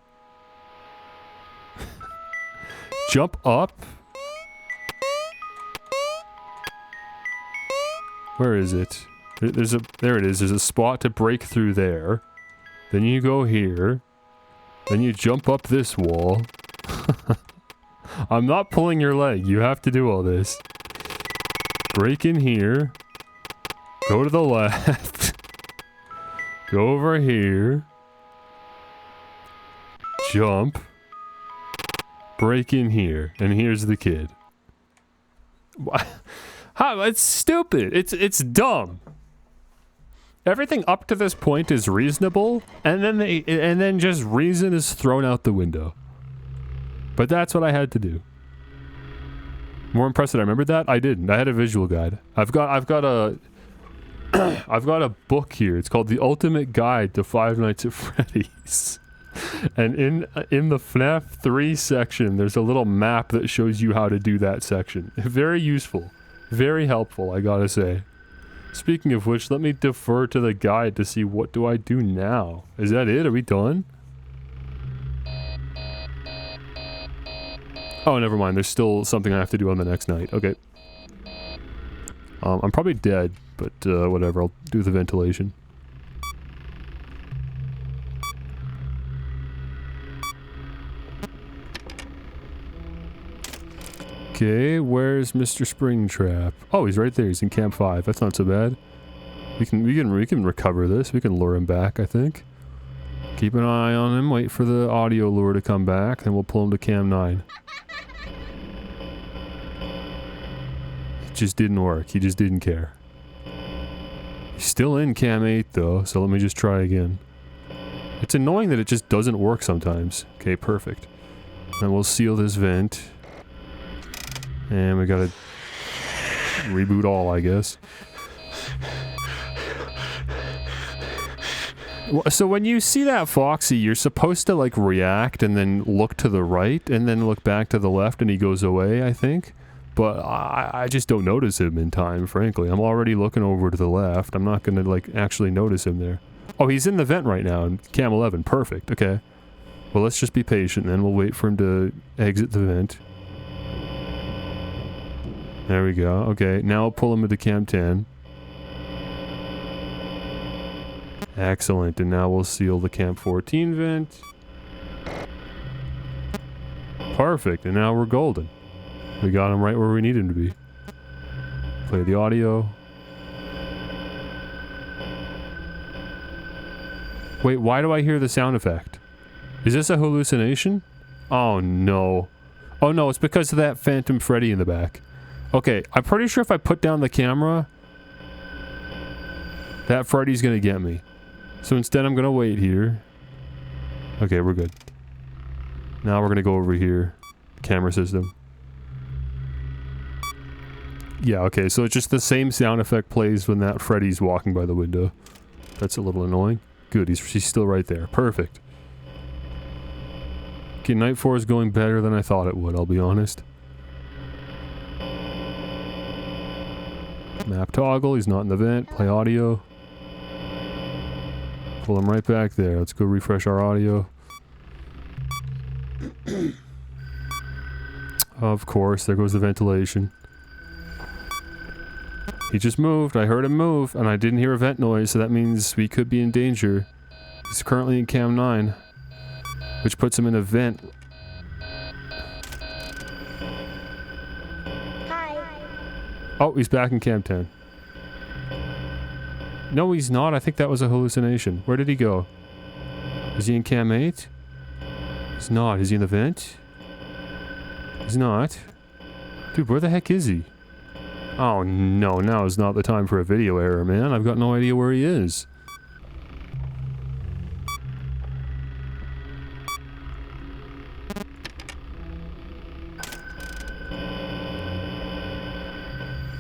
Jump up. Where is it? There it is. There's a spot to break through there. Then you go here. Then you jump up this wall. I'm not pulling your leg. You have to do all this. Break in here. Go to the left. Go over here. Jump. Break in here. And here's the kid. How? It's stupid. It's dumb. Everything up to this point is reasonable, and then just reason is thrown out the window. But that's what I had to do. More impressed that I remembered that? I didn't. I had a visual guide. I've got a I've got a book here. It's called The Ultimate Guide to Five Nights at Freddy's. And in the FNAF 3 section, there's a little map that shows you how to do that section. Very useful. Very helpful, I gotta say. Speaking of which, let me defer to the guide to see what do I do now. Is that it? Are we done? Oh, never mind. There's still something I have to do on the next night. Okay. I'm probably dead, but whatever. I'll do the ventilation. Okay, where's Mr. Springtrap? Oh, he's right there. He's in Camp 5. That's not so bad. We can recover this. We can lure him back, I think. Keep an eye on him. Wait for the audio lure to come back. Then we'll pull him to Cam 9. It just didn't work. He just didn't care. He's still in Cam 8 though, so let me just try again. It's annoying that it just doesn't work sometimes. Okay, perfect. Then we'll seal this vent. And we gotta reboot all, I guess. So when you see that Foxy, you're supposed to like react and then look to the right and then look back to the left and he goes away, I think. But I just don't notice him in time, frankly. I'm already looking over to the left. I'm not gonna like actually notice him there. Oh, he's in the vent right now in Cam 11. Perfect. Okay. Well, let's just be patient then. We'll wait for him to exit the vent. There we go. Okay, now I'll pull him into Cam 10. Excellent, and now we'll seal the Camp 14 vent. Perfect, and now we're golden. We got him right where we need him to be. Play the audio. Wait, why do I hear the sound effect? Is this a hallucination? Oh no. Oh no, it's because of that Phantom Freddy in the back. Okay, I'm pretty sure if I put down the camera, that Freddy's gonna get me. So instead I'm gonna wait here. Okay, we're good. Now we're gonna go over here. Camera system. Yeah, okay, so it's just the same sound effect plays when that Freddy's walking by the window. That's a little annoying. Good, she's still right there. Perfect. Okay, night 4 is going better than I thought it would, I'll be honest. Map toggle, he's not in the vent. Play audio. Pull him right back there. Let's go refresh our audio. Of course, there goes the ventilation. He just moved. I heard him move, and I didn't hear a vent noise, so that means we could be in danger. He's currently in cam 9, which puts him in a vent. Hi. Oh, he's back in cam 10. No, he's not. I think that was a hallucination. Where did he go? Is he in cam 8? He's not. Is he in the vent? He's not. Dude, where the heck is he? Oh no, now is not the time for a video error, man. I've got no idea where he is.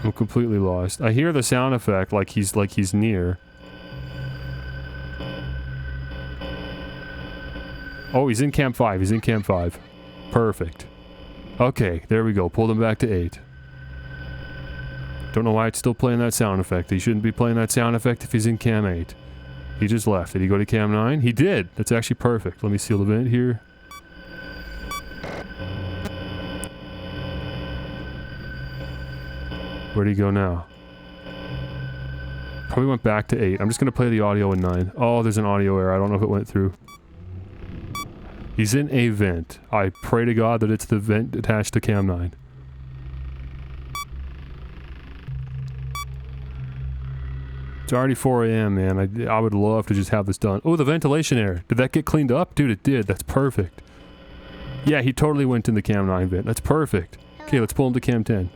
I'm completely lost. I hear the sound effect like he's near. Oh, he's in camp 5. He's in camp 5. Perfect. Okay, there we go. Pulled him back to 8. Don't know why it's still playing that sound effect. He shouldn't be playing that sound effect if he's in cam 8. He just left. Did he go to cam 9? He did. That's actually perfect. Let me seal the vent here. Where'd he go now? Probably went back to 8. I'm just going to play the audio in 9. Oh, there's an audio error. I don't know if it went through. He's in a vent. I pray to God that it's the vent attached to cam 9. It's already 4 a.m., man. I would love to just have this done. Oh, the ventilation error. Did that get cleaned up? Dude, it did. That's perfect. Yeah, he totally went in the cam 9 vent. That's perfect. Okay, let's pull him to cam 10.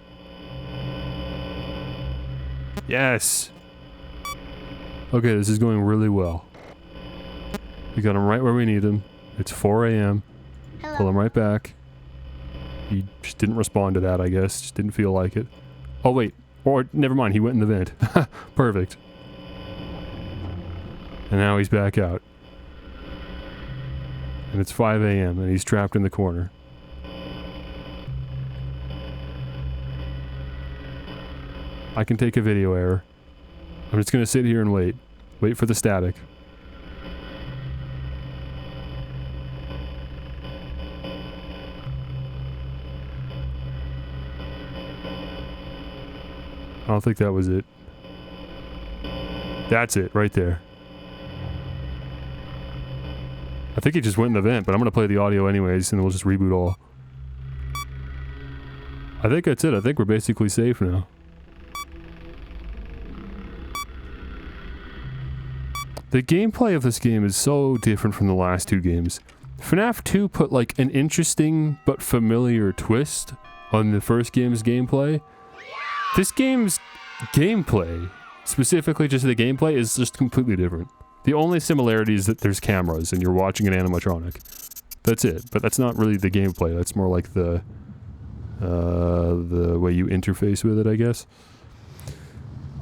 Yes! Okay, this is going really well. We got him right where we need him. It's 4 a.m. Pull him right back. He just didn't respond to that, I guess. Just didn't feel like it. Oh, wait. Or, never mind. He went in the vent. Perfect. And now he's back out. And it's 5 a.m. and he's trapped in the corner. I can take a video error. I'm just gonna sit here and wait. Wait for the static. I don't think that was it. That's it, right there. I think he just went in the vent, but I'm gonna play the audio anyways, and we'll just reboot all. I think that's it. I think we're basically safe now. The gameplay of this game is so different from the last two games. FNAF 2 put like an interesting but familiar twist on the first game's gameplay. This game's gameplay, specifically just the gameplay, is just completely different. The only similarity is that there's cameras and you're watching an animatronic. That's it, but that's not really the gameplay. That's more like the way you interface with it, I guess.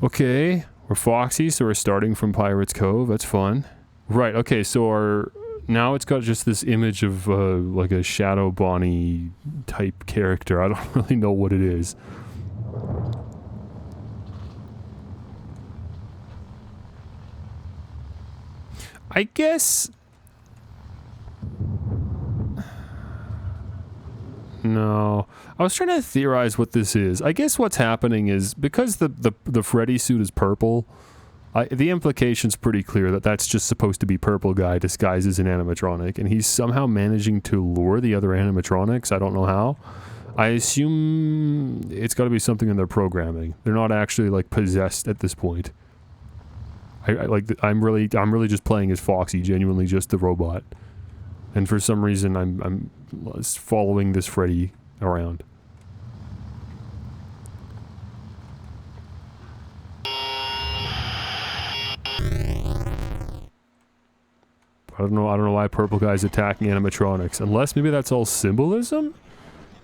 Okay, we're Foxy, so we're starting from Pirate's Cove. That's fun. Right, okay, so now it's got just this image of like a Shadow Bonnie type character. I don't really know what it is. I guess... No. I was trying to theorize what this is. I guess what's happening is, because the Freddy suit is purple, the implication's pretty clear that that's just supposed to be Purple Guy disguised as an animatronic, and he's somehow managing to lure the other animatronics. I don't know how. I assume it's got to be something in their programming. They're not actually, like, possessed at this point. I'm really just playing as Foxy, genuinely just the robot. And for some reason, I'm following this Freddy around. I don't know why Purple Guy's attacking animatronics. Unless maybe that's all symbolism?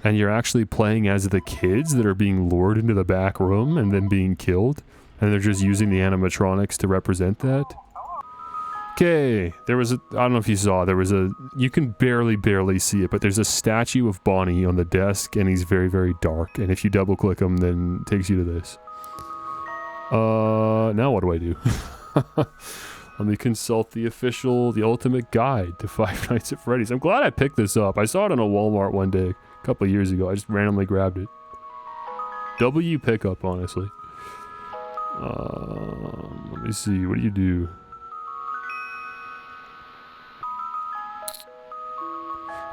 And you're actually playing as the kids that are being lured into the back room and then being killed? And they're just using the animatronics to represent that? Okay, there was a, I don't know if you saw, there was a, you can barely see it, but there's a statue of Bonnie on the desk, and he's very dark, and if you double click him, then it takes you to this. Now what do I do? Let me consult the ultimate guide to Five Nights at Freddy's. I'm glad I picked this up. I saw it in a Walmart one day, a couple of years ago. I just randomly grabbed it. W pickup, honestly. Let me see, what do you do?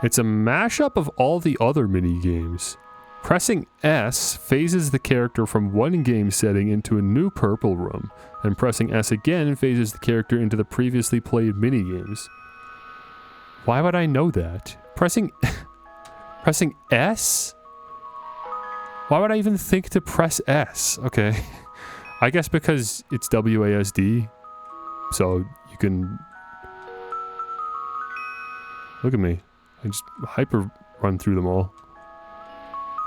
It's a mashup of all the other mini games. Pressing S phases the character from one game setting into a new purple room, and pressing S again phases the character into the previously played mini games. Why would I know that? Pressing S? Why would I even think to press S? Okay. I guess because it's WASD, so you can... Look at me. I just hyper run through them all.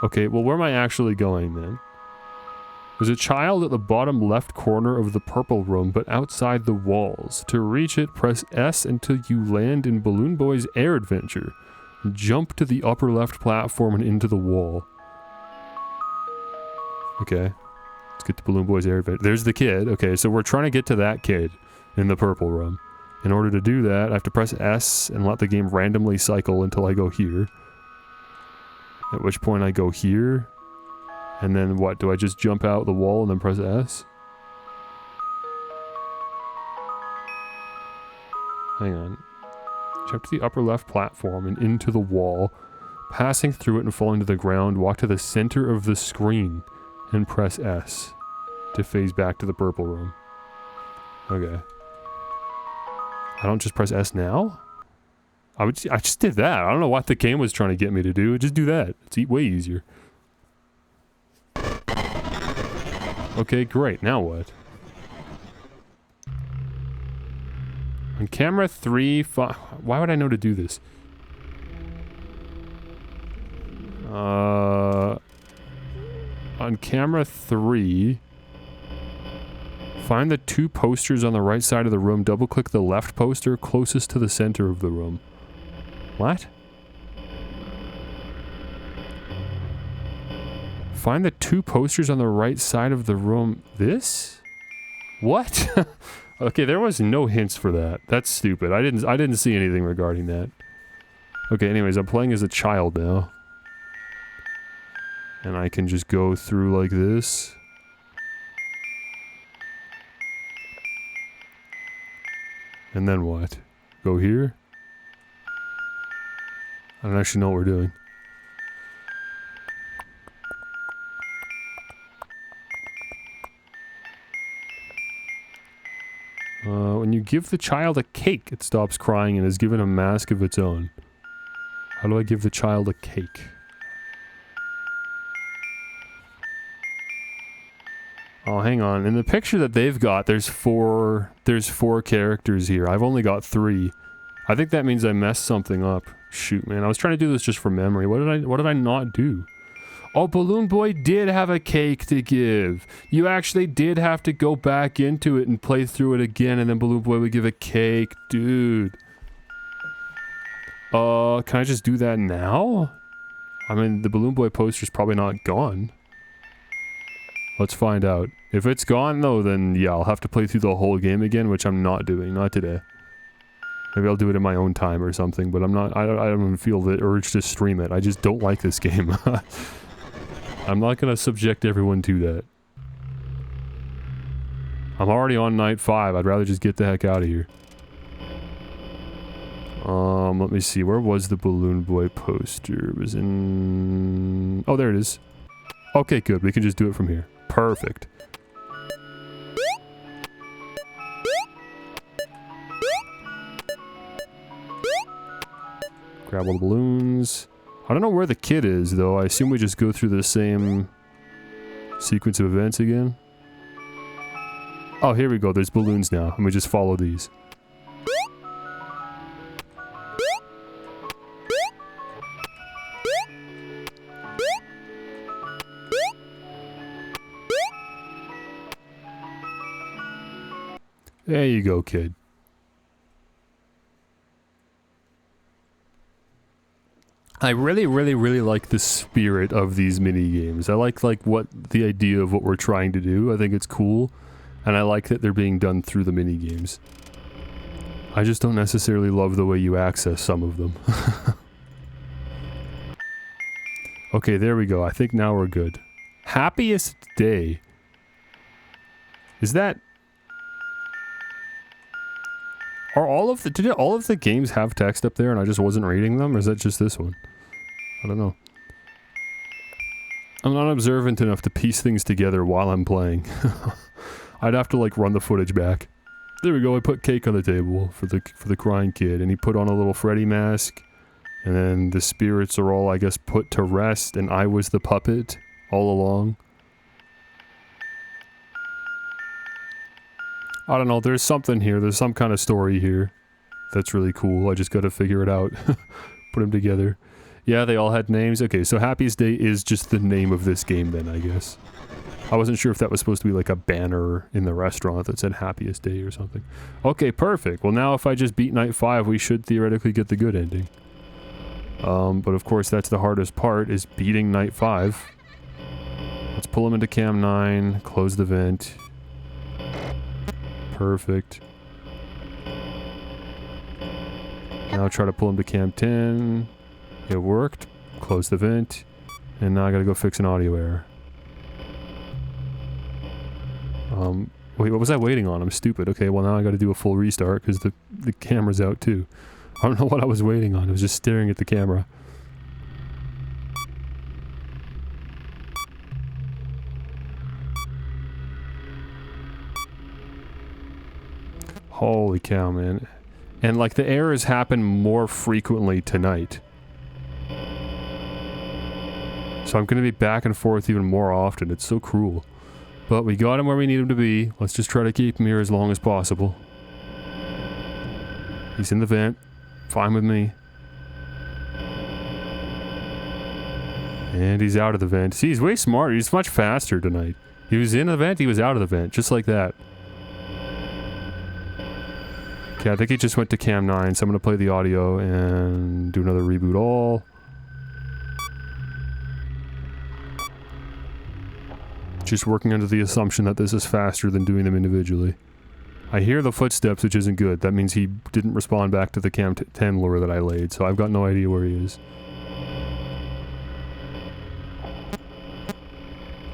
Okay, well, where am I actually going then? There's a child at the bottom left corner of the purple room, but outside the walls. To reach it, press S until you land in Balloon Boy's air adventure. Jump to the upper left platform and into the wall. Okay. Let's get to Balloon Boy's air adventure. There's the kid. Okay, so we're trying to get to that kid in the purple room. In order to do that, I have to press S and let the game randomly cycle until I go here. At which point I go here. And then what? Do I just jump out the wall and then press S? Hang on. Jump to the upper left platform and into the wall. Passing through it and falling to the ground, walk to the center of the screen and press S to phase back to the purple room. Okay. I don't just press S now? I just did that. I don't know what the game was trying to get me to do. Just do that. It's way easier. Okay, great. Now what? On camera 3, why would I know to do this? On camera 3... Find the two posters on the right side of the room. Double-click the left poster closest to the center of the room. What? Find the two posters on the right side of the room. This? What? Okay, there was no hints for that. That's stupid. I didn't see anything regarding that. Okay, anyways, I'm playing as a child now. And I can just go through like this. And then what? Go here? I don't actually know what we're doing. When you give the child a cake, it stops crying and is given a mask of its own. How do I give the child a cake? Oh, hang on. In the picture that they've got, there's four characters here. I've only got 3. I think that means I messed something up. Shoot, man. I was trying to do this just for memory. What did I not do? Oh, Balloon Boy did have a cake to give. You actually did have to go back into it and play through it again, and then Balloon Boy would give a cake. Dude. Can I just do that now? I mean, the Balloon Boy poster's probably not gone. Let's find out. If it's gone though, then yeah, I'll have to play through the whole game again, which I'm not doing. Not today. Maybe I'll do it in my own time or something, but I don't even feel the urge to stream it. I just don't like this game. I'm not gonna subject everyone to that. I'm already on night 5. I'd rather just get the heck out of here. Let me see. Where was the Balloon Boy poster? It was in... Oh, there it is. Okay, good. We can just do it from here. Perfect. Grab all the balloons. I don't know where the kid is, though. I assume we just go through the same sequence of events again. Oh, here we go. There's balloons now. And we just follow these. There you go, kid. I really, really, really like the spirit of these mini games. I like what the idea of what we're trying to do. I think it's cool, and I like that they're being done through the mini games. I just don't necessarily love the way you access some of them. Okay, there we go. I think now we're good. Happiest day. Is that... Are all of the... Did all of the games have text up there and I just wasn't reading them? Or is that just this one? I don't know. I'm not observant enough to piece things together while I'm playing. I'd have to like run the footage back. There we go, I put cake on the table for the crying kid, and he put on a little Freddy mask, and then the spirits are all, I guess, put to rest, and I was the puppet all along. I don't know, there's something here, there's some kind of story here. That's really cool, I just gotta figure it out. Put them together. Yeah, they all had names. Okay, so Happiest Day is just the name of this game then, I guess. I wasn't sure if that was supposed to be like a banner in the restaurant that said Happiest Day or something. Okay, perfect. Well, now if I just beat Night 5, we should theoretically get the good ending. But of course, that's the hardest part, is beating Night 5. Let's pull him into Cam 9, close the vent. Perfect. Now try to pull him to Cam 10. It worked. Close the vent. And now I gotta go fix an audio error. Wait, what was I waiting on? I'm stupid. Okay, well now I gotta do a full restart because the camera's out too. I don't know what I was waiting on. I was just staring at the camera. Holy cow, man. And like the errors happen more frequently tonight. So I'm gonna be back and forth even more often. It's so cruel. But we got him where we need him to be. Let's just try to keep him here as long as possible. He's in the vent. Fine with me. And he's out of the vent. See, he's way smarter. He's much faster tonight. He was in the vent, he was out of the vent. Just like that. Okay, I think he just went to Cam 9, so I'm going to play the audio and do another reboot all. Just working under the assumption that this is faster than doing them individually. I hear the footsteps, which isn't good. That means he didn't respond back to the Cam 10 lure that I laid, so I've got no idea where he is.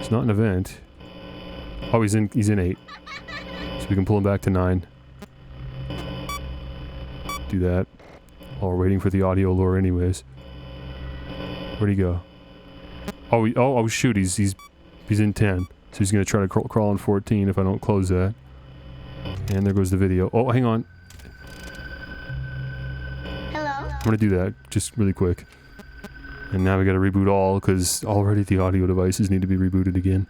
It's not an event. Oh, he's in 8. So we can pull him back to 9. Do that. While we're waiting for the audio lure anyways. Where'd he go? Oh, oh shoot, he's in 10. So he's gonna try to crawl in 14 if I don't close that. And there goes the video. Oh, hang on. Hello? I'm gonna do that, just really quick. And now we gotta reboot all, because already the audio devices need to be rebooted again.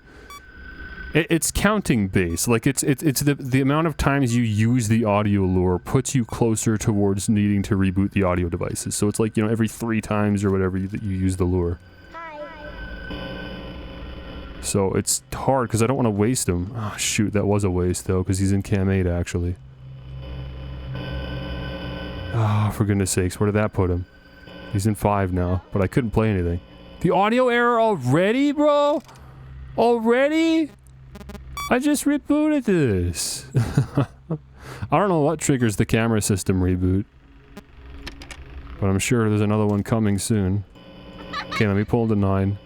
It's counting based. Like, it's the amount of times you use the audio lure puts you closer towards needing to reboot the audio devices. So it's like, you know, every 3 times or whatever that you use the lure. So it's hard because I don't want to waste him. Oh shoot, that was a waste though, because he's in Cam 8 actually. Oh, for goodness sakes, where did that put him? He's in 5 now, but I couldn't play anything. The audio error already, bro? Already? I just rebooted this. I don't know what triggers the camera system reboot. But I'm sure there's another one coming soon. Okay, let me pull to 9.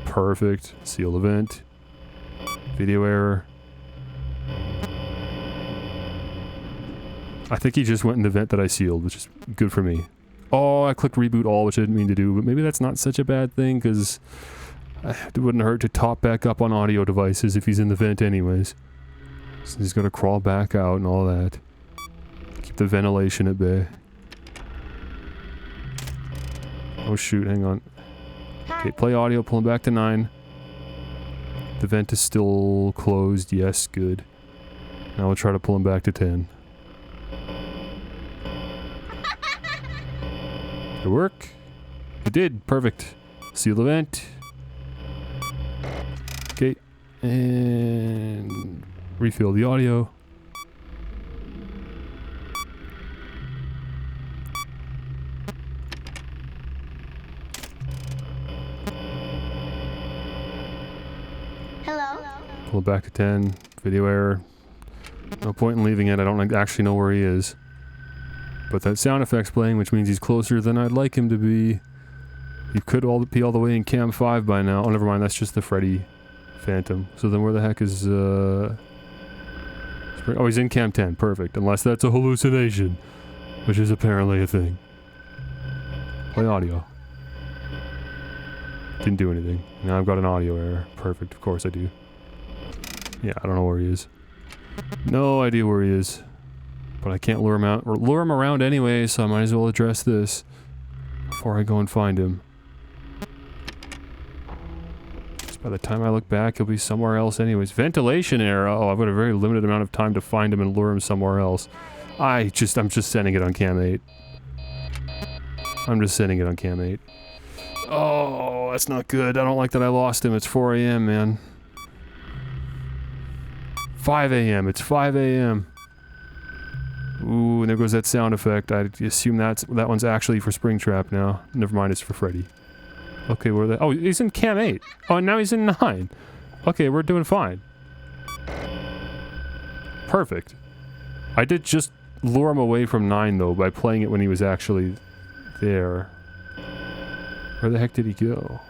Perfect. Seal event. Video error. I think he just went in the vent that I sealed, which is good for me. Oh, I clicked reboot all, which I didn't mean to do, but maybe that's not such a bad thing, because it wouldn't hurt to top back up on audio devices if he's in the vent anyways. So he's gonna crawl back out and all that. Keep the ventilation at bay. Oh shoot, hang on. Okay, play audio, pull him back to 9. The vent is still closed, yes, good. Now we'll try to pull him back to 10. Did it work? It did, perfect. Seal the vent. Okay, and refill the audio. Pull it back to 10. Video error. No point in leaving it. I don't actually know where he is. But that sound effect's playing, which means he's closer than I'd like him to be. He could be all the way in Cam 5 by now. Oh, never mind. That's just the Freddy Phantom. So then where the heck is... Oh, he's in Cam 10. Perfect. Unless that's a hallucination. Which is apparently a thing. Play audio. Didn't do anything. Now I've got an audio error. Perfect. Of course I do. Yeah, I don't know where he is. No idea where he is. But I can't lure him out, or lure him around anyway, so I might as well address this before I go and find him. Just by the time I look back, he'll be somewhere else anyways. Ventilation error. Oh, I've got a very limited amount of time to find him and lure him somewhere else. I'm just sending it on Cam 8. I'm just sending it on Cam 8. Oh, that's not good. I don't like that I lost him. It's 4 a.m., man. 5 a.m. It's 5 a.m. Ooh, and there goes that sound effect. I assume that one's actually for Springtrap now. Never mind, it's for Freddy. Okay, where are they? Oh, he's in Cam 8. Oh, and now he's in 9. Okay, we're doing fine. Perfect. I did just lure him away from 9, though, by playing it when he was actually there. Where the heck did he go?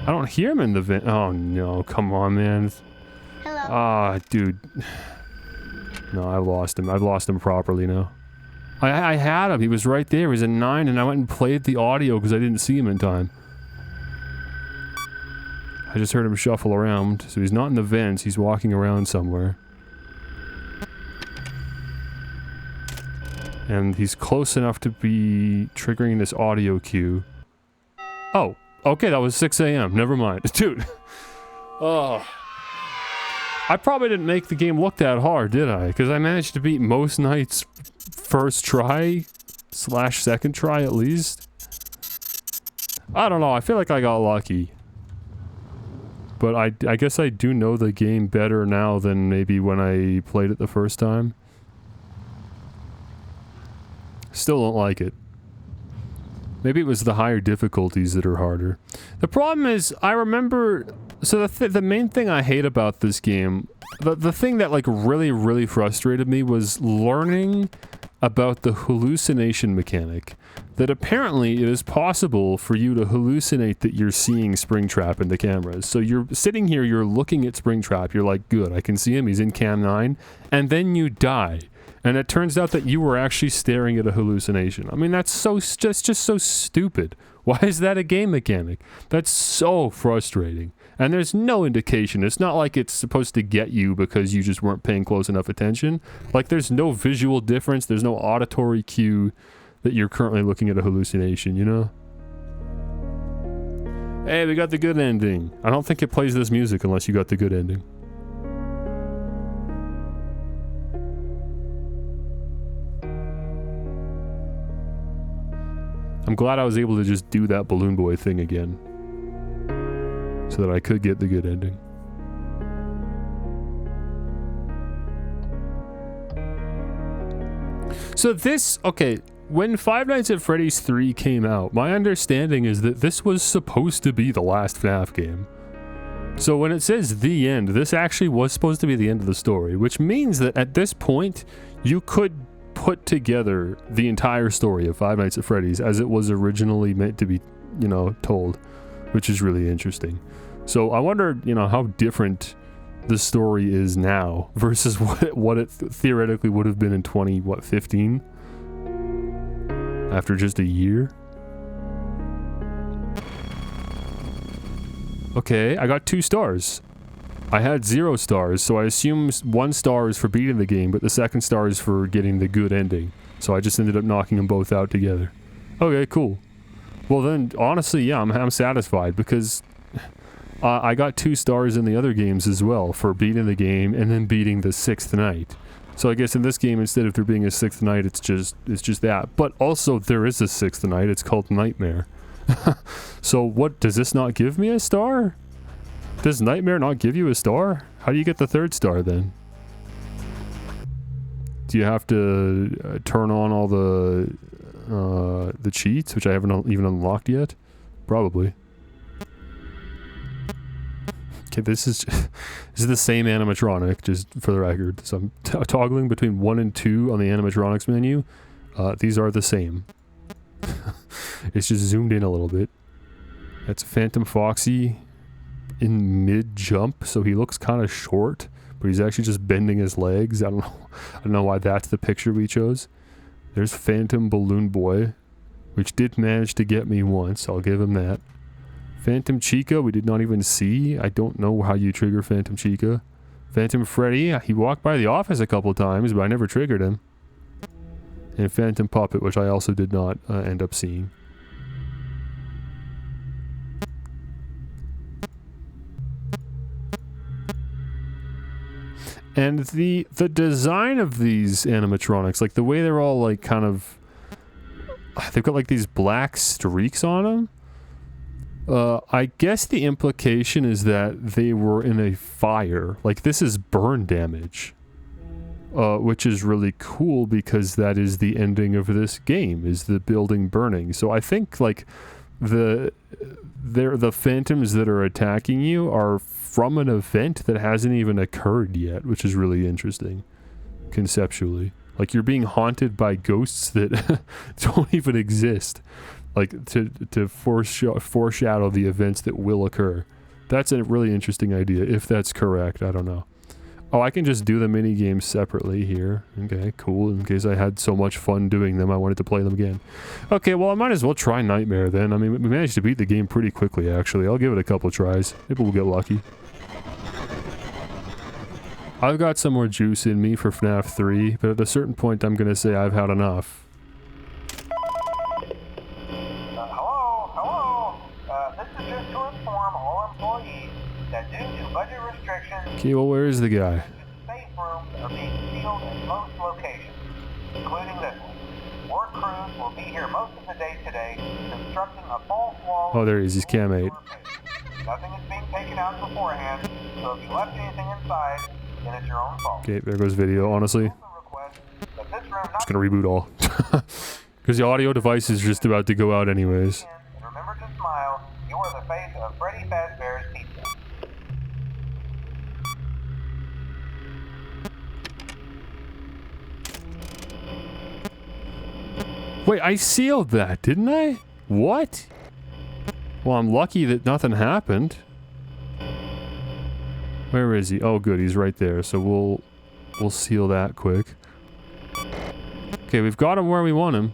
I don't hear him in the vent. Oh no, come on, man. Hello. Ah, dude. No, I lost him. I've lost him properly now. I had him. He was right there. He was in 9, and I went and played the audio because I didn't see him in time. I just heard him shuffle around. So he's not in the vents. He's walking around somewhere. And he's close enough to be triggering this audio cue. Oh. Okay, that was 6 a.m. Never mind. Dude. Oh. I probably didn't make the game look that hard, did I? Because I managed to beat most nights first try / second try at least. I don't know. I feel like I got lucky. But I guess I do know the game better now than maybe when I played it the first time. Still don't like it. Maybe it was the higher difficulties that are harder. The problem is, I remember... So the main thing I hate about this game... The thing that like really frustrated me was learning about the hallucination mechanic. That apparently it is possible for you to hallucinate that you're seeing Springtrap in the cameras. So you're sitting here, you're looking at Springtrap, you're like, good, I can see him, he's in Cam 9, and then you die. And it turns out that you were actually staring at a hallucination. I mean, that's so just so stupid. Why is that a game mechanic? That's so frustrating. And there's no indication. It's not like it's supposed to get you because you just weren't paying close enough attention. Like, there's no visual difference. There's no auditory cue that you're currently looking at a hallucination, you know? Hey, we got the good ending. I don't think it plays this music unless you got the good ending. I'm glad I was able to just do that Balloon Boy thing again. So that I could get the good ending. So this, okay, when Five Nights at Freddy's 3 came out, my understanding is that this was supposed to be the last FNAF game. So when it says the end, this actually was supposed to be the end of the story, which means that at this point, you could put together the entire story of Five Nights at Freddy's as it was originally meant to be, you know, told, which is really interesting. So I wonder, you know, how different the story is now versus what it theoretically would have been in 15? After just a year? Okay, I got 2 stars. I had 0 stars, so I assume 1 star is for beating the game, but the 2nd star is for getting the good ending. So I just ended up knocking them both out together. Okay, cool. Well then, honestly, yeah, I'm satisfied because I got 2 stars in the other games as well for beating the game and then beating the 6th night. So I guess in this game, instead of there being a 6th night, it's just that. But also there is a 6th night. It's called Nightmare. So what, does this not give me a star? Does Nightmare not give you a star? How do you get the 3rd star then? Do you have to turn on all the the cheats, which I haven't even unlocked yet. Probably. Okay, this is the same animatronic, just for the record. So I'm toggling between 1 and 2 on the animatronics menu. These are the same. It's just zoomed in a little bit. That's Phantom Foxy in mid-jump, so he looks kind of short, but he's actually just bending his legs. I don't know why that's the picture we chose. There's Phantom Balloon Boy, which did manage to get me once. I'll give him that. Phantom Chica, we did not even see. I don't know how you trigger Phantom Chica. Phantom Freddy, he walked by the office a couple times, but I never triggered him. And Phantom Puppet, which I also did not end up seeing. And the design of these animatronics, like the way they're all like kind of... They've got like these black streaks on them. I guess the implication is that they were in a fire. Like this is burn damage. Which is really cool because that is the ending of this game, is the building burning. So I think like the phantoms that are attacking you are from an event that hasn't even occurred yet, which is really interesting conceptually. Like you're being haunted by ghosts that don't even exist, like to foreshadow the events that will occur. That's a really interesting idea, if that's correct. I don't know. Oh, I can just do the mini games separately here. Okay, cool. In case I had so much fun doing them, I wanted to play them again. Okay, well, I might as well try Nightmare then. I mean, we managed to beat the game pretty quickly, actually. I'll give it a couple tries. Maybe we'll get lucky. I've got some more juice in me for FNAF 3, but at a certain point, I'm going to say I've had enough. Hello? This is just to inform all employees that due to budget restrictions, Okay, well, where is the guy? safe rooms are being sealed in most locations, including this one. Work crews will be here most of the day today, constructing a false wall. Oh, there he is. He's Cam 8. Nothing is being taken out beforehand, so if you left anything inside, then it's your own fault. Okay, there goes video, honestly. Just gonna reboot all. Because the audio device is just about to go out anyways. And remember to smile. You are the face of Freddy Fazbear's Pizza. Wait, I sealed that, didn't I? What? Well, I'm lucky that nothing happened. Where is he? Oh, good, he's right there. So we'll seal that quick. Okay, we've got him where we want him.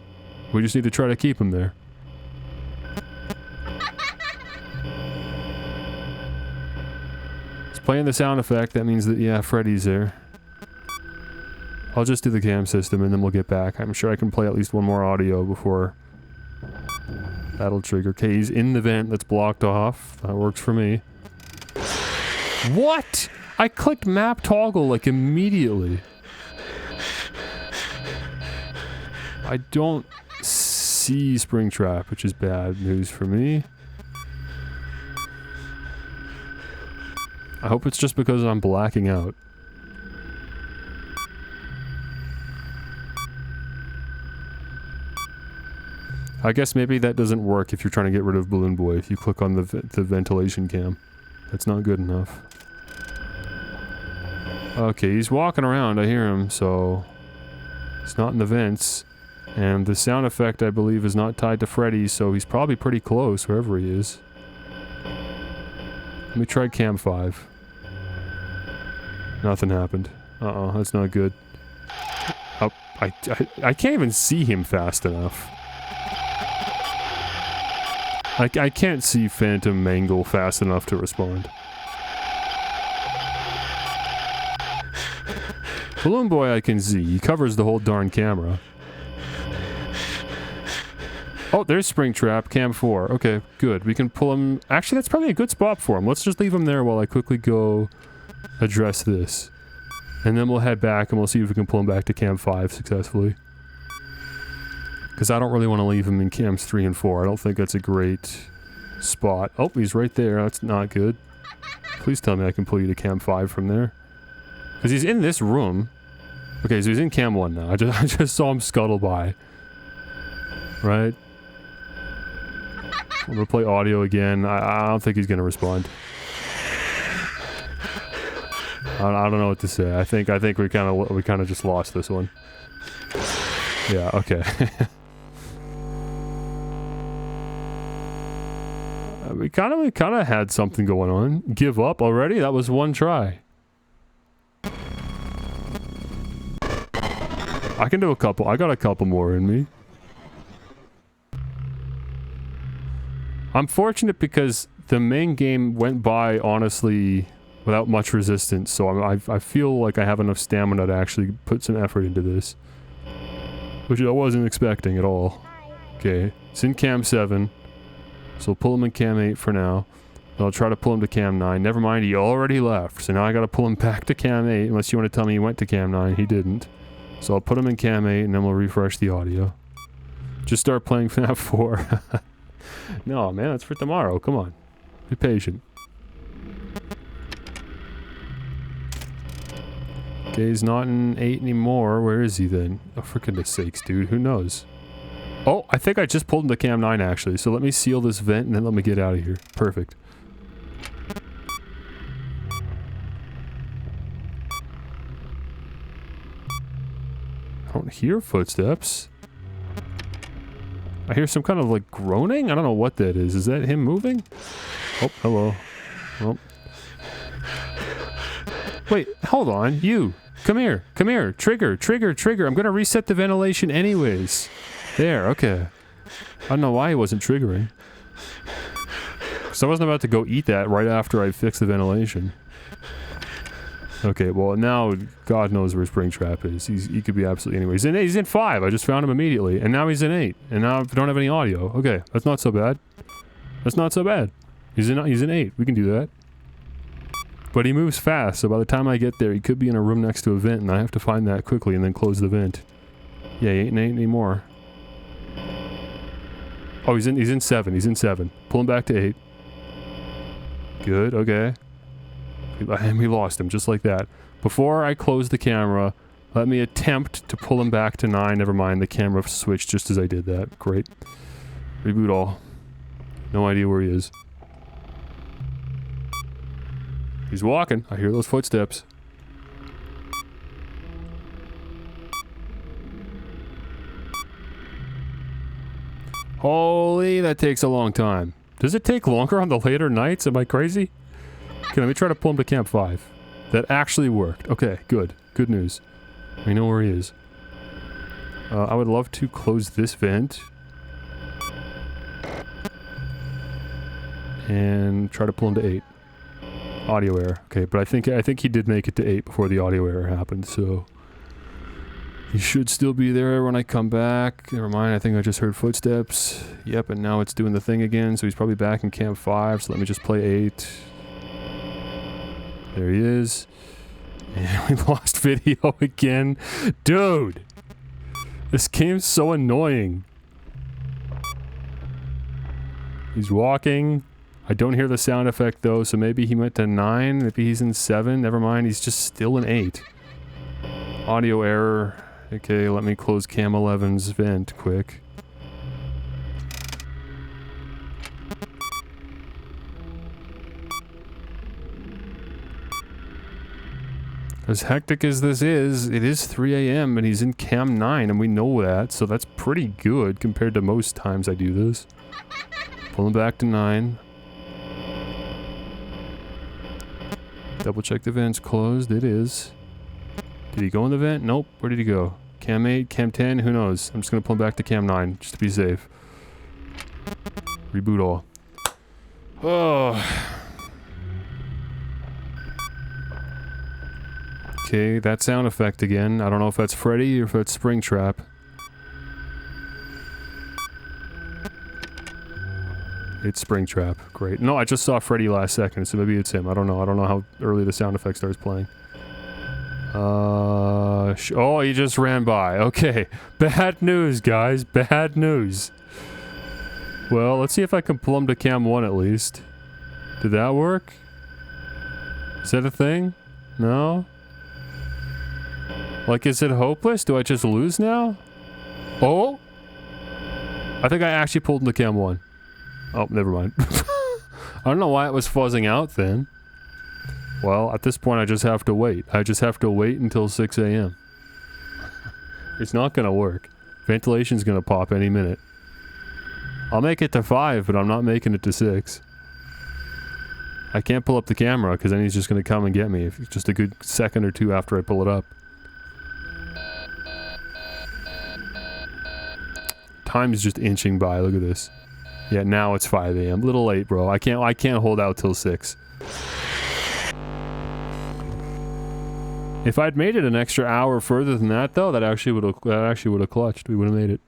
We just need to try to keep him there. It's playing the sound effect. That means that, yeah, Freddy's there. I'll just do the cam system and then we'll get back. I'm sure I can play at least one more audio before that'll trigger. Okay, he's in the vent that's blocked off. That works for me. What? I clicked map toggle like immediately. I don't see Springtrap, which is bad news for me. I hope it's just because I'm blacking out. I guess maybe that doesn't work if you're trying to get rid of Balloon Boy. If you click on the ventilation cam. That's not good enough. Okay, he's walking around. I hear him, so... He's not in the vents. And the sound effect, I believe, is not tied to Freddy, so he's probably pretty close, wherever he is. Let me try cam 5. Nothing happened. Uh-oh, that's not good. Oh, I can't even see him fast enough. I can't see Phantom Mangle fast enough to respond. Balloon Boy I can see. He covers the whole darn camera. Oh, there's Springtrap, cam 4. Okay, good. We can pull him... Actually, that's probably a good spot for him. Let's just leave him there while I quickly go address this. And then we'll head back and we'll see if we can pull him back to cam 5 successfully. Because I don't really want to leave him in cams 3 and 4. I don't think that's a great spot. Oh, he's right there. That's not good. Please tell me I can pull you to cam 5 from there. Because he's in this room. Okay, so he's in cam 1 now. I just saw him scuttle by. right? I'm gonna play audio again. I don't think he's gonna respond. I don't know what to say. I think we kind of just lost this one. Yeah. Okay. we kind of had something going on. Give up already? That was one try. I can do a couple. I got a couple more in me. I'm fortunate because the main game went by, honestly, without much resistance, so I feel like I have enough stamina to actually put some effort into this. Which I wasn't expecting at all. Okay, it's in Cam 7, so we'll pull him in Cam 8 for now. I'll try to pull him to Cam 9. Never mind, he already left, so now I gotta pull him back to Cam 8, unless you want to tell me he went to Cam 9. He didn't. So I'll put him in Cam 8, and then we'll refresh the audio. Just start playing FNAF 4. No, man, that's for tomorrow. Come on. Be patient. Okay, he's not in 8 anymore. Where is he then? Oh, for goodness sakes, dude. Who knows? Oh, I think I just pulled him to Cam 9, actually. So let me seal this vent, and then let me get out of here. Perfect. I don't hear footsteps. I hear some kind of, like, groaning? I don't know what that is. Is that him moving? Oh, hello. Oh. Wait, hold on. You. Come here. Come here. Trigger. Trigger. Trigger. I'm gonna reset the ventilation anyways. There. Okay. I don't know why he wasn't triggering. So I wasn't about to go eat that right after I fixed the ventilation. Okay, well now God knows where Springtrap is. He could be absolutely anywhere. He's in 5. I just found him immediately, and now he's in 8. And now I don't have any audio. Okay, that's not so bad. That's not so bad. He's in 8. We can do that. But he moves fast, so by the time I get there, he could be in a room next to a vent, and I have to find that quickly and then close the vent. Yeah, he ain't in 8 anymore. Oh, he's in 7. He's in 7. Pull him back to 8. Good. Okay. And we lost him, just like that. Before I close the camera, let me attempt to pull him back to 9. Never mind, the camera switched just as I did that. Great. Reboot all. No idea where he is. He's walking. I hear those footsteps. Holy, that takes a long time. Does it take longer on the later nights? Am I crazy? Okay, let me try to pull him to Camp 5. That actually worked. Okay, good. Good news. We know where he is. I would love to close this vent. And try to pull him to 8. Audio error. Okay, but I think he did make it to 8 before the audio error happened, so... He should still be there when I come back. Never mind, I think I just heard footsteps. Yep, and now it's doing the thing again, so he's probably back in Camp 5, so let me just play 8. There he is. And we lost video again. Dude! This game's so annoying. He's walking. I don't hear the sound effect though, so maybe he went to 9. Maybe he's in 7. Never mind, he's just still in 8. Audio error. Okay, let me close Cam 11's vent quick. As hectic as this is, it is 3 a.m. and he's in Cam 9 and we know that, so that's pretty good compared to most times I do this. Pull him back to 9. Double check the vent's closed. It is. Did he go in the vent? Nope. Where did he go? Cam 8, Cam 10, who knows? I'm just gonna pull him back to Cam 9, just to be safe. Reboot all. Oh. Okay, that sound effect again. I don't know if that's Freddy or if that's Springtrap. It's Springtrap. Great. No, I just saw Freddy last second, so maybe it's him. I don't know. I don't know how early the sound effect starts playing. Oh, he just ran by. Okay. Bad news, guys. Bad news. Well, let's see if I can pull him to Cam 1 at least. Did that work? Is that a thing? No? Like, is it hopeless? Do I just lose now? Oh? I think I actually pulled into cam 1. Oh, never mind. I don't know why it was fuzzing out then. Well, at this point I just have to wait. I just have to wait until 6 a.m. It's not gonna work. Ventilation's gonna pop any minute. I'll make it to 5, but I'm not making it to 6. I can't pull up the camera, because then he's just gonna come and get me. If it's just a good second or two after I pull it up. Time's just inching by, look at this. Yeah, now it's 5 a.m. Little late, bro. I can't hold out till 6. If I'd made it an extra hour further than that, though, that actually would have clutched. We would have made it.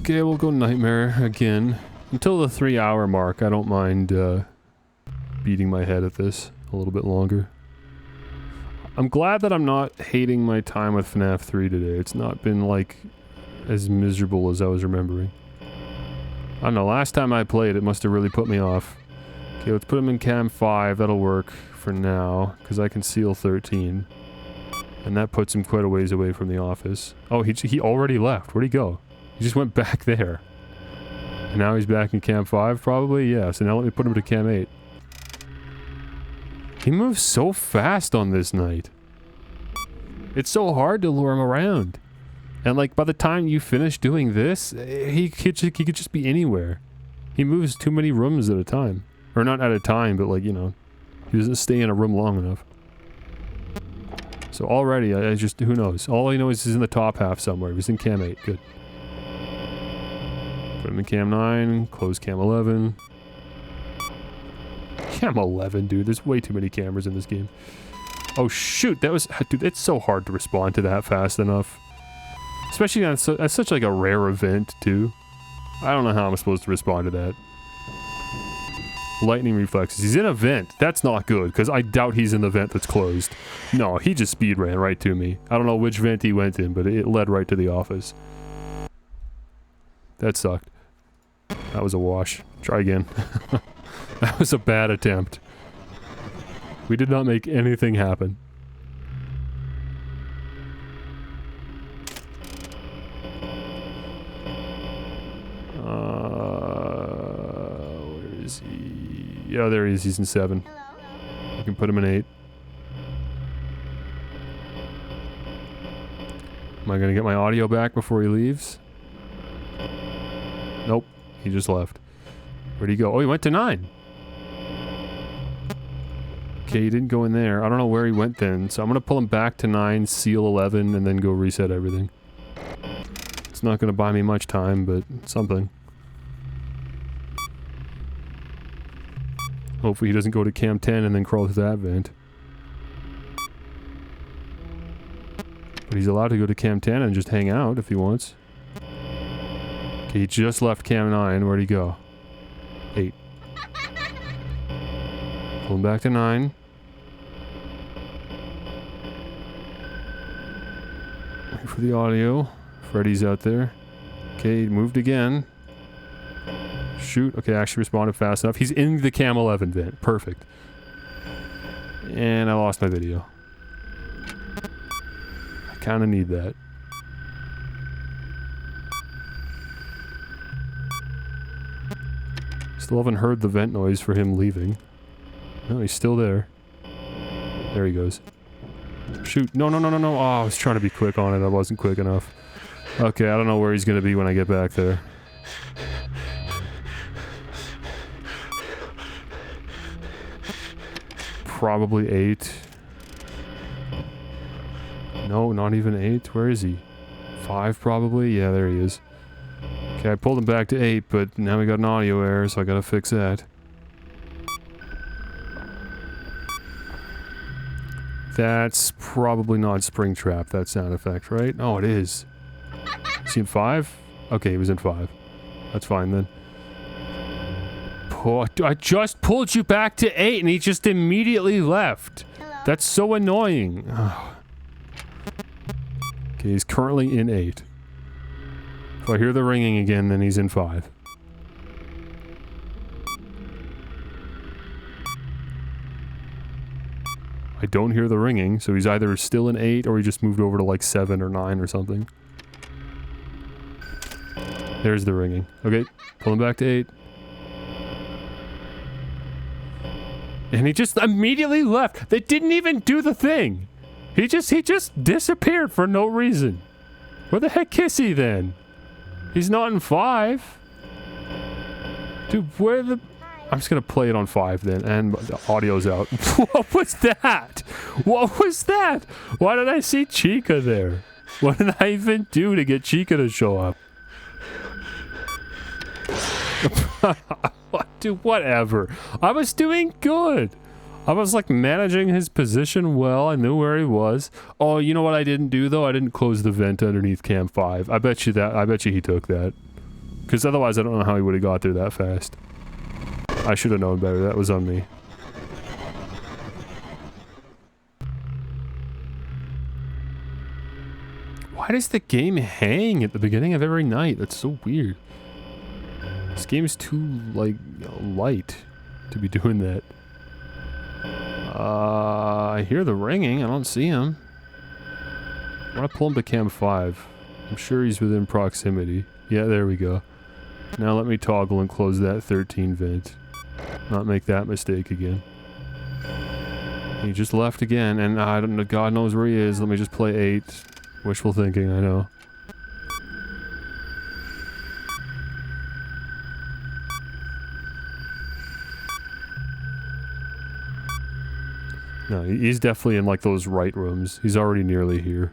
Okay, we'll go Nightmare again. Until the 3-hour mark, I don't mind beating my head at this a little bit longer. I'm glad that I'm not hating my time with FNAF 3 today. It's not been, like, as miserable as I was remembering. I don't know, last time I played, it must have really put me off. Okay, let's put him in cam 5. That'll work for now, because I can seal 13. And that puts him quite a ways away from the office. Oh, he already left. Where'd he go? He just went back there. And now he's back in cam 5, probably? Yeah, so now let me put him to cam 8. He moves so fast on this night. It's so hard to lure him around. And like, by the time you finish doing this, he could just be anywhere. He moves too many rooms at a time. Or not at a time, but like, you know, he doesn't stay in a room long enough. So already, I just, who knows? All I know is he's in the top half somewhere. He was in cam 8, good. Put him in cam 9, close cam 11. Cam 11, dude. There's way too many cameras in this game. Oh, shoot. That was... Dude, it's so hard to respond to that fast enough. Especially on such like a rare event, too. I don't know how I'm supposed to respond to that. Lightning reflexes. He's in a vent. That's not good, because I doubt he's in the vent that's closed. No, he just speed ran right to me. I don't know which vent he went in, but it led right to the office. That sucked. That was a wash. Try again. That was a bad attempt. We did not make anything happen. Where is he? Yeah, there he is. He's in 7. You can put him in 8. Am I gonna get my audio back before he leaves? Nope. He just left. Where'd he go? Oh, he went to 9. Okay, he didn't go in there. I don't know where he went then, so I'm gonna pull him back to 9, seal 11, and then go reset everything. It's not gonna buy me much time, but something. Hopefully he doesn't go to cam 10 and then crawl through that vent. But he's allowed to go to cam 10 and just hang out if he wants. Okay, he just left cam 9. Where'd he go? 8. Pull him back to 9. Wait for the audio. Freddy's out there. Okay, he moved again. Shoot. Okay, I actually responded fast enough. He's in the cam 11 vent. Perfect. And I lost my video. I kind of need that. Still haven't heard the vent noise for him leaving. No, he's still there. There he goes. Shoot. No, no, no, no, no. Oh, I was trying to be quick on it. I wasn't quick enough. Okay, I don't know where he's going to be when I get back there. Probably 8. No, not even 8. Where is he? 5 probably? Yeah, there he is. Okay, I pulled him back to 8, but now we got an audio error, so I gotta fix that. That's probably not Springtrap, that sound effect, right? Oh, it is. Is he in 5? Okay, he was in 5. That's fine then. Oh, I just pulled you back to 8 and he just immediately left. Hello? That's so annoying. Oh. Okay, he's currently in 8. If I hear the ringing again, then he's in 5. I don't hear the ringing, so he's either still in 8 or he just moved over to like 7 or 9 or something. There's the ringing. Okay, pull him back to 8. And he just immediately left. They didn't even do the thing. He just disappeared for no reason. Where the heck is he then? He's not in 5. Dude, where the... I'm just gonna play it on 5 then, and the audio's out. What was that? What was that? Why did I see Chica there? What did I even do to get Chica to show up? Dude, whatever. I was doing good. I was like managing his position well. I knew where he was. Oh, you know what I didn't do though? I didn't close the vent underneath cam 5. I bet you he took that. Because otherwise I don't know how he would have got there that fast. I should have known better. That was on me. Why does the game hang at the beginning of every night? That's so weird. This game is too, like, light to be doing that. I hear the ringing. I don't see him. I want to pull him to cam 5. I'm sure he's within proximity. Yeah, there we go. Now let me toggle and close that 13 vent. Not make that mistake again. He just left again, and I don't know, God knows where he is. Let me just play 8. Wishful thinking, I know. No, he's definitely in like those right rooms. He's already nearly here.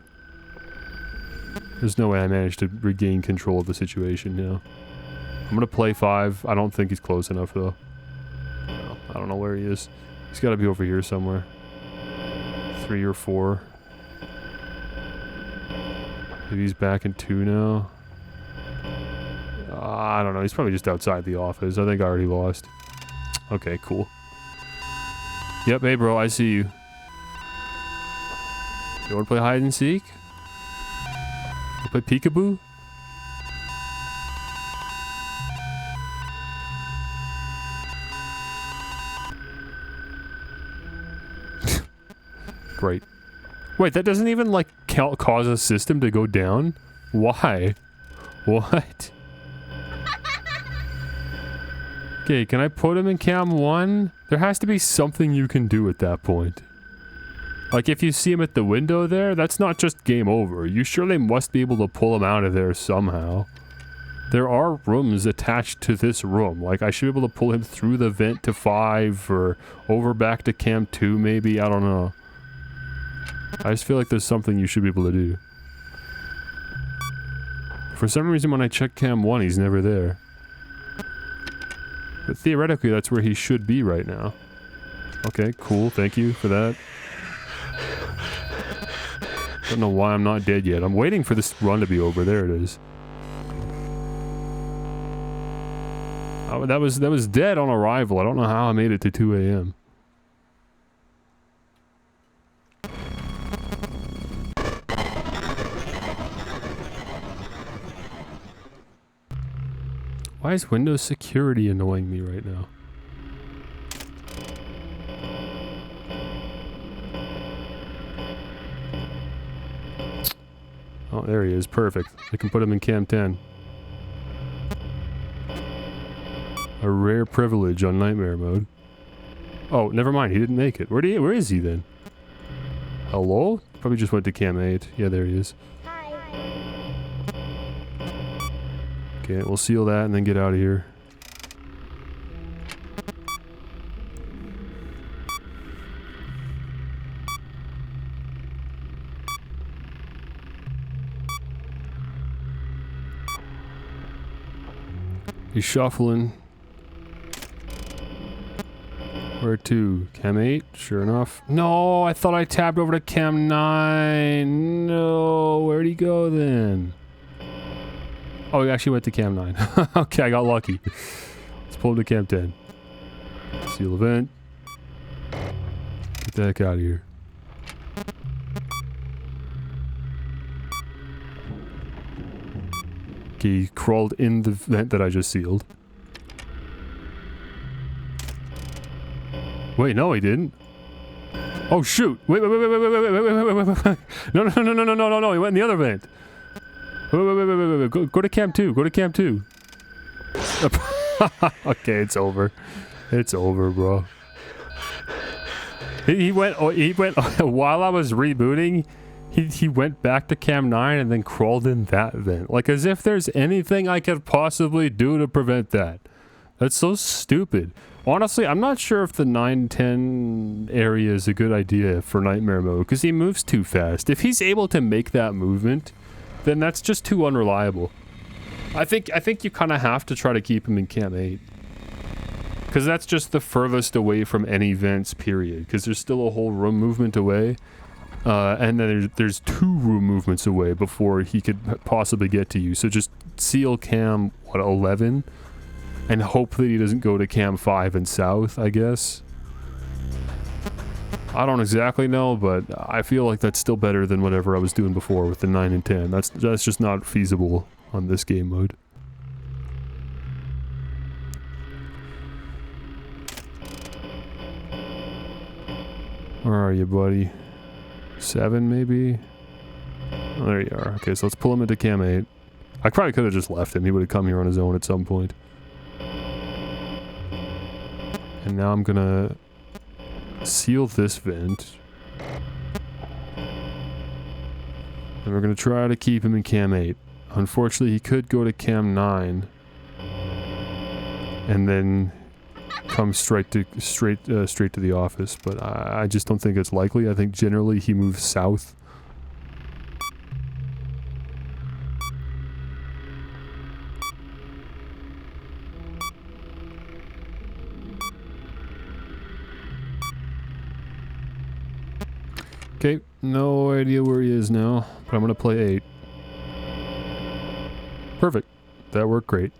There's no way I managed to regain control of the situation now. I'm gonna play 5. I don't think he's close enough though. No, I don't know where he is. He's gotta be over here somewhere. 3 or 4. Maybe he's back in 2 now. I don't know. He's probably just outside the office. I think I already lost. Okay, cool. Yep, hey bro, I see you. You wanna play hide and seek? You play peekaboo? Great. Wait, that doesn't even like cause a system to go down? Why? What? Okay, can I put him in cam 1? There has to be something you can do at that point. Like if you see him at the window there, that's not just game over. You surely must be able to pull him out of there somehow. There are rooms attached to this room. Like I should be able to pull him through the vent to 5 or over back to cam 2 maybe. I don't know. I just feel like there's something you should be able to do. For some reason when I check cam 1 he's never there. But theoretically, that's where he should be right now. Okay, cool. Thank you for that. Don't know why I'm not dead yet. I'm waiting for this run to be over. There it is. Oh, that was dead on arrival. I don't know how I made it to 2 a.m. Why is Windows security annoying me right now? Oh, there he is. Perfect. I can put him in cam 10. A rare privilege on nightmare mode. Oh, never mind. He didn't make it. Where is he then? Hello? Probably just went to cam 8. Yeah, there he is. Okay, we'll seal that and then get out of here. He's shuffling. Where to? Cam 8? Sure enough. No, I thought I tabbed over to cam 9. No, where'd he go then? Oh, he actually went to cam 9. Okay, I got lucky. Let's pull him to cam 10. Seal event. Get the heck out of here. Okay, he crawled in the vent that I just sealed. Wait, no he didn't. Oh shoot! Wait! No! He went in the other vent. Wait! Go to camp 2. Go to camp 2. Okay, it's over. It's over, bro. He went while I was rebooting. He went back to cam 9 and then crawled in that vent. Like as if there's anything I could possibly do to prevent that. That's so stupid. Honestly, I'm not sure if the 9-10 area is a good idea for Nightmare mode, because he moves too fast. If he's able to make that movement, then that's just too unreliable. I think you kind of have to try to keep him in Cam 8. Because that's just the furthest away from any vents, period. Because there's still a whole room movement away. And then there's 2 room movements away before he could possibly get to you. So just seal Cam, 11? And hope that he doesn't go to Cam 5 and south, I guess. I don't exactly know, but I feel like that's still better than whatever I was doing before with the 9 and 10. That's just not feasible on this game mode. Where are you, buddy? 7, maybe? Oh, there you are. Okay, so let's pull him into Cam 8. I probably could have just left him. He would have come here on his own at some point. And now I'm gonna seal this vent. And we're gonna try to keep him in Cam 8. Unfortunately, he could go to Cam 9. And then come straight to the office, but I just don't think it's likely. I think generally he moves south. Okay, no idea where he is now, but I'm gonna play 8. Perfect. That worked great.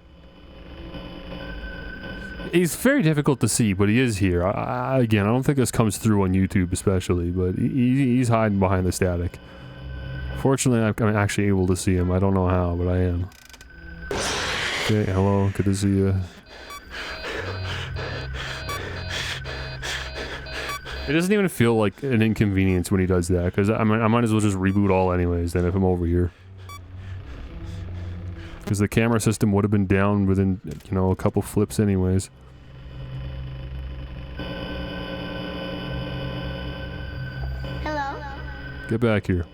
He's very difficult to see, but he is here. Again, I don't think this comes through on YouTube especially, but he's hiding behind the static. Fortunately, I'm actually able to see him. I don't know how, but I am. Okay, hello. Good to see you. It doesn't even feel like an inconvenience when he does that, because I might as well just reboot all anyways than if I'm over here. Because the camera system would have been down within, you know, a couple flips anyways. Hello? Get back here.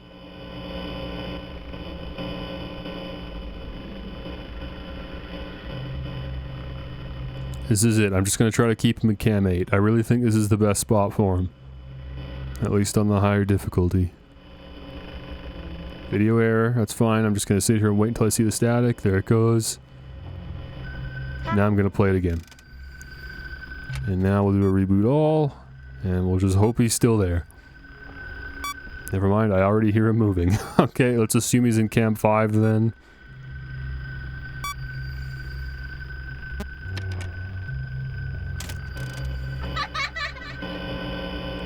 This is it. I'm just going to try to keep him in Cam 8. I really think this is the best spot for him. At least on the higher difficulty. Video error, that's fine. I'm just going to sit here and wait until I see the static. There it goes. Now I'm going to play it again. And now we'll do a reboot all. And we'll just hope he's still there. Never mind, I already hear him moving. Okay, let's assume he's in Cam 5 then.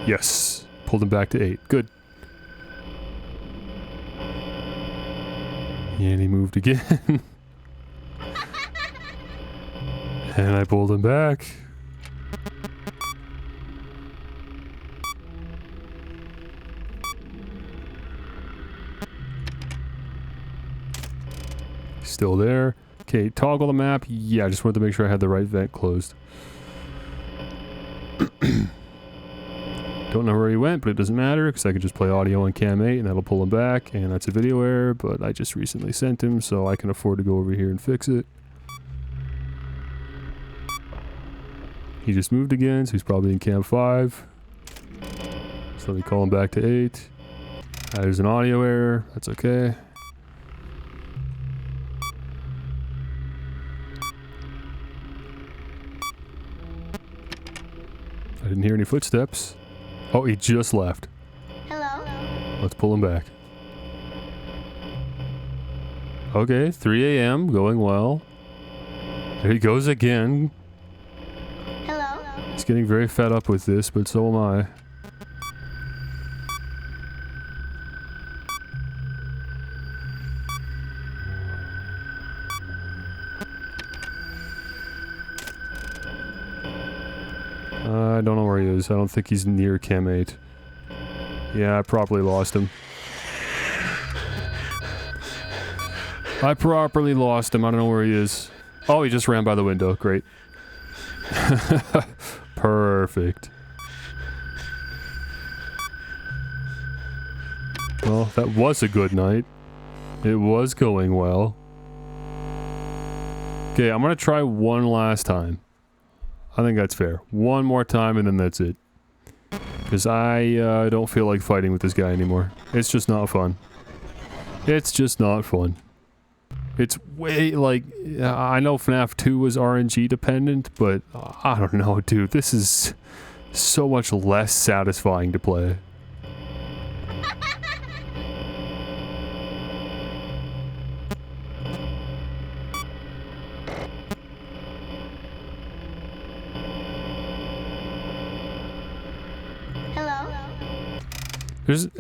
Yes. Pulled him back to 8. Good. And he moved again. And I pulled him back. Still there. Okay, toggle the map. Yeah, I just wanted to make sure I had the right vent closed. Don't know where he went, but it doesn't matter because I can just play audio on Cam 8 and that'll pull him back, and that's a video error, but I just recently sent him, so I can afford to go over here and fix it. He just moved again, so he's probably in Cam 5. So let me call him back to 8. There's an audio error, that's okay. I didn't hear any footsteps. Oh, he just left. Hello? Let's pull him back. Okay, 3 a.m. going well. There he goes again. Hello? He's getting very fed up with this, but so am I. I don't know where he is. I don't think he's near Cam 8. Yeah, I properly lost him. I properly lost him. I don't know where he is. Oh, he just ran by the window. Great. Perfect. Well, that was a good night. It was going well. Okay, I'm gonna try one last time. I think that's fair. One more time and then that's it. Because I don't feel like fighting with this guy anymore. It's just not fun. It's just not fun. It's way, like, I know FNAF 2 was RNG dependent, but I don't know, dude. This is so much less satisfying to play.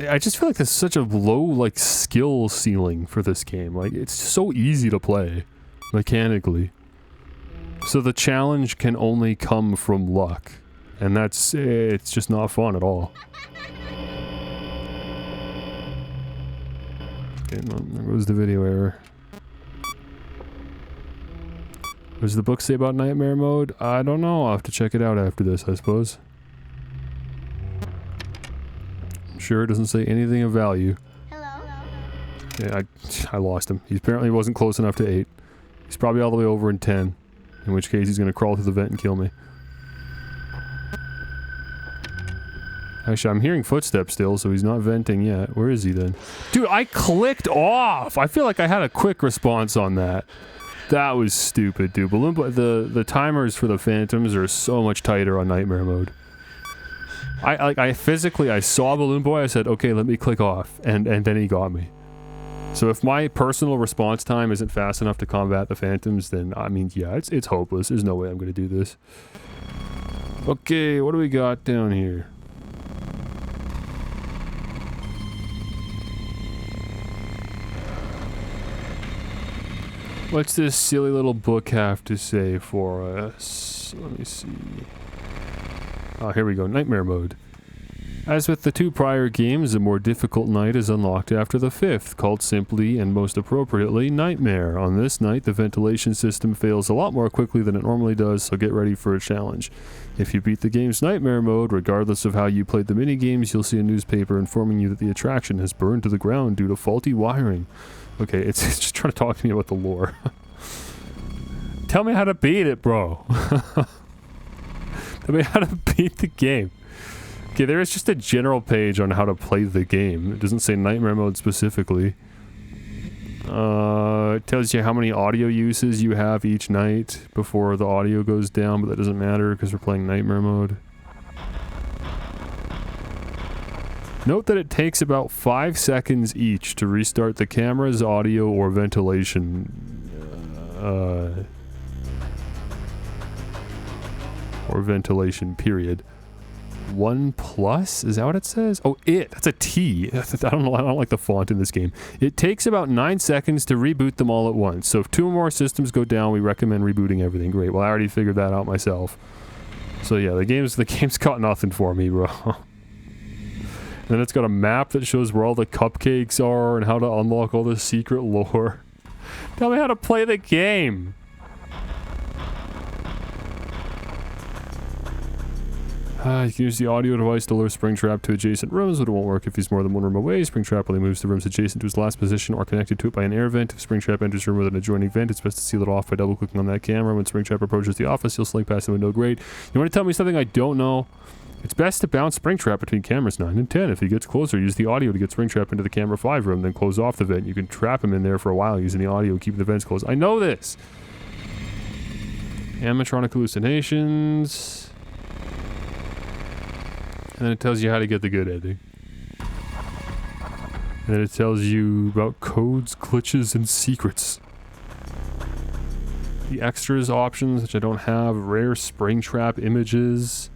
I just feel like there's such a low, like, skill ceiling for this game. Like, it's so easy to play, mechanically. So the challenge can only come from luck. And it's just not fun at all. Okay, there goes the video error. What does the book say about nightmare mode? I don't know. I'll have to check it out after this, I suppose. Sure, it doesn't say anything of value. Yeah, I lost him. He apparently wasn't close enough to 8. He's probably all the way over in 10. In which case he's gonna crawl through the vent and kill me. Actually, I'm hearing footsteps still, so he's not venting yet. Where is he then? Dude, I clicked off! I feel like I had a quick response on that. That was stupid, dude. Balloon Boy, the timers for the Phantoms are so much tighter on Nightmare mode. I physically saw Balloon Boy, I said, okay, let me click off, and then he got me. So if my personal response time isn't fast enough to combat the Phantoms, then, I mean, yeah, it's hopeless. There's no way I'm gonna do this. Okay, what do we got down here? What's this silly little book have to say for us? Let me see. Oh, here we go. Nightmare mode. As with the 2 prior games, a more difficult night is unlocked after the 5th, called simply and most appropriately Nightmare. On this night, the ventilation system fails a lot more quickly than it normally does, so get ready for a challenge. If you beat the game's Nightmare mode, regardless of how you played the minigames, you'll see a newspaper informing you that the attraction has burned to the ground due to faulty wiring. Okay, it's just trying to talk to me about the lore. Tell me how to beat it, bro. Tell me how to beat the game. Okay, there is just a general page on how to play the game. It doesn't say Nightmare mode specifically. It tells you how many audio uses you have each night before the audio goes down, but that doesn't matter because we're playing Nightmare mode. Note that it takes about 5 seconds each to restart the camera's audio or ventilation. Or ventilation, period. 1+? Is that what it says? Oh, that's a T. I don't know, I don't like the font in this game. It takes about 9 seconds to reboot them all at once. So if 2 or more systems go down, we recommend rebooting everything. Great, well I already figured that out myself. So yeah, the game's got nothing for me, bro. And then it's got a map that shows where all the cupcakes are and how to unlock all the secret lore. Tell me how to play the game! You can use the audio device to lure Springtrap to adjacent rooms, but it won't work if he's more than 1 room away. Springtrap only moves to rooms adjacent to his last position or connected to it by an air vent. If Springtrap enters a room with an adjoining vent, it's best to seal it off by double-clicking on that camera. When Springtrap approaches the office, he'll slink past the window. Great. You want to tell me something I don't know? It's best to bounce Springtrap between cameras 9 and 10. If he gets closer, use the audio to get Springtrap into the camera 5 room, then close off the vent. You can trap him in there for a while using the audio, keeping the vents closed. I know this! Animatronic hallucinations... And then it tells you how to get the good ending. And then it tells you about codes, glitches, and secrets. The extras options, which I don't have. Rare Springtrap images.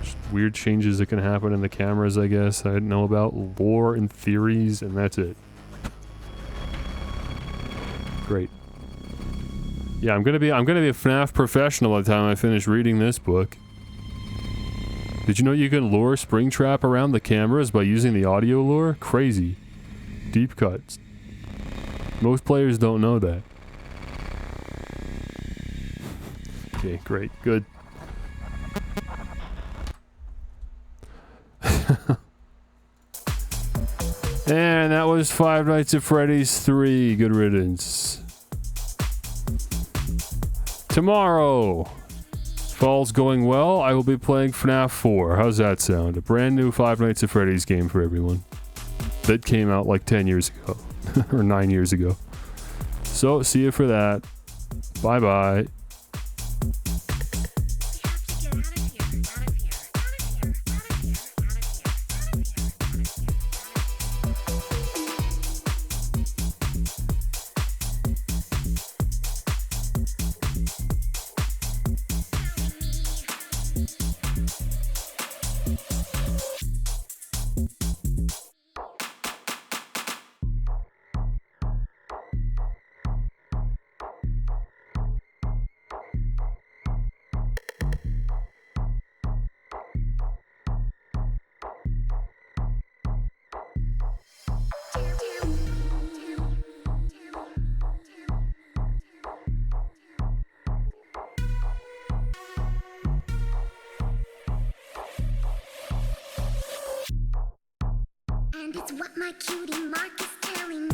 Just weird changes that can happen in the cameras, I guess, I didn't know about. Lore and theories, and that's it. Great. Yeah, I'm gonna be a FNAF professional by the time I finish reading this book. Did you know you can lure Springtrap around the cameras by using the audio lure? Crazy. Deep cuts. Most players don't know that. Okay, great. Good. And that was Five Nights at Freddy's 3. Good riddance. Tomorrow, if all's going well, I will be playing FNAF 4. How's that sound? A brand new Five Nights at Freddy's game for everyone. That came out like 10 years ago. Or 9 years ago. So, see you for that. Bye-bye. And it's what my cutie Mark is telling